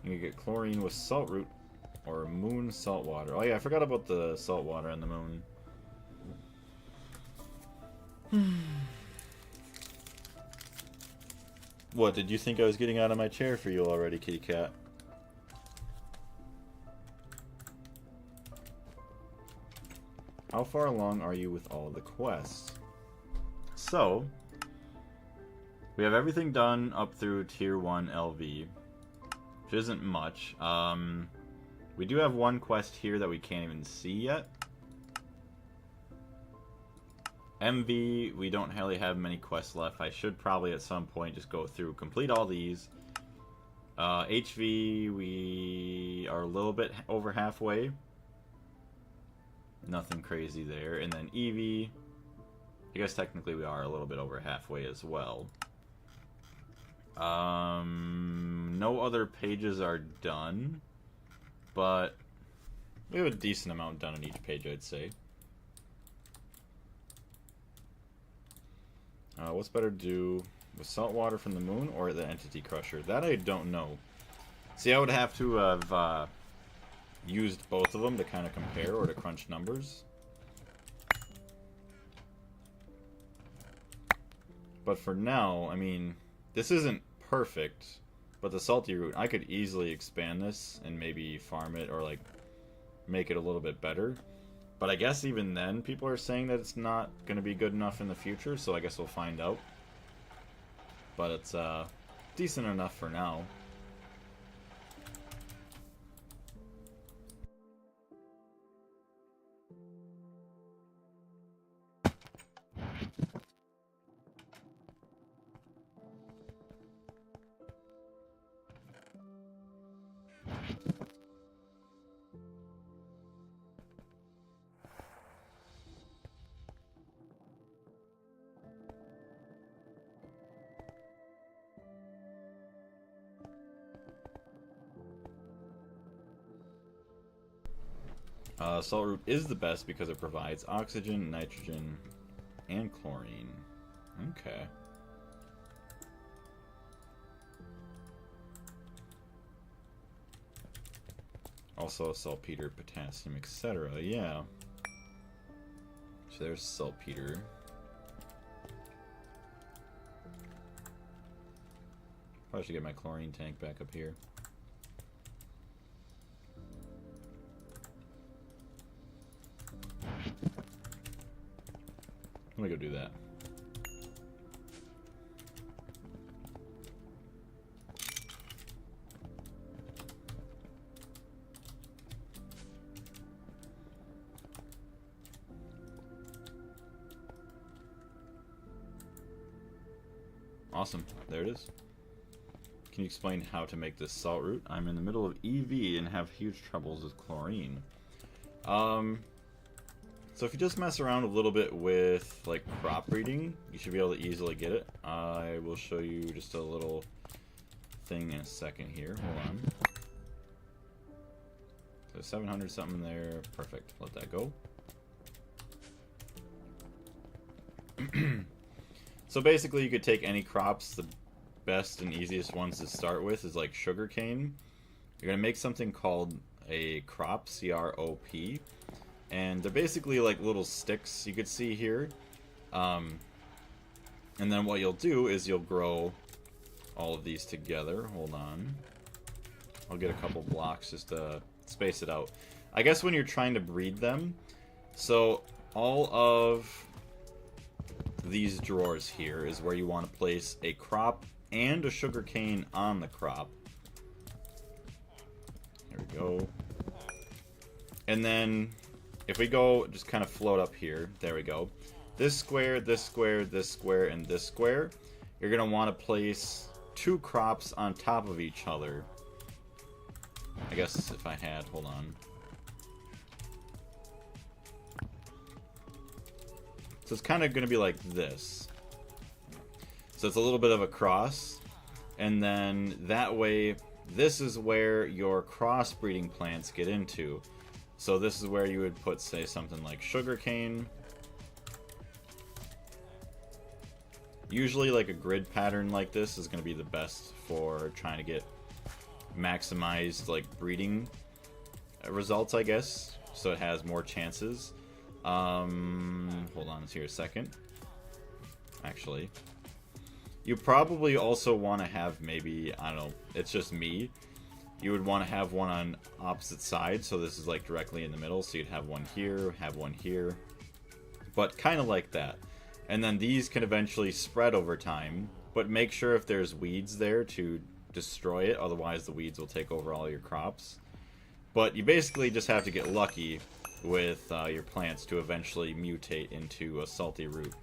I'm gonna get chlorine with salt root or moon salt water. Oh yeah, I forgot about the salt water on the moon. What, did you think I was getting out of my chair for you already, kitty cat? How far along are you with all of the quests? So, we have everything done up through Tier 1 LV, which isn't much. We do have one quest here that we can't even see yet. MV, we don't really have many quests left. I should probably at some point just go through, complete all these. HV, we are a little bit over halfway. Nothing crazy there. And then EV, I guess technically we are a little bit over halfway as well. No other pages are done, but we have a decent amount done on each page, I'd say. What's better to do with salt water from the moon or the entity crusher? That I don't know. See, I would have to have used both of them to kind of compare or to crunch numbers. But for now, I mean, this isn't perfect, but the salty root, I could easily expand this and maybe farm it or like make it a little bit better. But I guess even then, people are saying that it's not going to be good enough in the future, so I guess we'll find out. but it's decent enough for now. Salt root is the best because it provides oxygen, nitrogen, and chlorine. Okay. Also saltpeter, potassium, etc. Yeah. So there's saltpeter. Probably should get my chlorine tank back up here. Let me go do that. Awesome. There it is. Can you explain how to make this salt root? I'm in the middle of EV and have huge troubles with chlorine. So if you just mess around a little bit with like crop breeding, you should be able to easily get it. I will show you just a little thing in a second here. Hold on. So 700 something there. Perfect. Let that go. So basically you could take any crops. The best and easiest ones to start with is like sugarcane. You're going to make something called a crop, C-R-O-P. And they're basically like little sticks you could see here. And then what you'll do is you'll grow all of these together. Hold on. I'll get a couple blocks just to space it out. I guess when you're trying to breed them, so all of these drawers here is where you want to place a crop and a sugarcane on the crop. There we go. And then if we go, just kind of float up here, there we go. This square, this square, this square, and this square, you're going to want to place 2 crops on top of each other. I guess if I had, hold on. So it's kind of going to be like this. So it's a little bit of a cross. And then that way, this is where your crossbreeding plants get into. So this is where you would put, say, something like sugarcane. Usually like a grid pattern like this is going to be the best for trying to get maximized like breeding results, I guess. So it has more chances. Hold on here a second. Actually, you probably also want to have maybe, I don't know, it's just me. You would want to have one on opposite sides, so this is like directly in the middle, so you'd have one here, but kind of like that. And then these can eventually spread over time, but make sure if there's weeds there to destroy it, otherwise the weeds will take over all your crops. But you basically just have to get lucky with your plants to eventually mutate into a salty root.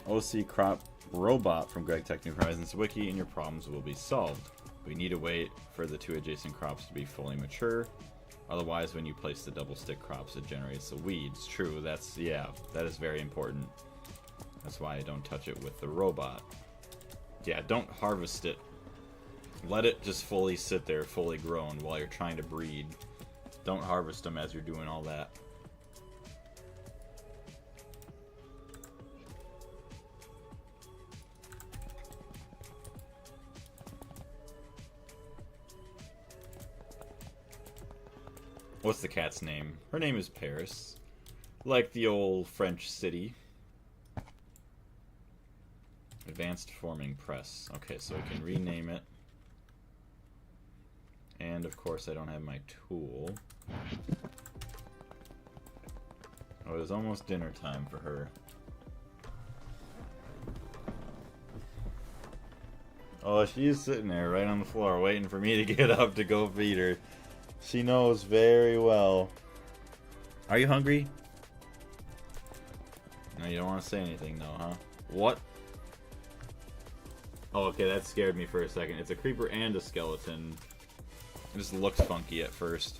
OC Crop Robot from Gregtech New Horizons Wiki, and your problems will be solved. We need to wait for the 2 adjacent crops to be fully mature. Otherwise, when you place the double stick crops, it generates the weeds. True, that's, yeah, that is very important. That's why I don't touch it with the robot. Yeah, don't harvest it. Let it just fully sit there, fully grown, while you're trying to breed. Don't harvest them as you're doing all that. What's the cat's name? Her name is Paris. Like the old French city. Advanced forming press. Okay, so I can rename it. And of course I don't have my tool. Oh, it was almost dinner time for her. Oh, she's sitting there right on the floor waiting for me to get up to go feed her. She knows very well. Are you hungry? No, you don't want to say anything though, huh? What? Oh, okay, that scared me for a second. It's a creeper and a skeleton. It just looks funky at first.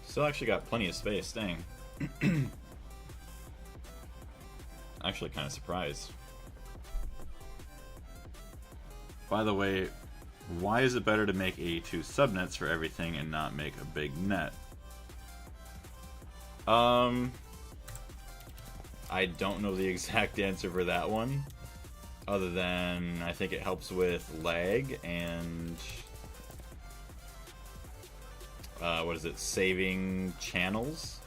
Still actually got plenty of space, dang. Actually kind of surprised. By the way, why is it better to make 82 subnets for everything and not make a big net? I don't know the exact answer for that one. Other than I think it helps with lag and what is it? Saving channels.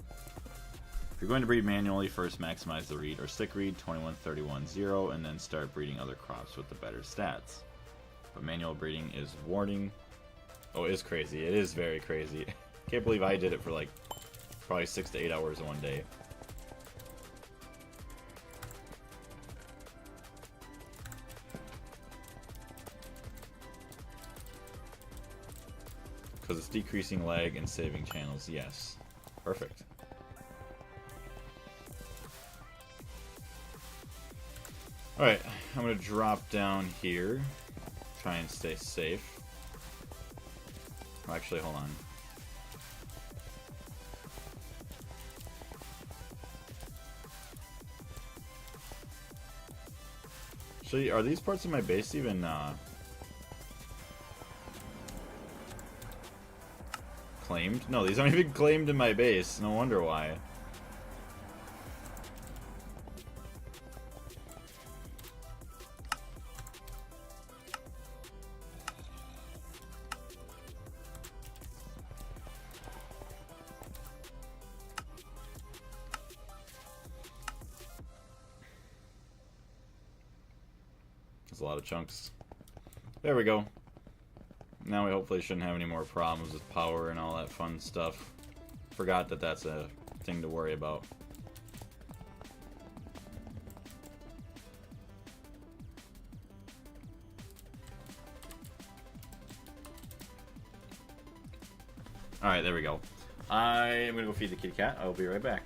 If you're going to breed manually, first maximize the read or stick read 2131-0 and then start breeding other crops with the better stats. But manual breeding is warning. Oh, it is crazy. It is very crazy. Can't believe I did it for like probably 6 to 8 hours in one day. Because it's decreasing lag and saving channels, yes. Perfect. Alright, I'm going to drop down here. Try and stay safe. Oh, actually, hold on. So, are these parts of my base even, claimed? No, these aren't even claimed in my base. No wonder why. There's a lot of chunks. There we go. Now we hopefully shouldn't have any more problems with power and all that fun stuff. Forgot that that's a thing to worry about. Alright, there we go. I am going to go feed the kitty cat. I'll be right back.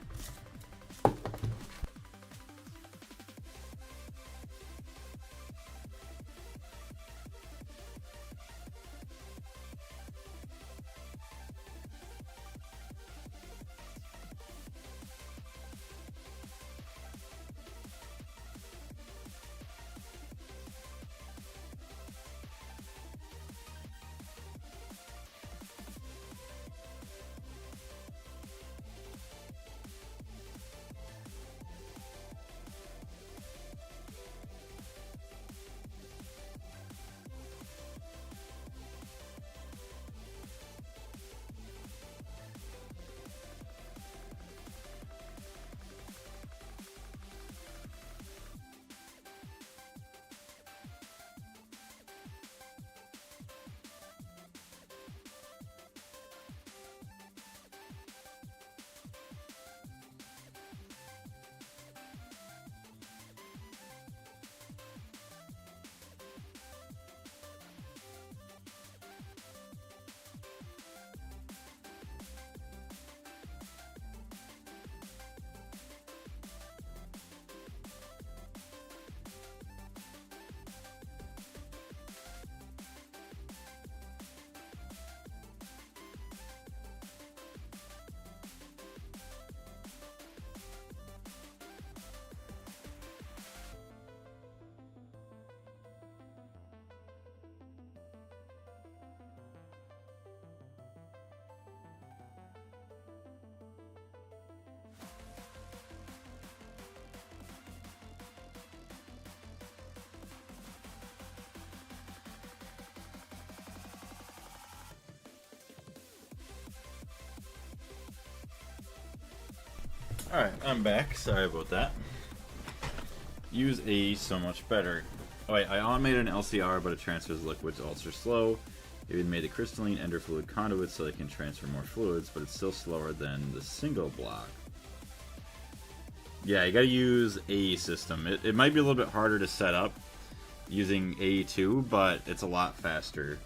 Alright, I'm back. Sorry about that. Use AE so much better. Oh wait, I automated an LCR, but it transfers liquids ultra slow. It even made the crystalline ender fluid conduit so they can transfer more fluids, but it's still slower than the single block. Yeah, you gotta use AE system. It might be a little bit harder to set up using AE2, but it's a lot faster.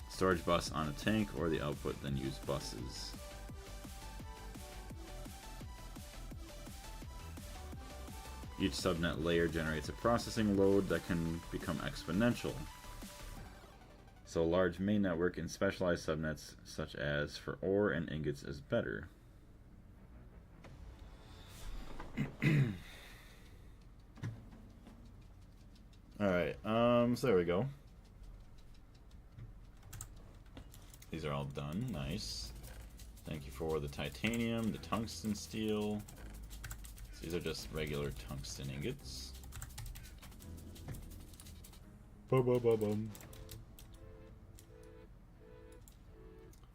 Storage bus on a tank or the output, then use buses. Each subnet layer generates a processing load that can become exponential. So a large main network and specialized subnets, such as for ore and ingots, is better. Alright, so there we go. These are all done. Nice. Thank you for the titanium, the tungsten steel. These are just regular tungsten ingots. Ba-ba-ba-bum.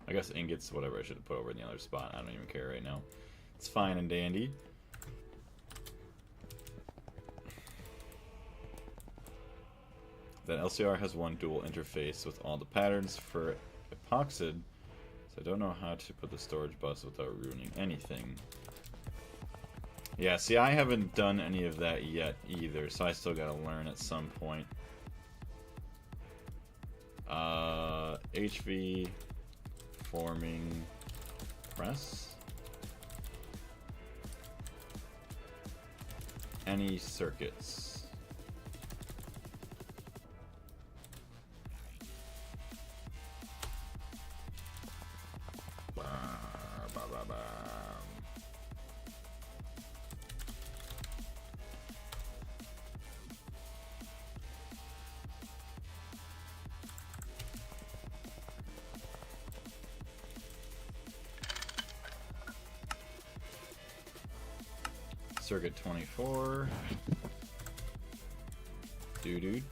I guess ingots, whatever, I should have put over in the other spot. I don't even care right now. It's fine and dandy. That LCR has one dual interface with all the patterns for epoxid, so I don't know how to put the storage bus without ruining anything. Yeah, see, I haven't done any of that yet either, so I still gotta learn at some point. HV forming press. Any circuits. Circuit 24. Do.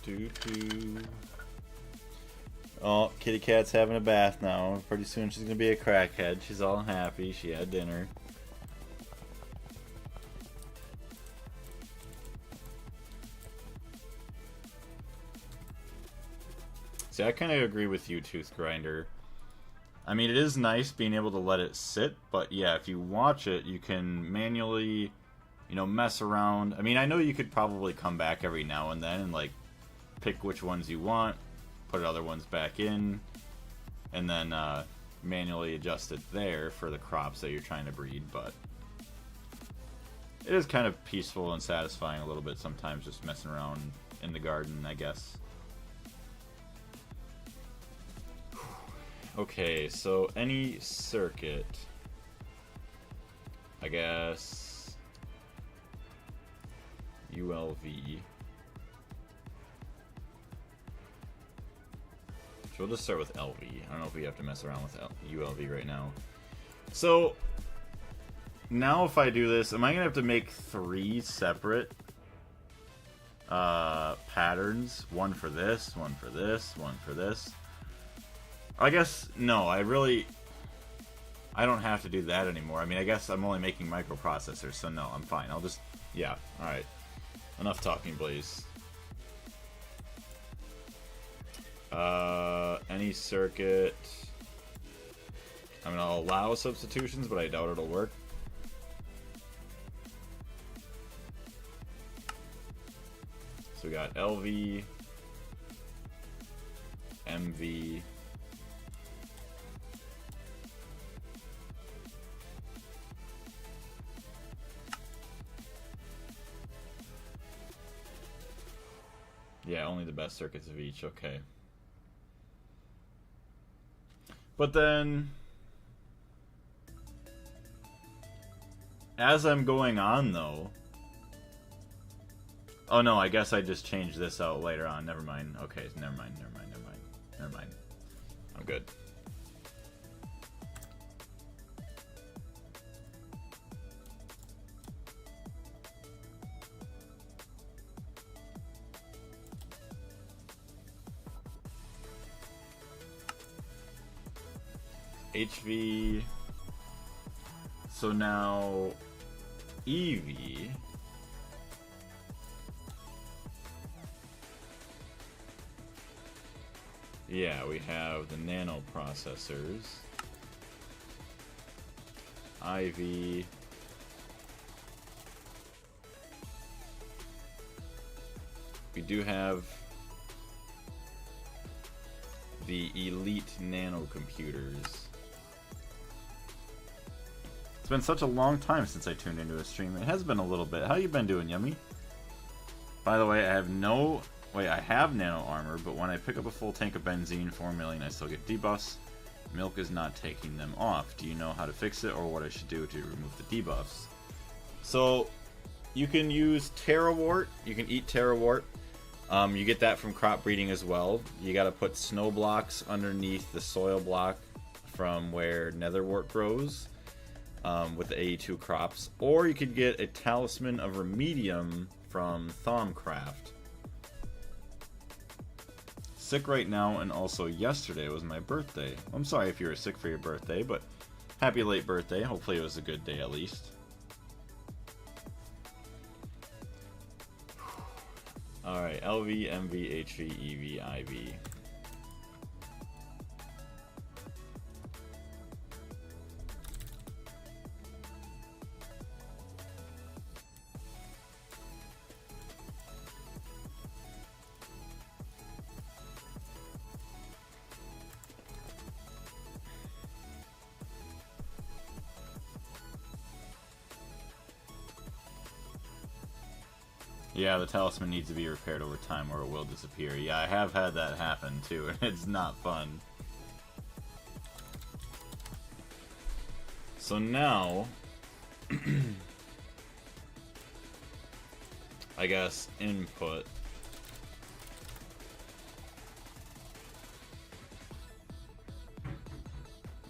Oh, kitty cat's having a bath now. Pretty soon she's gonna be a crackhead. She's all happy. She had dinner. See, I kind of agree with you, Tooth Grinder. I mean, it is nice being able to let it sit, but yeah, if you watch it, you can manually, you know, mess around. I mean, I know you could probably come back every now and then and, like, pick which ones you want, put other ones back in, and then manually adjust it there for the crops that you're trying to breed, but it is kind of peaceful and satisfying a little bit sometimes just messing around in the garden, I guess. Okay, so any circuit, I guess, ULV. So we'll just start with LV. I don't know if we have to mess around with ULV right now. So now if I do this, am I going to have to make 3 separate patterns? One for this, one for this, one for this. I guess, no, I don't have to do that anymore. I mean, I guess I'm only making microprocessors, so no, I'm fine. I'll just, yeah, alright. Enough talking, Blaze. Any circuit. I mean, I'll allow substitutions, but I doubt it'll work. So we got LV, MV, yeah, only the best circuits of each, okay. But then, as I'm going on though, oh no, I guess I just changed this out later on, never mind. Okay, never mind. I'm good. HV. So now EV. Yeah, we have the nano processors. IV. We do have the elite nano computers. It's been such a long time since I tuned into a stream. It has been a little bit. How you been doing, Yummy? By the way, I have no... Wait, I have nano armor, but when I pick up a full tank of benzene, 4 million, I still get debuffs. Milk is not taking them off. Do you know how to fix it or what I should do to remove the debuffs? So, you can use Terrawort. You can eat Terrawort. You get that from crop breeding as well. You gotta put snow blocks underneath the soil block from where netherwort grows with the AE2 crops. Or you could get a Talisman of Remedium from Thaumcraft. Sick right now, and also yesterday was my birthday. I'm sorry if you were sick for your birthday, but happy late birthday. Hopefully it was a good day at least. Alright, LV, MV, HV, EV, IV. Yeah, the talisman needs to be repaired over time or it will disappear. Yeah, I have had that happen too, and it's not fun. So now, I guess input.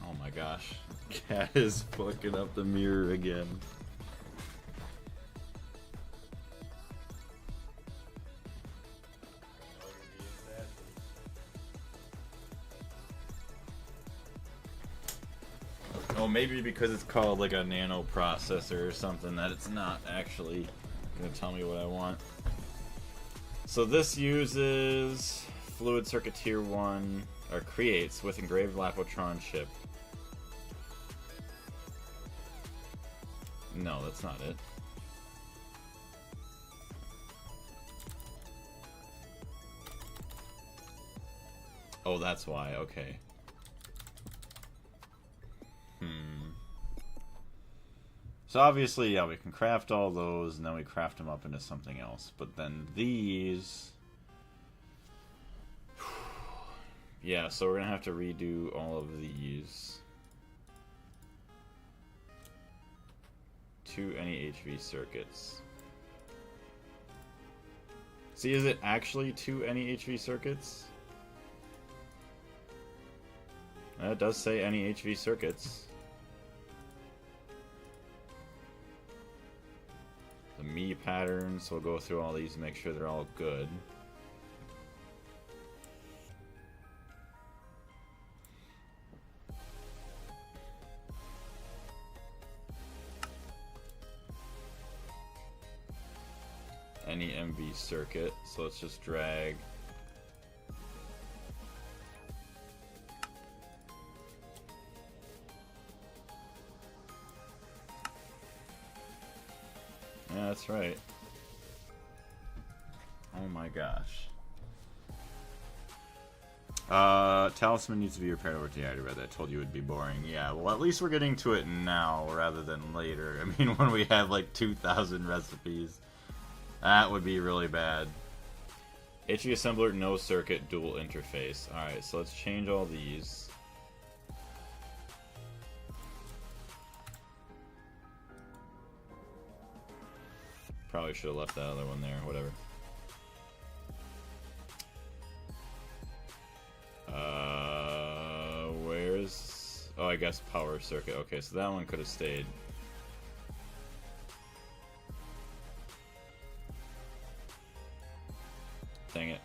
Oh my gosh, Cat is fucking up the mirror again. Maybe because it's called like a nano processor or something that it's not actually gonna tell me what I want. So this uses Fluid Circuit Tier 1, or creates with engraved Lapotron chip. No, that's not it. Oh, that's why, okay. So obviously, yeah, we can craft all those, and then we craft them up into something else. But then these... Yeah, so we're going to have to redo all of these. 2 NEHV circuits. See, is it actually 2 NEHV circuits? It does say NEHV circuits. The me patterns, so we'll go through all these and make sure they're all good. Any MV circuit, so let's just drag yeah, that's right. Oh my gosh. Talisman needs to be repaired over to the I read that. I told you it would be boring. Yeah, well at least we're getting to it now rather than later. I mean, when we have like 2,000 recipes. That would be really bad. HV assembler, no circuit, dual interface. Alright, so let's change all these. Probably should have left that other one there, whatever. Where's... Oh, I guess power circuit. Okay, so that one could have stayed. Dang it.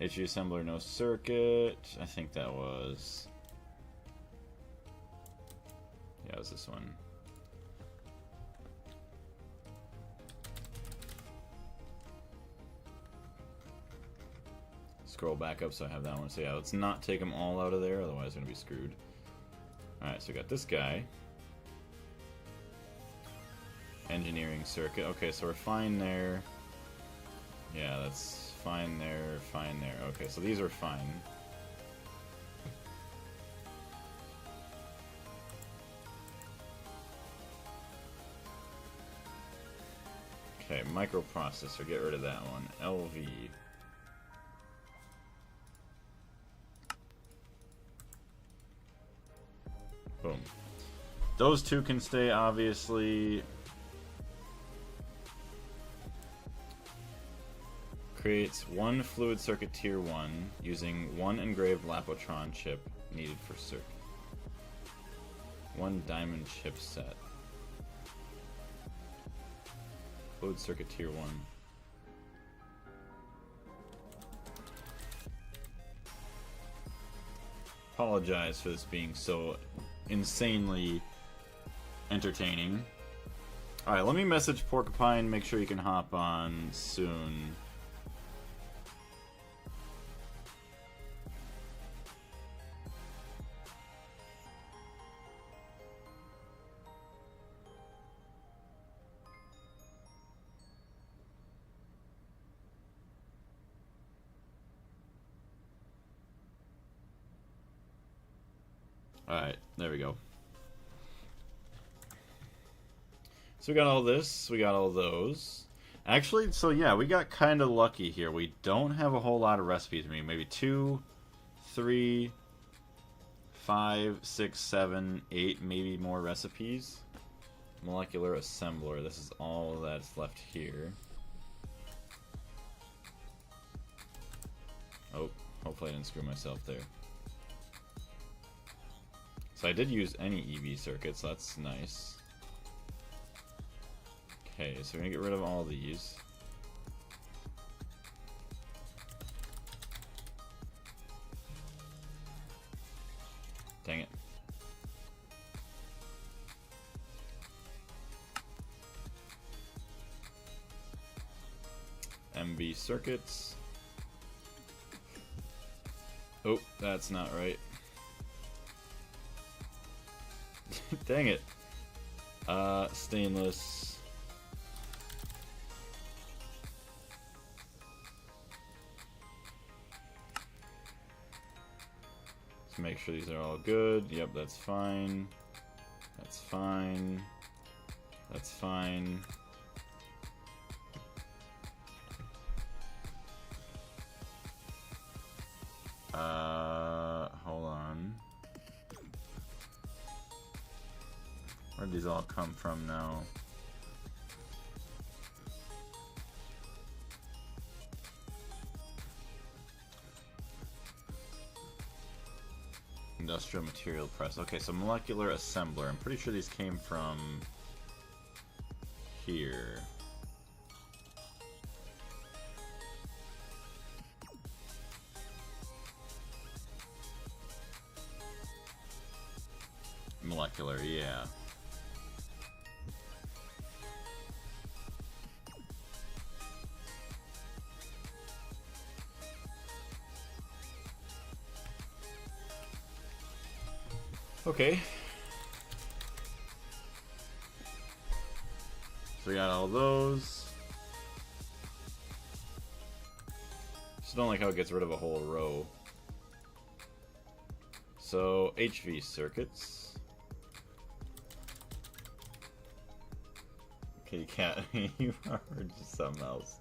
HV assembler, no circuit. I think that was... yeah, it was this one. Scroll back up so I have that one. So yeah, let's not take them all out of there, otherwise we're going to be screwed. Alright, so we got this guy. Engineering circuit. Okay, so we're fine there. Yeah, that's fine there, fine there. Okay, so these are fine. Okay, microprocessor, get rid of that one. LV. Boom. Those two can stay, obviously. Creates one fluid circuit tier 1 using one engraved Lapotron chip needed for circuit. One diamond chip set. Fluid circuit tier 1. Apologize for this being so insanely entertaining. Alright, let me message Porcupine, make sure you can hop on soon. Alright, there we go. So we got all this, we got all those. Actually, so yeah, we got kind of lucky here. We don't have a whole lot of recipes. I mean, maybe 2, 3, 5, 6, 7, 8, maybe more recipes. Molecular assembler, this is all that's left here. Oh, hopefully I didn't screw myself there. So I did use any EV circuits, so that's nice. Okay, so we're gonna get rid of all these. Dang it. MB circuits. Oh, that's not right. Dang it. Stainless. Let's make sure these are all good. Yep, that's fine. That's fine. That's fine. Hold on. Where'd these all come from now? Industrial material press. Okay, so molecular assembler. I'm pretty sure these came from here. Molecular, yeah. Okay. So we got all those. Just don't like how it gets rid of a whole row. So HV circuits. Okay, you can't. You are just something else.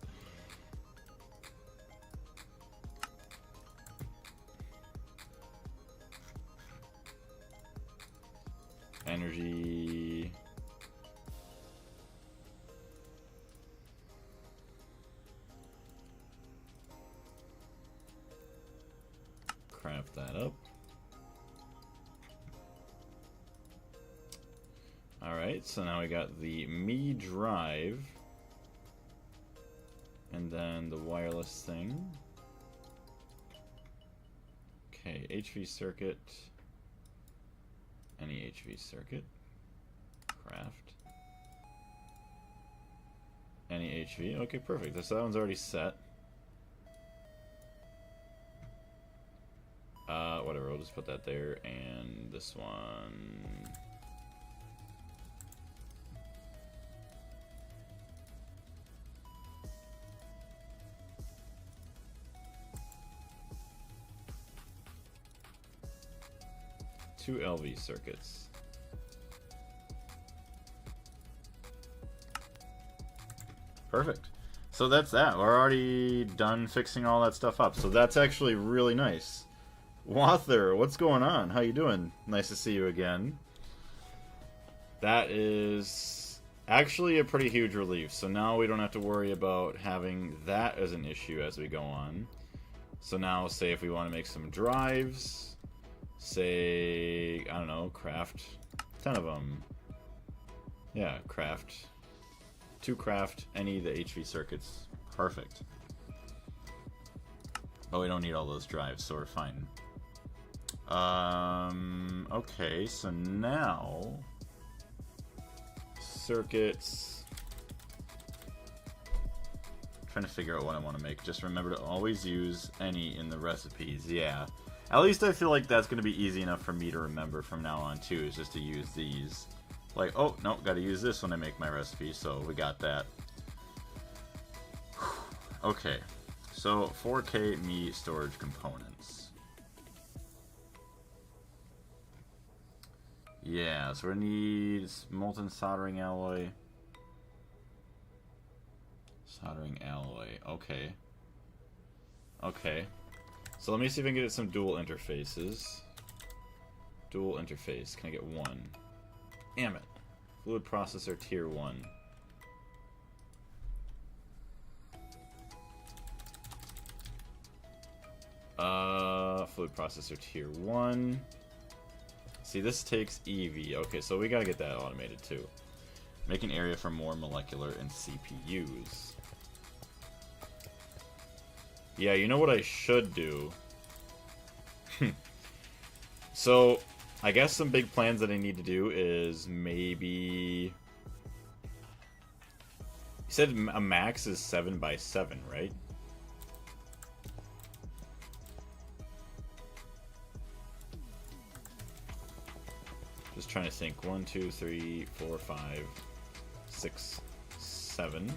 Energy. Craft that up. Alright, so now we got the Me drive. And then the wireless thing. Okay, HV circuit. Any HV circuit. Craft. Any HV. Okay, perfect. So that one's already set. Whatever, we'll just put that there. And this one... two LV circuits. Perfect. So that's that. We're already done fixing all that stuff up. So that's actually really nice. Wather, what's going on? How you doing? Nice to see you again. That is actually a pretty huge relief. So now we don't have to worry about having that as an issue as we go on. So now, say if we want to make some drives, say, I don't know, craft 10 of them. Yeah, craft. 2 craft any of the HV circuits. Perfect. But we don't need all those drives, so we're fine. Okay, so now circuits. Trying to figure out what I want to make. Just remember to always use any in the recipes. Yeah. At least I feel like that's going to be easy enough for me to remember from now on too, is just to use these. Like, oh, no, got to use this when I make my recipe, so we got that. Okay, so 4K meat storage components. Yeah, so we need molten soldering alloy. Soldering alloy, okay. Okay. So let me see if I can get some dual interfaces. Dual interface, can I get one? Damn it. Fluid processor tier 1. Fluid processor tier 1. See, this takes EV. Okay, so we gotta get that automated too. Make an area for more molecular and CPUs. Yeah, you know what I should do? So, I guess some big plans that I need to do is maybe... You said a max is 7x7, right? Just trying to think. 1, 2, 3, 4, 5, 6, 7.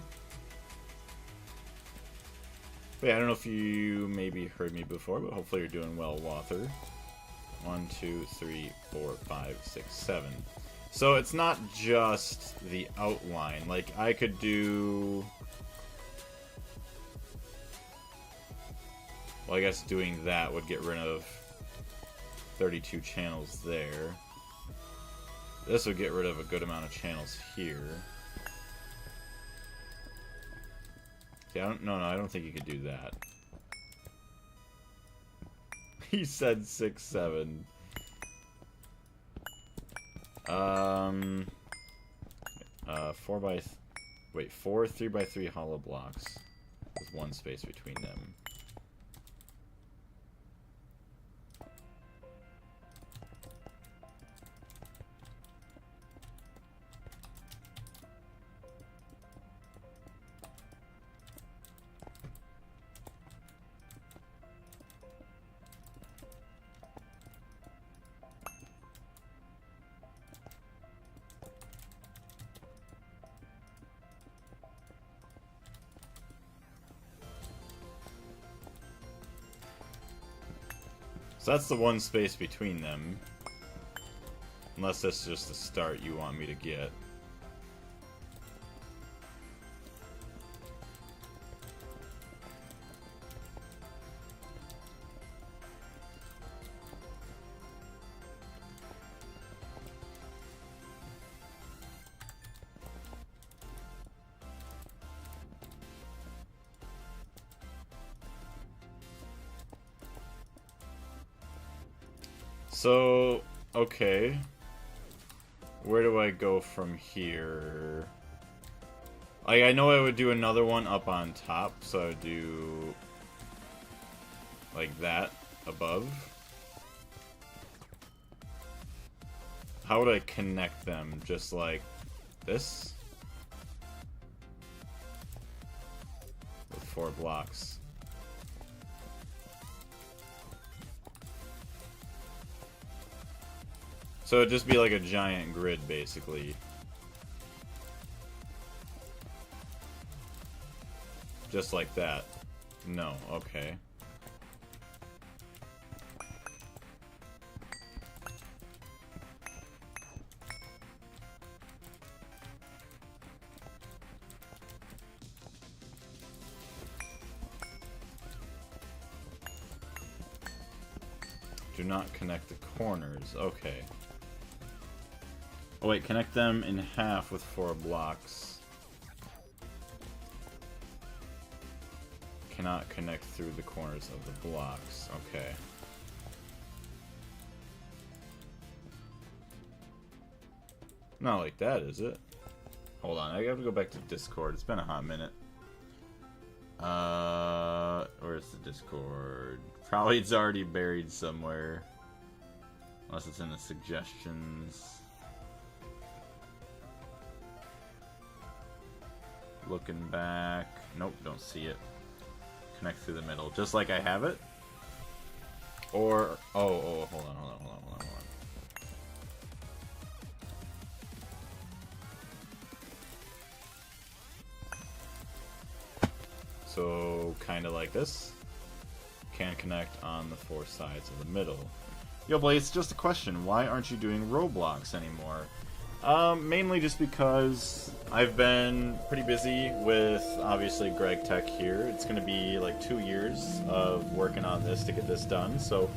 Wait, I don't know if you maybe heard me before, but hopefully you're doing well, Wather. 1, 2, 3, 4, 5, 6, 7. So it's not just the outline. Like, I could do... Well, I guess doing that would get rid of 32 channels there. This would get rid of a good amount of channels here. Yeah, no, I don't think you could do that. He said 6, 7. 4 3x3 hollow blocks with 1 space between them. So that's the 1 space between them. Unless that's just the start you want me to get. So, okay. Where do I go from here? Like, I know I would do another one up on top, so I would do like that above. How would I connect them? Just like this? With 4 blocks. So it'd just be like a giant grid, basically. Just like that. No, okay. Do not connect the corners. Okay. Oh wait, connect them in half with 4 blocks. Cannot connect through the corners of the blocks. Okay. Not like that, is it? Hold on, I have to go back to Discord. It's been a hot minute. Where's the Discord? Probably it's already buried somewhere. Unless it's in the suggestions. Looking back. Nope, don't see it. Connect through the middle. Just like I have it? Or... Oh, hold on. So, kind of like this. Can connect on the 4 sides of the middle. Yo, Blaze, just a question. Why aren't you doing Roblox anymore? Mainly just because I've been pretty busy with, obviously, Gregtech here. It's going to be like 2 years of working on this to get this done. So,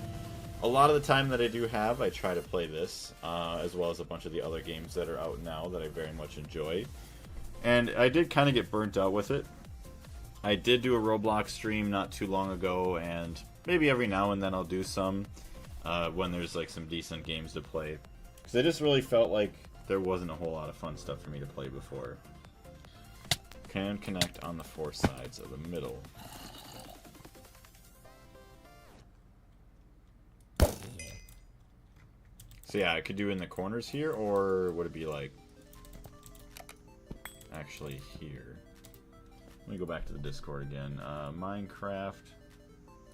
a lot of the time that I do have, I try to play this, as well as a bunch of the other games that are out now that I very much enjoy. And I did kind of get burnt out with it. I did do a Roblox stream not too long ago, and maybe every now and then I'll do some when there's like some decent games to play. Because I just really felt like there wasn't a whole lot of fun stuff for me to play before. Can connect on the 4 sides of the middle. So yeah, I could do in the corners here, or would it be like actually here? Let me go back to the Discord again. Minecraft.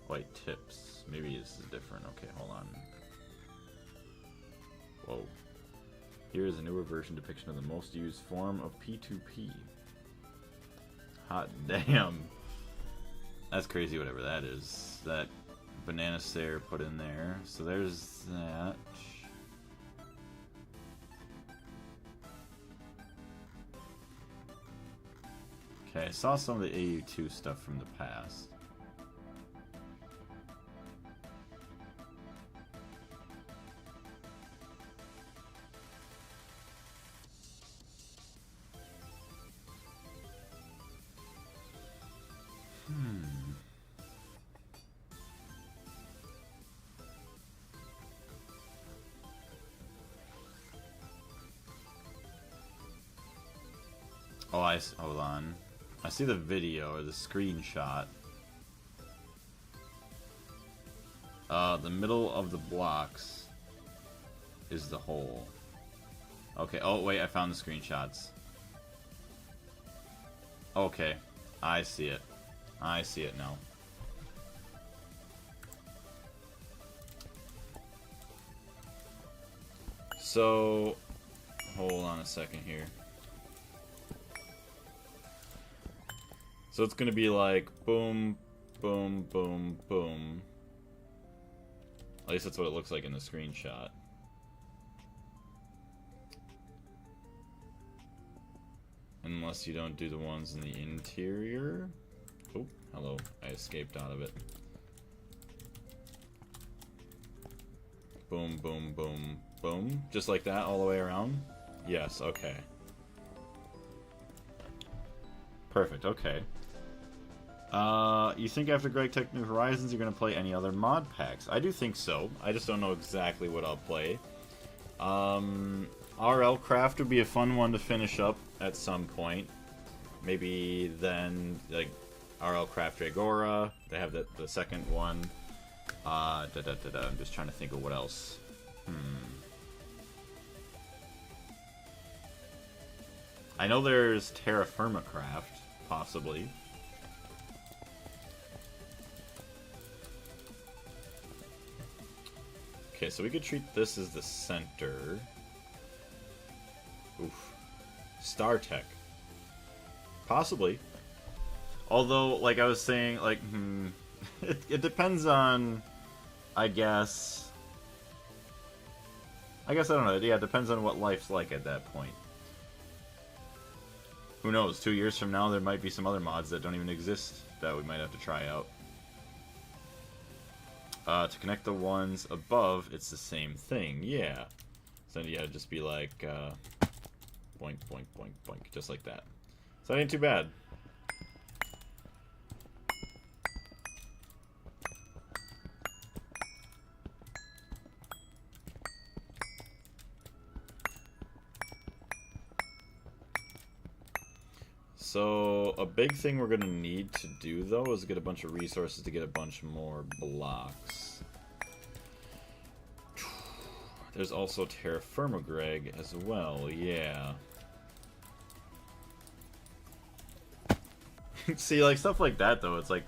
White tips. Maybe this is different. Okay, hold on. Whoa. Here is a newer version depiction of the most used form of P2P. Hot damn. That's crazy, whatever that is. That banana stare put in there. So there's that. Okay, I saw some of the AU2 stuff from the past. Oh, hold on. I see the video or the screenshot. The middle of the blocks is the hole. Okay. Oh wait, I found the screenshots. Okay, I see it. I see it now. So, hold on a second here. So it's gonna be like boom, boom, boom, boom. At least that's what it looks like in the screenshot. Unless you don't do the ones in the interior. Oh, hello. I escaped out of it. Boom, boom, boom, boom. Just like that all the way around? Yes, okay. Perfect, okay. You think after Gregtech New Horizons you're going to play any other mod packs? I do think so. I just don't know exactly what I'll play. RL Craft would be a fun one to finish up at some point. Maybe then, like, RL Craft Dragora. They have the second one. I'm just trying to think of what else. I know there's Terra Firma Craft, possibly. Okay, so we could treat this as the center. Oof. Star Tech. Possibly. Although, like I was saying, like, it depends on, I guess I don't know. Yeah, it depends on what life's like at that point. Who knows? 2 years from now, there might be some other mods that don't even exist that we might have to try out. To connect the ones above, it's the same thing. Yeah. So then you gotta just be like, boink, boink, boink, boink, just like that. So that ain't too bad. So, a big thing we're going to need to do, though, is get a bunch of resources to get a bunch more blocks. There's also Terra Firma Greg as well, yeah. See, like, stuff like that, though, it's like...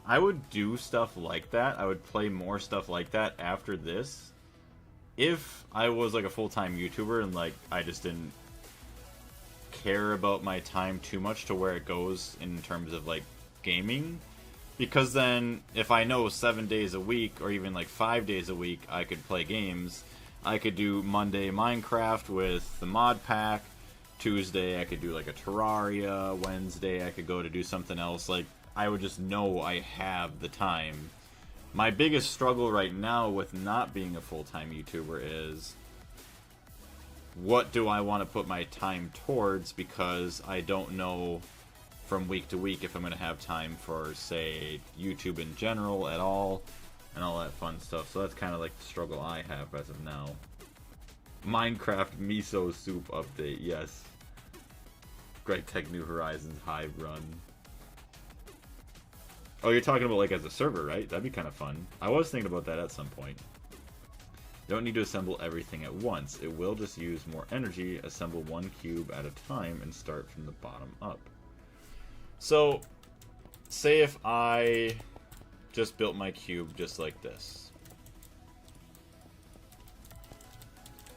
I would do stuff like that. I would play more stuff like that after this. If I was, like, a full-time YouTuber and, like, I just didn't care about my time too much to where it goes in terms of like gaming, because then if I know 7 days a week or even like 5 days a week I could play games, I could do Monday Minecraft with the mod pack, Tuesday I could do like a Terraria, Wednesday I could go to do something else. Like, I would just know I have the time. My biggest struggle right now with not being a full-time YouTuber is, what do I want to put my time towards, because I don't know from week to week if I'm going to have time for, say, YouTube in general at all, and all that fun stuff. So that's kind of like the struggle I have as of now. Minecraft miso soup update, yes. Gregtech New Horizons Hive run. Oh, you're talking about like as a server, right? That'd be kind of fun. I was thinking about that at some point. You don't need to assemble everything at once. It will just use more energy. Assemble one cube at a time and start from the bottom up. So, say if I just built my cube just like this.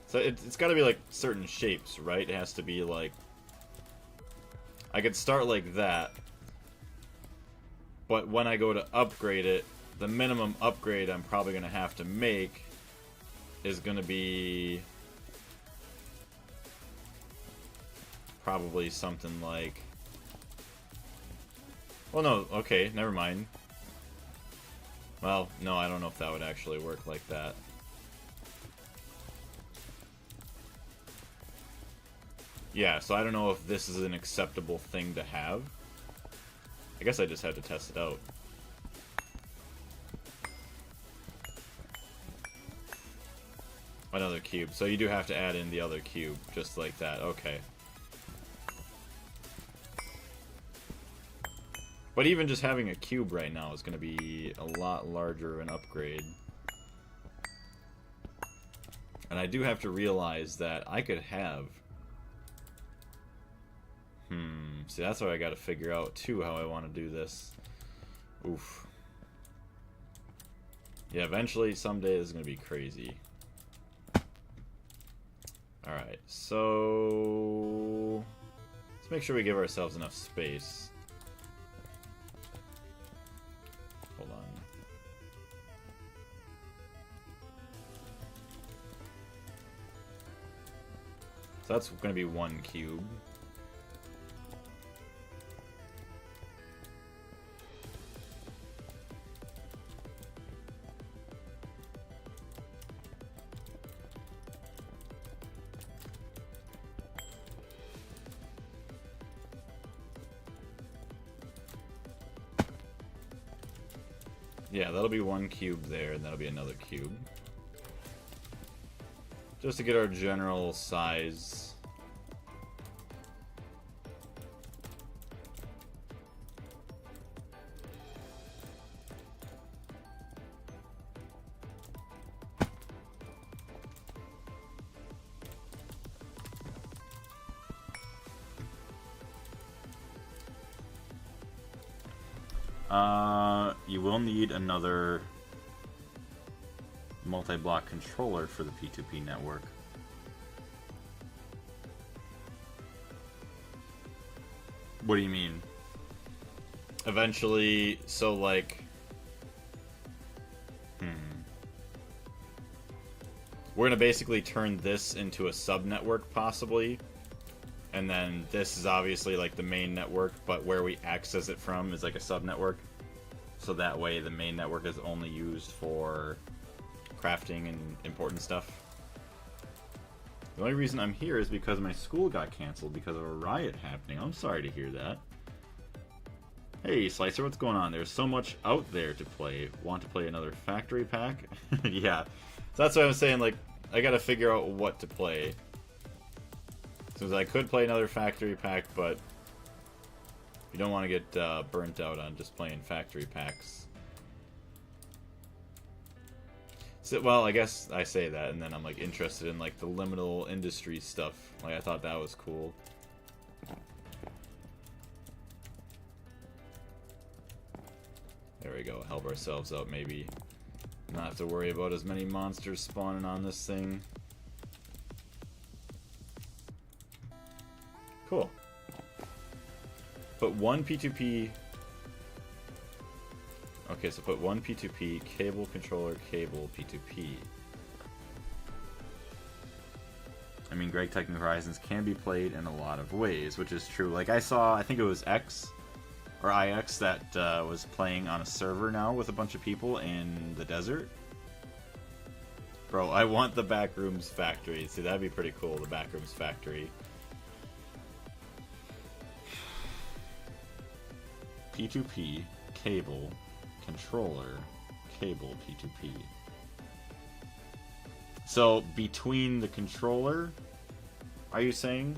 So it's got to be like certain shapes, right? It has to be like... I could start like that. But when I go to upgrade it, the minimum upgrade I'm probably going to have to make is going to be probably something like... Well, no, okay, never mind. Well, no, I don't know if that would actually work like that. Yeah, so I don't know if this is an acceptable thing to have. I guess I just had to test it out. Another cube. So you do have to add in the other cube, just like that. Okay. But even just having a cube right now is going to be a lot larger an upgrade. And I do have to realize that I could have... See, that's what I got to figure out, too, how I want to do this. Oof. Yeah, eventually, someday, it's going to be crazy. Alright, so... let's make sure we give ourselves enough space. Hold on. So that's going to be one cube. Yeah, that'll be one cube there, and that'll be another cube. Just to get our general size. You will need another multi-block controller for the P2P network. What do you mean? Eventually, so like... We're going to basically turn this into a subnetwork, possibly. And then this is obviously like the main network, but where we access it from is like a subnetwork. So that way the main network is only used for crafting and important stuff. The only reason I'm here is because my school got canceled because of a riot happening. I'm sorry to hear that. Hey, Slicer, what's going on? There's so much out there to play. Want to play another factory pack? Yeah. So that's what I'm saying, like, I gotta figure out what to play. Since I could play another factory pack, but you don't want to get burnt out on just playing factory packs. So, well, I guess I say that, and then I'm like interested in like the liminal industry stuff. Like I thought that was cool. There we go. Help ourselves out, maybe. Not have to worry about as many monsters spawning on this thing. Cool. Put one P2P... Okay, so put one P2P, cable, controller, cable, P2P. I mean, Gregtech New Horizons can be played in a lot of ways, which is true. Like, I saw, I think it was X, or IX, that was playing on a server now with a bunch of people in the desert. Bro, I want the Backrooms Factory. See, that'd be pretty cool, the Backrooms Factory. P2P, cable, controller, cable, P2P. So, between the controller, are you saying?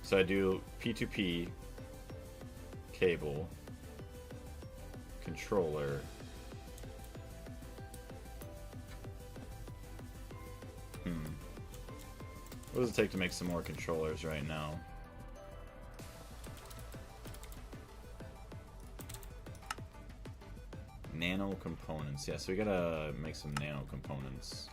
So I do P2P, cable, controller, what does it take to make some more controllers right now? Nano components. Yeah, so we gotta make some nano components.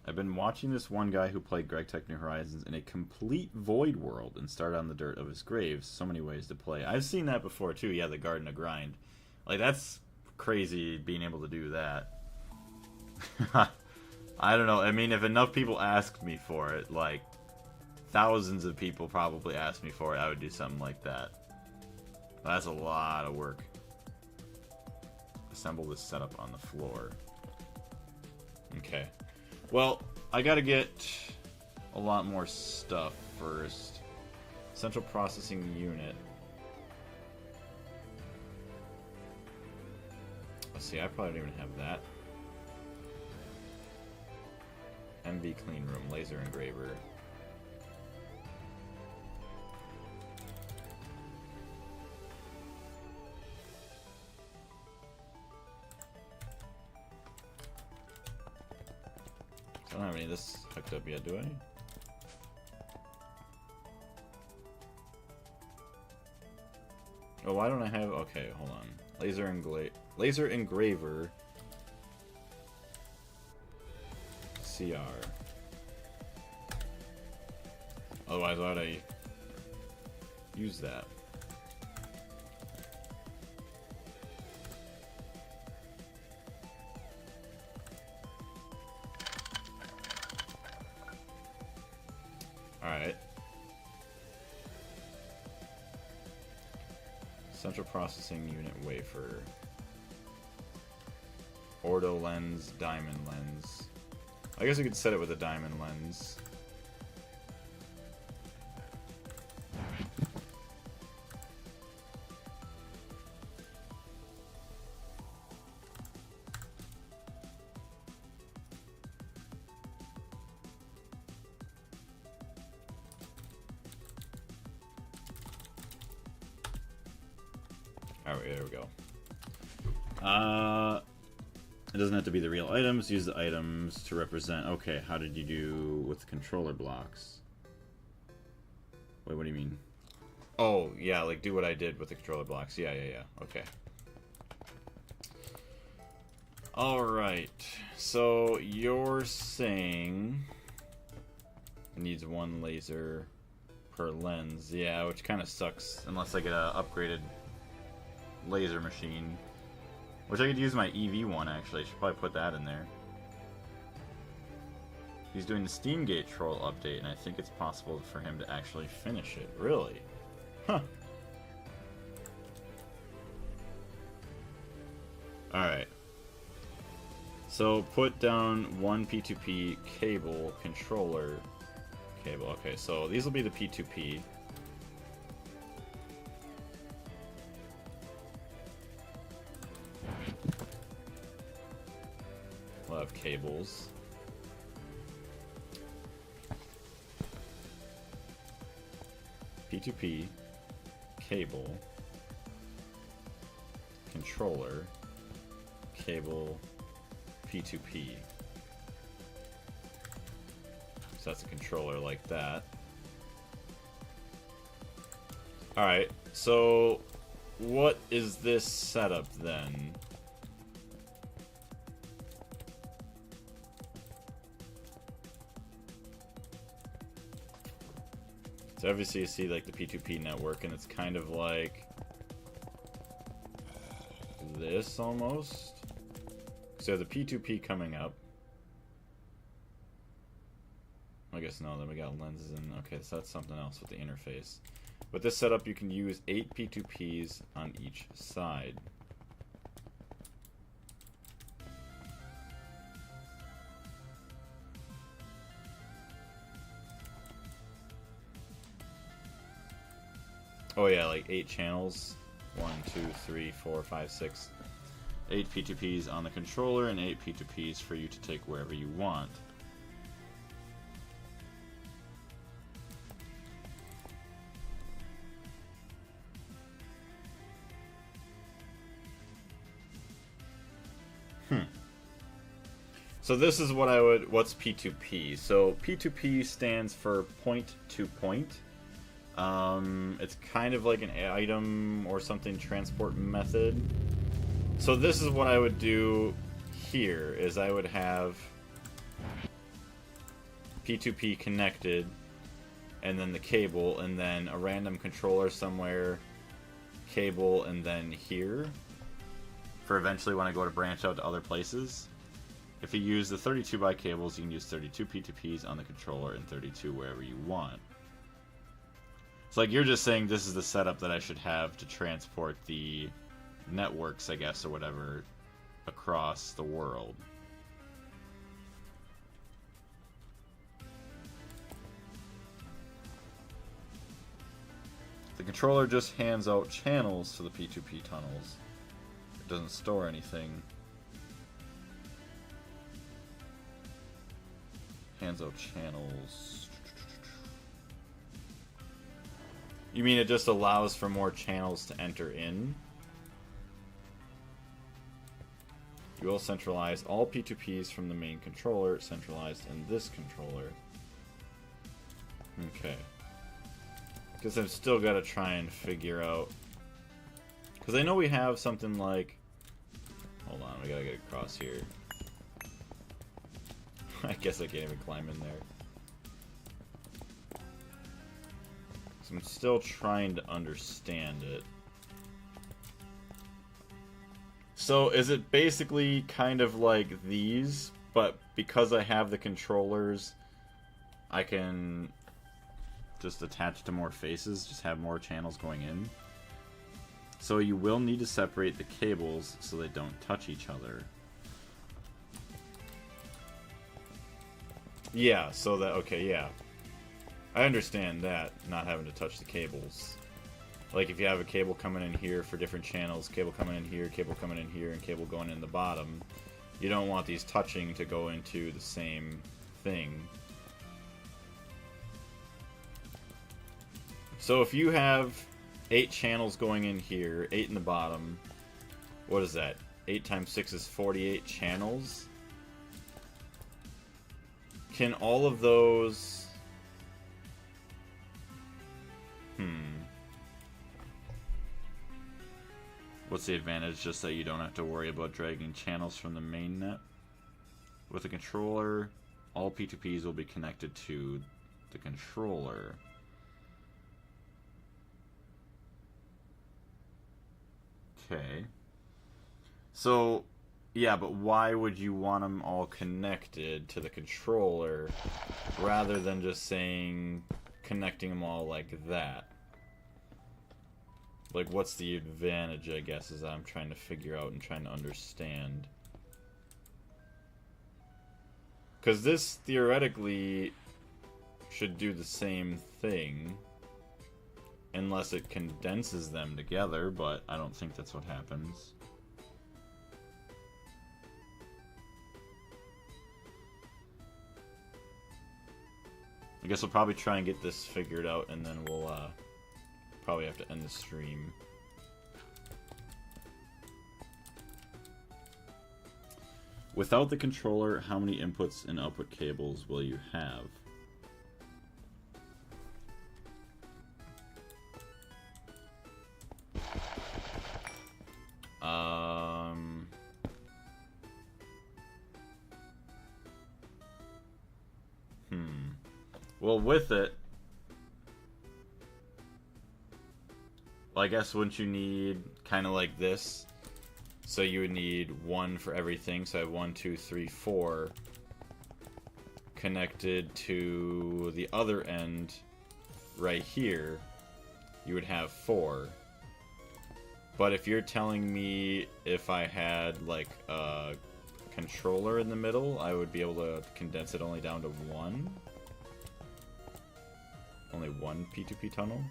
I've been watching this one guy who played Gregtech New Horizons in a complete void world and started on the dirt of his grave. So many ways to play. I've seen that before too. Yeah, the Garden of Grind. Like, that's crazy being able to do that. I don't know. I mean, if enough people asked me for it, like thousands of people probably asked me for it, I would do something like that. That's a lot of work. Assemble this setup on the floor. Okay. Well, I gotta get a lot more stuff first. Central processing unit. Let's see, I probably don't even have that. MV clean room, laser engraver. I don't have any of this hooked up yet, do I? Oh, why don't I have... Okay, hold on. Laser engraver. CR. Otherwise, why would I use that? Alright. Central processing unit wafer. Ordo lens, diamond lens. I guess we could set it with a diamond lens. Alright, there we go. It doesn't have to be the real items. Use the items to represent... Okay, how did you do with the controller blocks? Wait, what do you mean? Oh, yeah, like do what I did with the controller blocks. Yeah. Okay. Alright. So, you're saying... It needs one laser per lens. Yeah, which kind of sucks. Unless I get an upgraded laser machine. Which I could use my EV one, actually. I should probably put that in there. He's doing the Steam Gate Troll update, and I think it's possible for him to actually finish it. Really? Huh. Alright. So, put down one P2P cable controller cable. Okay, so these will be the P2P. We'll have cables. P2P, cable, controller, cable, P2P. So that's a controller like that. Alright, so what is this setup then? So obviously you see like the P2P network, and it's kind of like this almost. So the P2P coming up. I guess no, then we got lenses in. Okay, so that's something else with the interface. With this setup, you can use 8 P2Ps on each side. Oh yeah, like 8 channels. 1, 2, 3, 4, 5, 6. 8 P2Ps on the controller and 8 P2Ps for you to take wherever you want. So this is what I would... What's P2P? So P2P stands for point to point. It's kind of like an item or something transport method. So this is what I would do here, is I would have P2P connected, and then the cable, and then a random controller somewhere, cable, and then here, for eventually when I go to branch out to other places. If you use the 32 by cables, you can use 32 P2Ps on the controller and 32 wherever you want. It's like you're just saying this is the setup that I should have to transport the networks, I guess, or whatever, across the world. The controller just hands out channels to the P2P tunnels. It doesn't store anything. Hands out channels. You mean it just allows for more channels to enter in? You will centralize all P2Ps from the main controller, centralized in this controller. Okay. Because I've still got to try and figure out... Because I know we have something like... Hold on, we gotta get across here. I guess I can't even climb in there. So I'm still trying to understand it. So is it basically kind of like these, but because I have the controllers, I can just attach to more faces, just have more channels going in? So you will need to separate the cables so they don't touch each other. Yeah, so that, okay, yeah. I understand that, not having to touch the cables. Like if you have a cable coming in here for different channels, cable coming in here, cable coming in here, and cable going in the bottom, you don't want these touching to go into the same thing. So if you have 8 channels going in here, 8 in the bottom. What is that? 8 times 6 is 48 channels. Can all of those... What's the advantage? Just that you don't have to worry about dragging channels from the main net. With the controller, all P2Ps will be connected to the controller. Okay. So, yeah, but why would you want them all connected to the controller rather than just saying connecting them all like that? Like, what's the advantage, I guess, is I'm trying to figure out and trying to understand. Because this, theoretically, should do the same thing. Unless it condenses them together, but I don't think that's what happens. I guess we'll probably try and get this figured out, and then we'll, probably have to end the stream. Without the controller, how many inputs and output cables will you have? Well, with it, well, I guess wouldn't you need kind of like this? So you would need 1 for everything. So I have 1, 2, 3, 4 connected to the other end right here. You would have 4. But if you're telling me if I had like a controller in the middle, I would be able to condense it only down to 1. Only 1 P2P tunnel.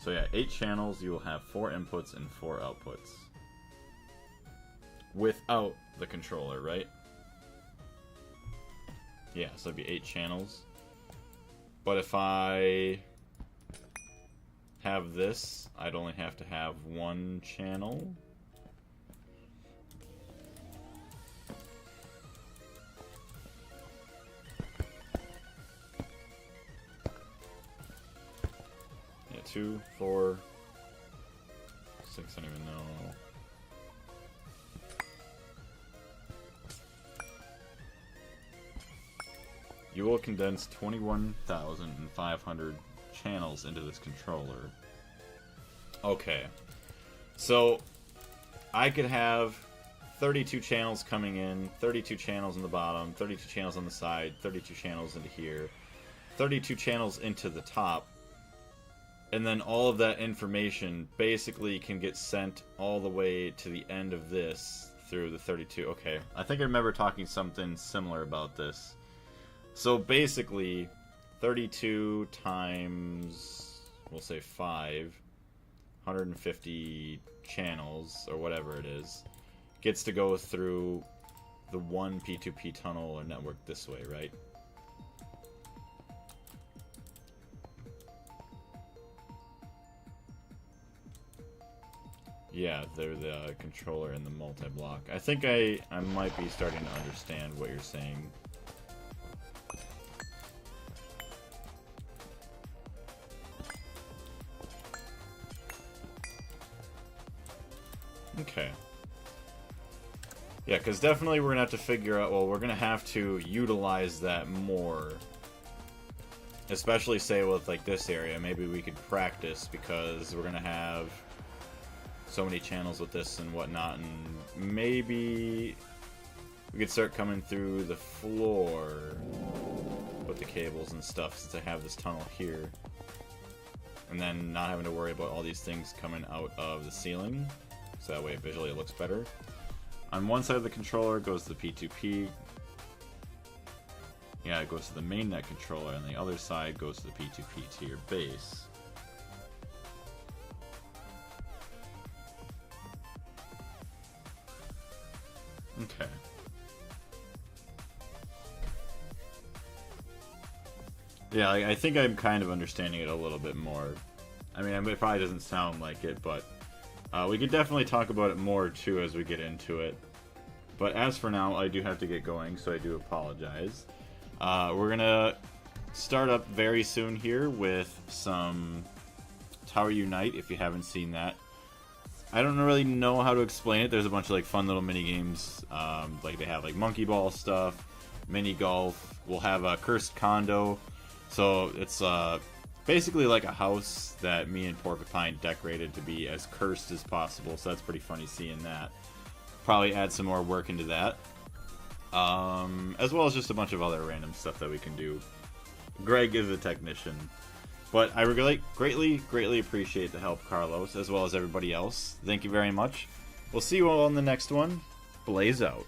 So yeah, 8 channels, you will have 4 inputs and 4 outputs. Without the controller, right? Yeah, so it'd be 8 channels. But if I have this, I'd only have to have 1 channel. Yeah, 2, 4, 6, I don't even know. You will condense 21,500 channels into this controller. Okay. So, I could have 32 channels coming in, 32 channels in the bottom, 32 channels on the side, 32 channels into here, 32 channels into the top, and then all of that information basically can get sent all the way to the end of this through the 32. Okay, I think I remember talking something similar about this. So basically, 32 times, we'll say 5, 150 channels, or whatever it is, gets to go through the one P2P tunnel or network this way, right? Yeah, they're the controller and the multi-block. I think I might be starting to understand what you're saying. Okay. Yeah, because definitely we're going to have to figure out, well, we're going to have to utilize that more. Especially, say, with, like, this area. Maybe we could practice, because we're going to have so many channels with this and whatnot, and maybe we could start coming through the floor with the cables and stuff, since I have this tunnel here. And then not having to worry about all these things coming out of the ceiling. So that way visually it looks better. On one side of the controller goes the P2P. Yeah, it goes to the mainnet controller, and the other side goes to the P2P to your base. Okay. Yeah, I think I'm kind of understanding it a little bit more. I mean, it probably doesn't sound like it, but we could definitely talk about it more, too, as we get into it. But as for now, I do have to get going, so I do apologize. We're going to start up very soon here with some Tower Unite, if you haven't seen that. I don't really know how to explain it. There's a bunch of like fun little mini games. Like they have like monkey ball stuff, mini golf. We'll have a cursed condo. So it's basically like a house that me and Porcupine decorated to be as cursed as possible. So that's pretty funny seeing that. Probably add some more work into that. As well as just a bunch of other random stuff that we can do. Greg is a technician. But I really greatly appreciate the help, Carlos, as well as everybody else. Thank you very much. We'll see you all on the next one. Blaze out.